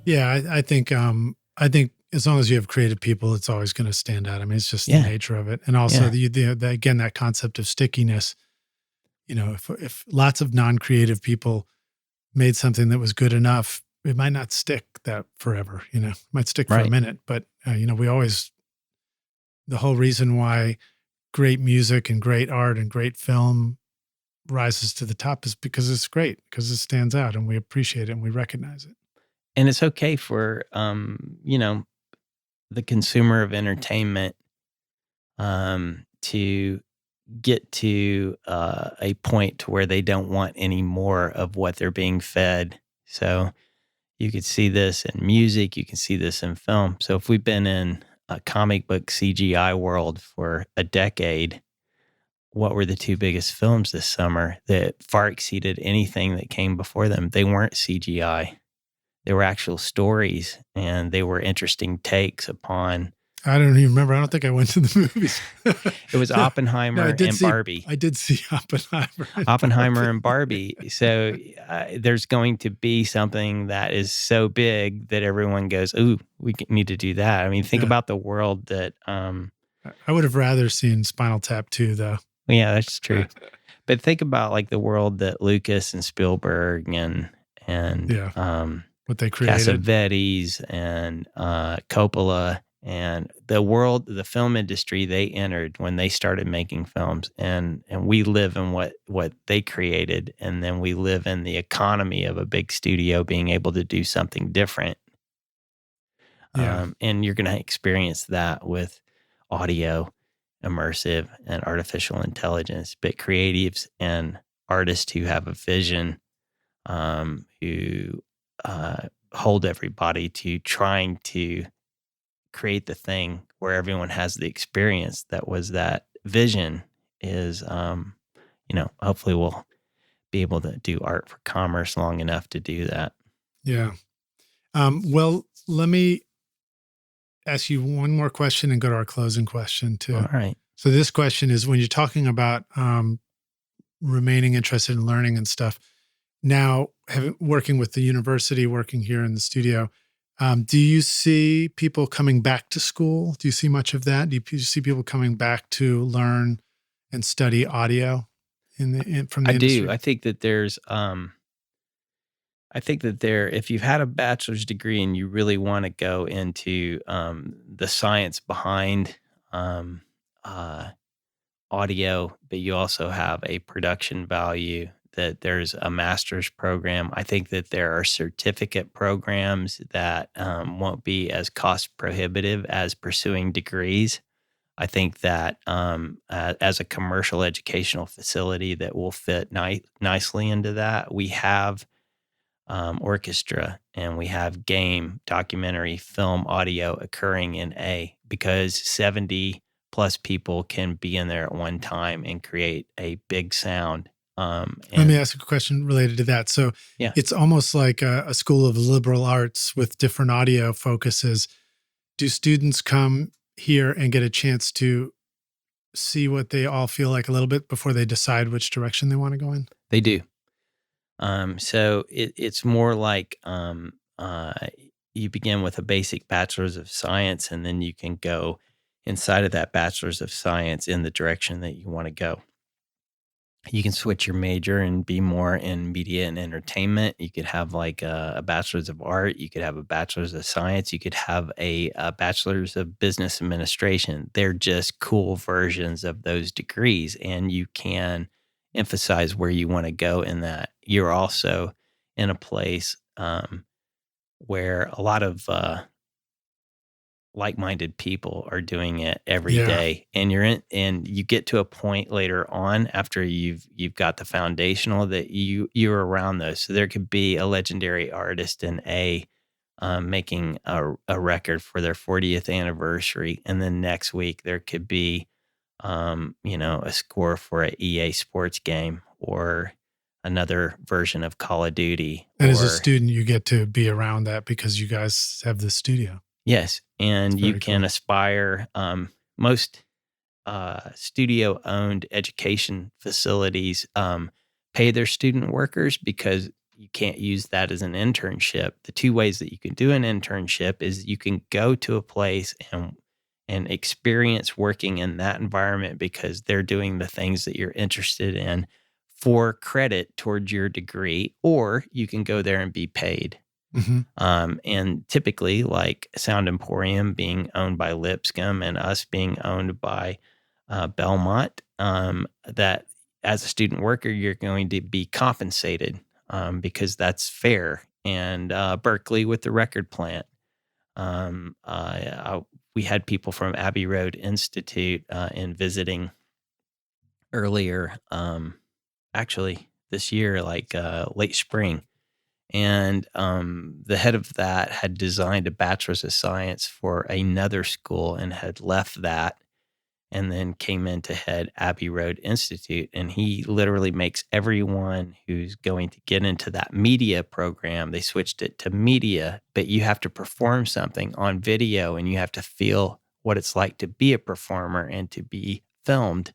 Speaker 1: Yeah, I think as long as you have creative people, it's always going to stand out. I mean, it's just the nature of it. And also, again, that concept of stickiness. You know, if lots of non-creative people made something that was good enough, it might not stick that forever. You know, it might stick for a minute. But, the whole reason why great music and great art and great film rises to the top is because it's great, because it stands out and we appreciate it and we recognize it.
Speaker 2: And it's okay for, the consumer of entertainment to get to a point to where they don't want any more of what they're being fed. So you could see this in music, you can see this in film. So if we've been in a comic book CGI world for a decade, what were the two biggest films this summer that far exceeded anything that came before them? They weren't CGI. They were actual stories, and they were interesting takes upon.
Speaker 1: I don't even remember. I don't think I went to the movies.
Speaker 2: It was Oppenheimer and Barbie.
Speaker 1: I did see Oppenheimer.
Speaker 2: Oppenheimer and Barbie. So there's going to be something that is so big that everyone goes, "Ooh, we need to do that." I mean, think about the world that.
Speaker 1: I would have rather seen Spinal Tap 2, though.
Speaker 2: Yeah, that's true. But think about like the world that Lucas and Spielberg and
Speaker 1: what they created,
Speaker 2: Cassavetes and Coppola, and the film industry they entered when they started making films, and we live in what they created, and then we live in the economy of a big studio being able to do something different. And you're going to experience that with audio immersive and artificial intelligence, but creatives and artists who have a vision, who hold everybody to trying to create the thing where everyone has the experience that was that vision is, hopefully we'll be able to do art for commerce long enough to do that.
Speaker 1: Yeah. Well, let me ask you one more question and go to our closing question too.
Speaker 2: All right.
Speaker 1: So this question is, when you're talking about remaining interested in learning and stuff, now working with the university, working here in the studio, do you see people coming back to school? Do you see much of that? Do you see people coming back to learn and study audio from the industry?
Speaker 2: Do. I think that if you've had a bachelor's degree and you really want to go into the science behind audio, but you also have a production value, that there's a master's program. I think that there are certificate programs that won't be as cost prohibitive as pursuing degrees. I think that as a commercial educational facility that will fit nicely into that, we have orchestra and we have game, documentary, film, audio occurring in A, because 70 plus people can be in there at one time and create a big sound.
Speaker 1: Let me ask a question related to that. So
Speaker 2: yeah,
Speaker 1: it's almost like a school of liberal arts with different audio focuses. Do students come here and get a chance to see what they all feel like a little bit before they decide which direction they want to go in?
Speaker 2: they do. So it's more like you begin with a basic bachelor's of science, and then you can go inside of that bachelor's of science in the direction that you want to go. You can switch your major and be more in media and entertainment. You could have like a bachelor's of art. You could have a bachelor's of science. You could have a bachelor's of business administration. They're just cool versions of those degrees, and you can emphasize where you want to go in that. You're also in a place where a lot of like-minded people are doing it every day, and you get to a point later on after you've got the foundational that you're around those. So there could be a legendary artist in making a record for their 40th anniversary, and then next week there could be a score for an EA sports game or another version of Call of Duty.
Speaker 1: And as a student, you get to be around that because you guys have the studio.
Speaker 2: Yes, and you can aspire. Most studio-owned education facilities pay their student workers because you can't use that as an internship. The two ways that you can do an internship is you can go to a place and experience working in that environment because they're doing the things that you're interested in for credit towards your degree, or you can go there and be paid.
Speaker 1: Mm-hmm.
Speaker 2: And typically, like Sound Emporium being owned by Lipscomb and us being owned by Belmont, that as a student worker, you're going to be compensated because that's fair. And Berkeley with the record plant. We had people from Abbey Road Institute in visiting earlier, actually this year, like late spring. And the head of that had designed a bachelor's of science for another school and had left that and then came in to head Abbey Road Institute. And he literally makes everyone who's going to get into that media program, they switched it to media, but you have to perform something on video and you have to feel what it's like to be a performer and to be filmed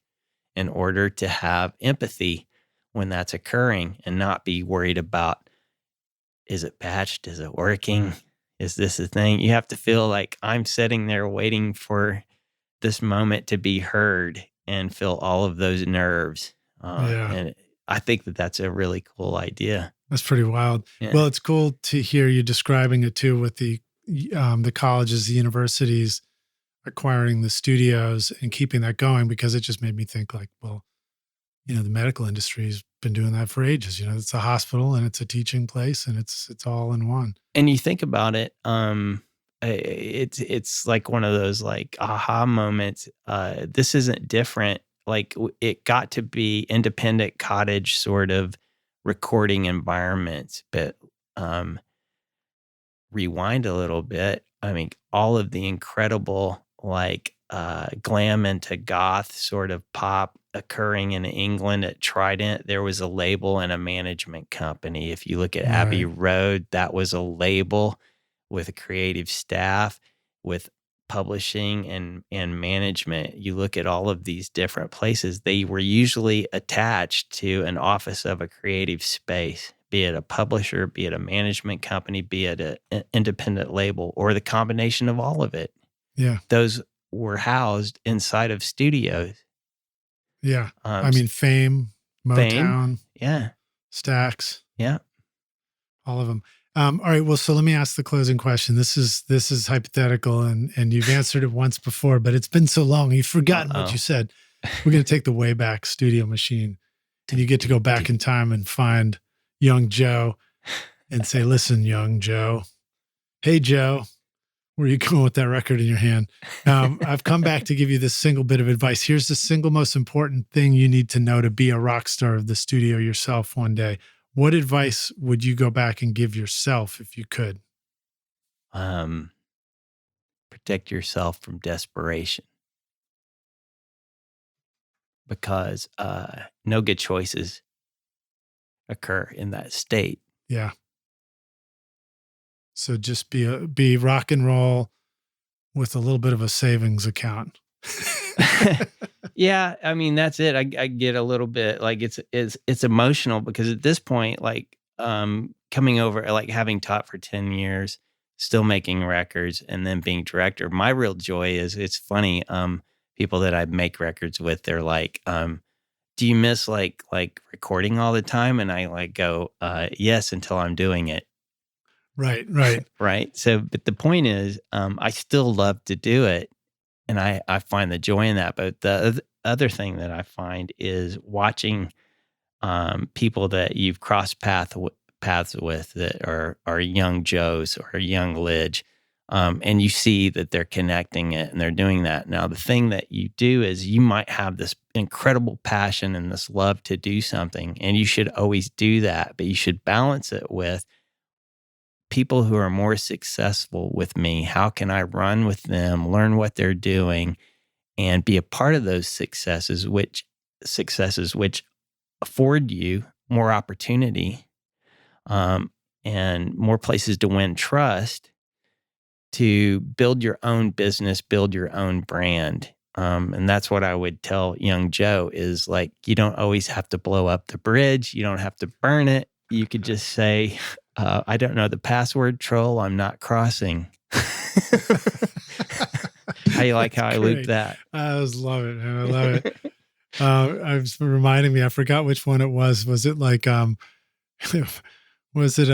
Speaker 2: in order to have empathy when that's occurring and not be worried about, is it patched? Is it working? Is this a thing? You have to feel like I'm sitting there waiting for this moment to be heard and feel all of those nerves. And I think that that's a really cool idea.
Speaker 1: That's pretty wild. Yeah. Well, it's cool to hear you describing it too with the colleges, the universities acquiring the studios and keeping that going, because it just made me think like, well, the medical industry has been doing that for ages. It's a hospital and it's a teaching place and it's all in one.
Speaker 2: And you think about it, it's like one of those like aha moments. This isn't different. Like it got to be independent cottage sort of recording environments, but rewind a little bit. I mean, all of the incredible like glam into goth sort of pop occurring in England at Trident, there was a label and a management company. If you look at Abbey Road, that was a label with a creative staff, with publishing and management. You look at all of these different places, they were usually attached to an office of a creative space, be it a publisher, be it a management company, be it an independent label, or the combination of all of it.
Speaker 1: Yeah.
Speaker 2: Those were housed inside of studios.
Speaker 1: Yeah. I mean, Fame, Motown.
Speaker 2: Fame, yeah.
Speaker 1: Stax.
Speaker 2: Yeah.
Speaker 1: All of them. All right. Well, so let me ask the closing question. This is hypothetical, and you've answered it once before, but it's been so long, you've forgotten what you said. We're going to take the Wayback Studio machine, and you get to go back in time and find young Joe and say, "Listen, young Joe. Hey, Joe, where are you going with that record in your hand? I've come back to give you this single bit of advice. Here's the single most important thing you need to know to be a rock star of the studio yourself one day." What advice would you go back and give yourself if you could?
Speaker 2: Protect yourself from desperation, because no good choices occur in that state.
Speaker 1: Yeah. So just be rock and roll with a little bit of a savings account.
Speaker 2: Yeah, I mean that's it. I get a little bit like it's emotional, because at this point, like coming over, like having taught for 10 years, still making records, and then being director. My real joy is, it's funny. People that I make records with, they're like, "Do you miss like recording all the time?" And I like go, "Yes," until I'm doing it.
Speaker 1: Right.
Speaker 2: Right. So, but the point is, I still love to do it. And I find the joy in that. But the other thing that I find is watching people that you've crossed paths with that are young Joes or young Lidge, and you see that they're connecting it and they're doing that. Now, the thing that you do is you might have this incredible passion and this love to do something, and you should always do that, but you should balance it with people who are more successful with me. How can I run with them, learn what they're doing, and be a part of those successes, which afford you more opportunity, and more places to win trust, to build your own business, build your own brand. And that's what I would tell young Joe is, like, you don't always have to blow up the bridge. You don't have to burn it. You could just say, "I don't know the password, troll. I'm not crossing." How you like how I looped that?
Speaker 1: I just love it, man. I love it. I was reminding me, I forgot which one it was. Was it like, was it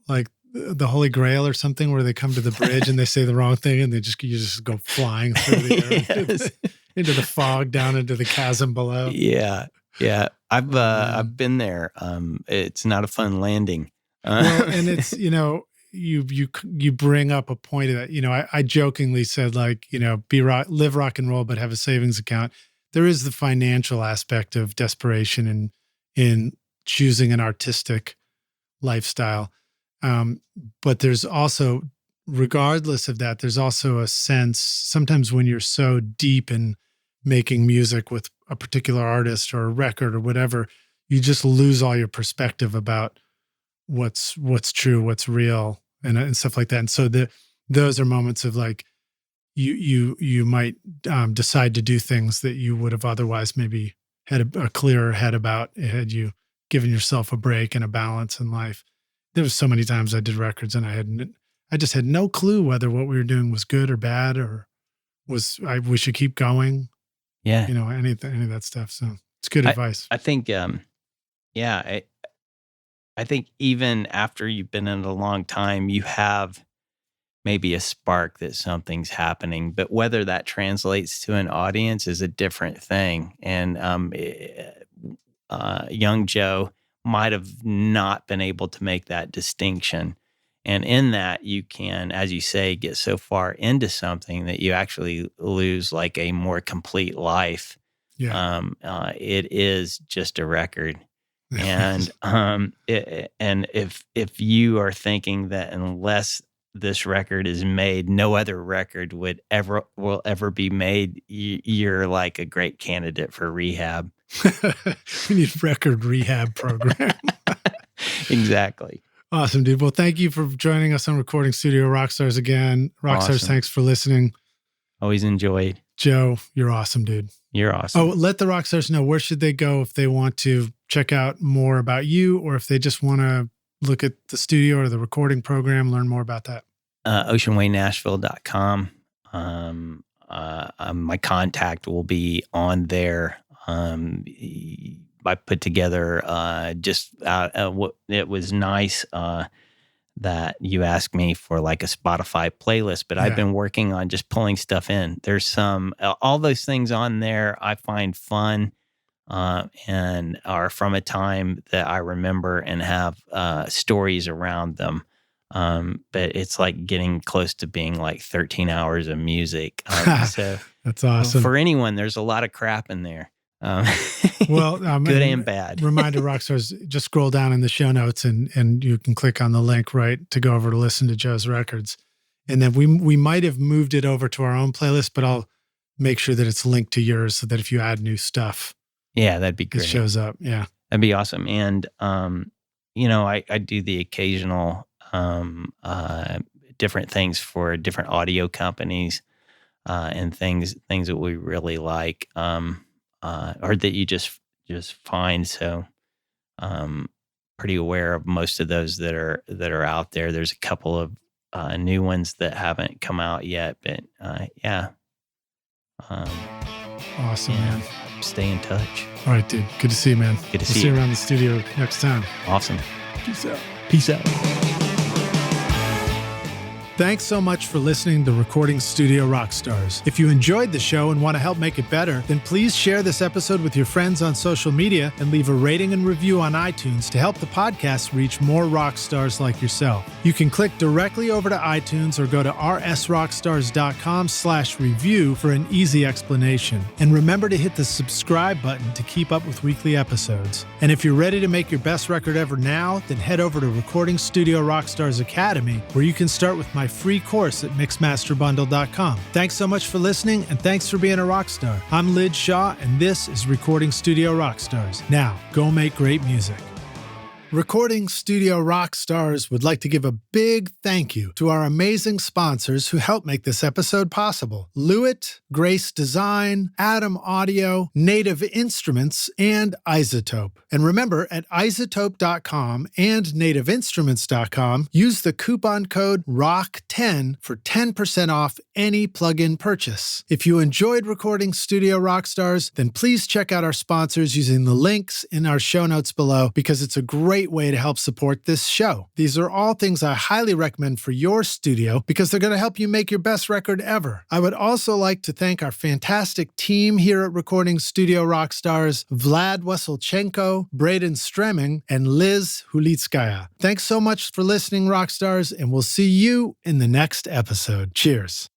Speaker 1: like the Holy Grail or something, where they come to the bridge and they say the wrong thing and you just go flying through the air into the fog, down into the chasm below?
Speaker 2: Yeah. I've been there. It's not a fun landing.
Speaker 1: Well, and it's, you bring up a point of that. I jokingly said, like, live rock and roll, but have a savings account. There is the financial aspect of desperation in choosing an artistic lifestyle. But there's also, regardless of that, there's also a sense sometimes when you're so deep in making music with a particular artist or a record or whatever, you just lose all your perspective about what's true, what's real, and stuff like that. And so those are moments of, like, you might decide to do things that you would have otherwise maybe had a clearer head about had you given yourself a break and a balance in life. There was so many times I did records and I just had no clue whether what we were doing was good or bad, or we should keep going.
Speaker 2: Yeah.
Speaker 1: Any of that stuff. So it's good advice.
Speaker 2: I think, I think even after you've been in it a long time, you have maybe a spark that something's happening, but whether that translates to an audience is a different thing. And young Joe might have not been able to make that distinction. And in that, you can, as you say, get so far into something that you actually lose like a more complete life.
Speaker 1: Yeah.
Speaker 2: It is just a record. And and if you are thinking that unless this record is made, no other record will ever be made, you're like a great candidate for rehab.
Speaker 1: We need record rehab program.
Speaker 2: Exactly.
Speaker 1: Awesome, dude. Well, thank you for joining us on Recording Studio Rockstars again. Rockstars,
Speaker 2: Awesome.
Speaker 1: thanks for listening.
Speaker 2: Always enjoyed.
Speaker 1: Joe, you're awesome, dude.
Speaker 2: You're awesome.
Speaker 1: Oh, let the Rockstars know, where should they go if they want to check out more about you, or if they just want to look at the studio or the recording program, learn more about that?
Speaker 2: OceanWayNashville.com. My contact will be on there. I put together it was nice that you asked me for like a Spotify playlist, but I've been working on just pulling stuff in. There's all those things on there I find fun and are from a time that I remember and have stories around them. But it's like getting close to being like 13 hours of music. So
Speaker 1: that's awesome.
Speaker 2: For anyone, there's a lot of crap in there.
Speaker 1: Well,
Speaker 2: good and bad.
Speaker 1: Reminder, Rockstars, just scroll down in the show notes and you can click on the link, right, to go over to listen to Joe's records. And then we might have moved it over to our own playlist, but I'll make sure that it's linked to yours so that if you add new stuff,
Speaker 2: yeah, that'd be great.
Speaker 1: It shows up. Yeah,
Speaker 2: that'd be awesome. And I do the occasional different things for different audio companies and things that we really like. Or that you just find. So pretty aware of most of those that are out there. There's a couple of new ones that haven't come out yet, but yeah.
Speaker 1: Awesome, man.
Speaker 2: Stay in touch.
Speaker 1: All right, dude. Good to see you, man.
Speaker 2: Good to
Speaker 1: see you around the studio next time.
Speaker 2: Awesome.
Speaker 1: Peace out.
Speaker 2: Peace out.
Speaker 1: Thanks so much for listening to Recording Studio Rockstars. If you enjoyed the show and want to help make it better, then please share this episode with your friends on social media and leave a rating and review on iTunes to help the podcast reach more rock stars like yourself. You can click directly over to iTunes or go to rsrockstars.com/review for an easy explanation. And remember to hit the subscribe button to keep up with weekly episodes. And if you're ready to make your best record ever now, then head over to Recording Studio Rockstars Academy, where you can start with my free course at mixmasterbundle.com. Thanks so much for listening, and thanks for being a rock star. I'm Lid Shaw, and this is Recording Studio Rockstars. Now, go make great music. Recording Studio Rockstars would like to give a big thank you to our amazing sponsors who help make this episode possible: Lewitt, Grace Design, Adam Audio, Native Instruments, and Isotope. And remember, at isotope.com and nativeinstruments.com, use the coupon code ROCK10 for 10% off any plug-in purchase. If you enjoyed Recording Studio Rockstars, then please check out our sponsors using the links in our show notes below, because it's a great way to help support this show. These are all things I highly recommend for your studio because they're going to help you make your best record ever. I would also like to thank our fantastic team here at Recording Studio Rockstars: Vlad Weselchenko, Braden Stremming, and Liz Hulitskaya. Thanks so much for listening, Rockstars, and we'll see you in the next episode. Cheers.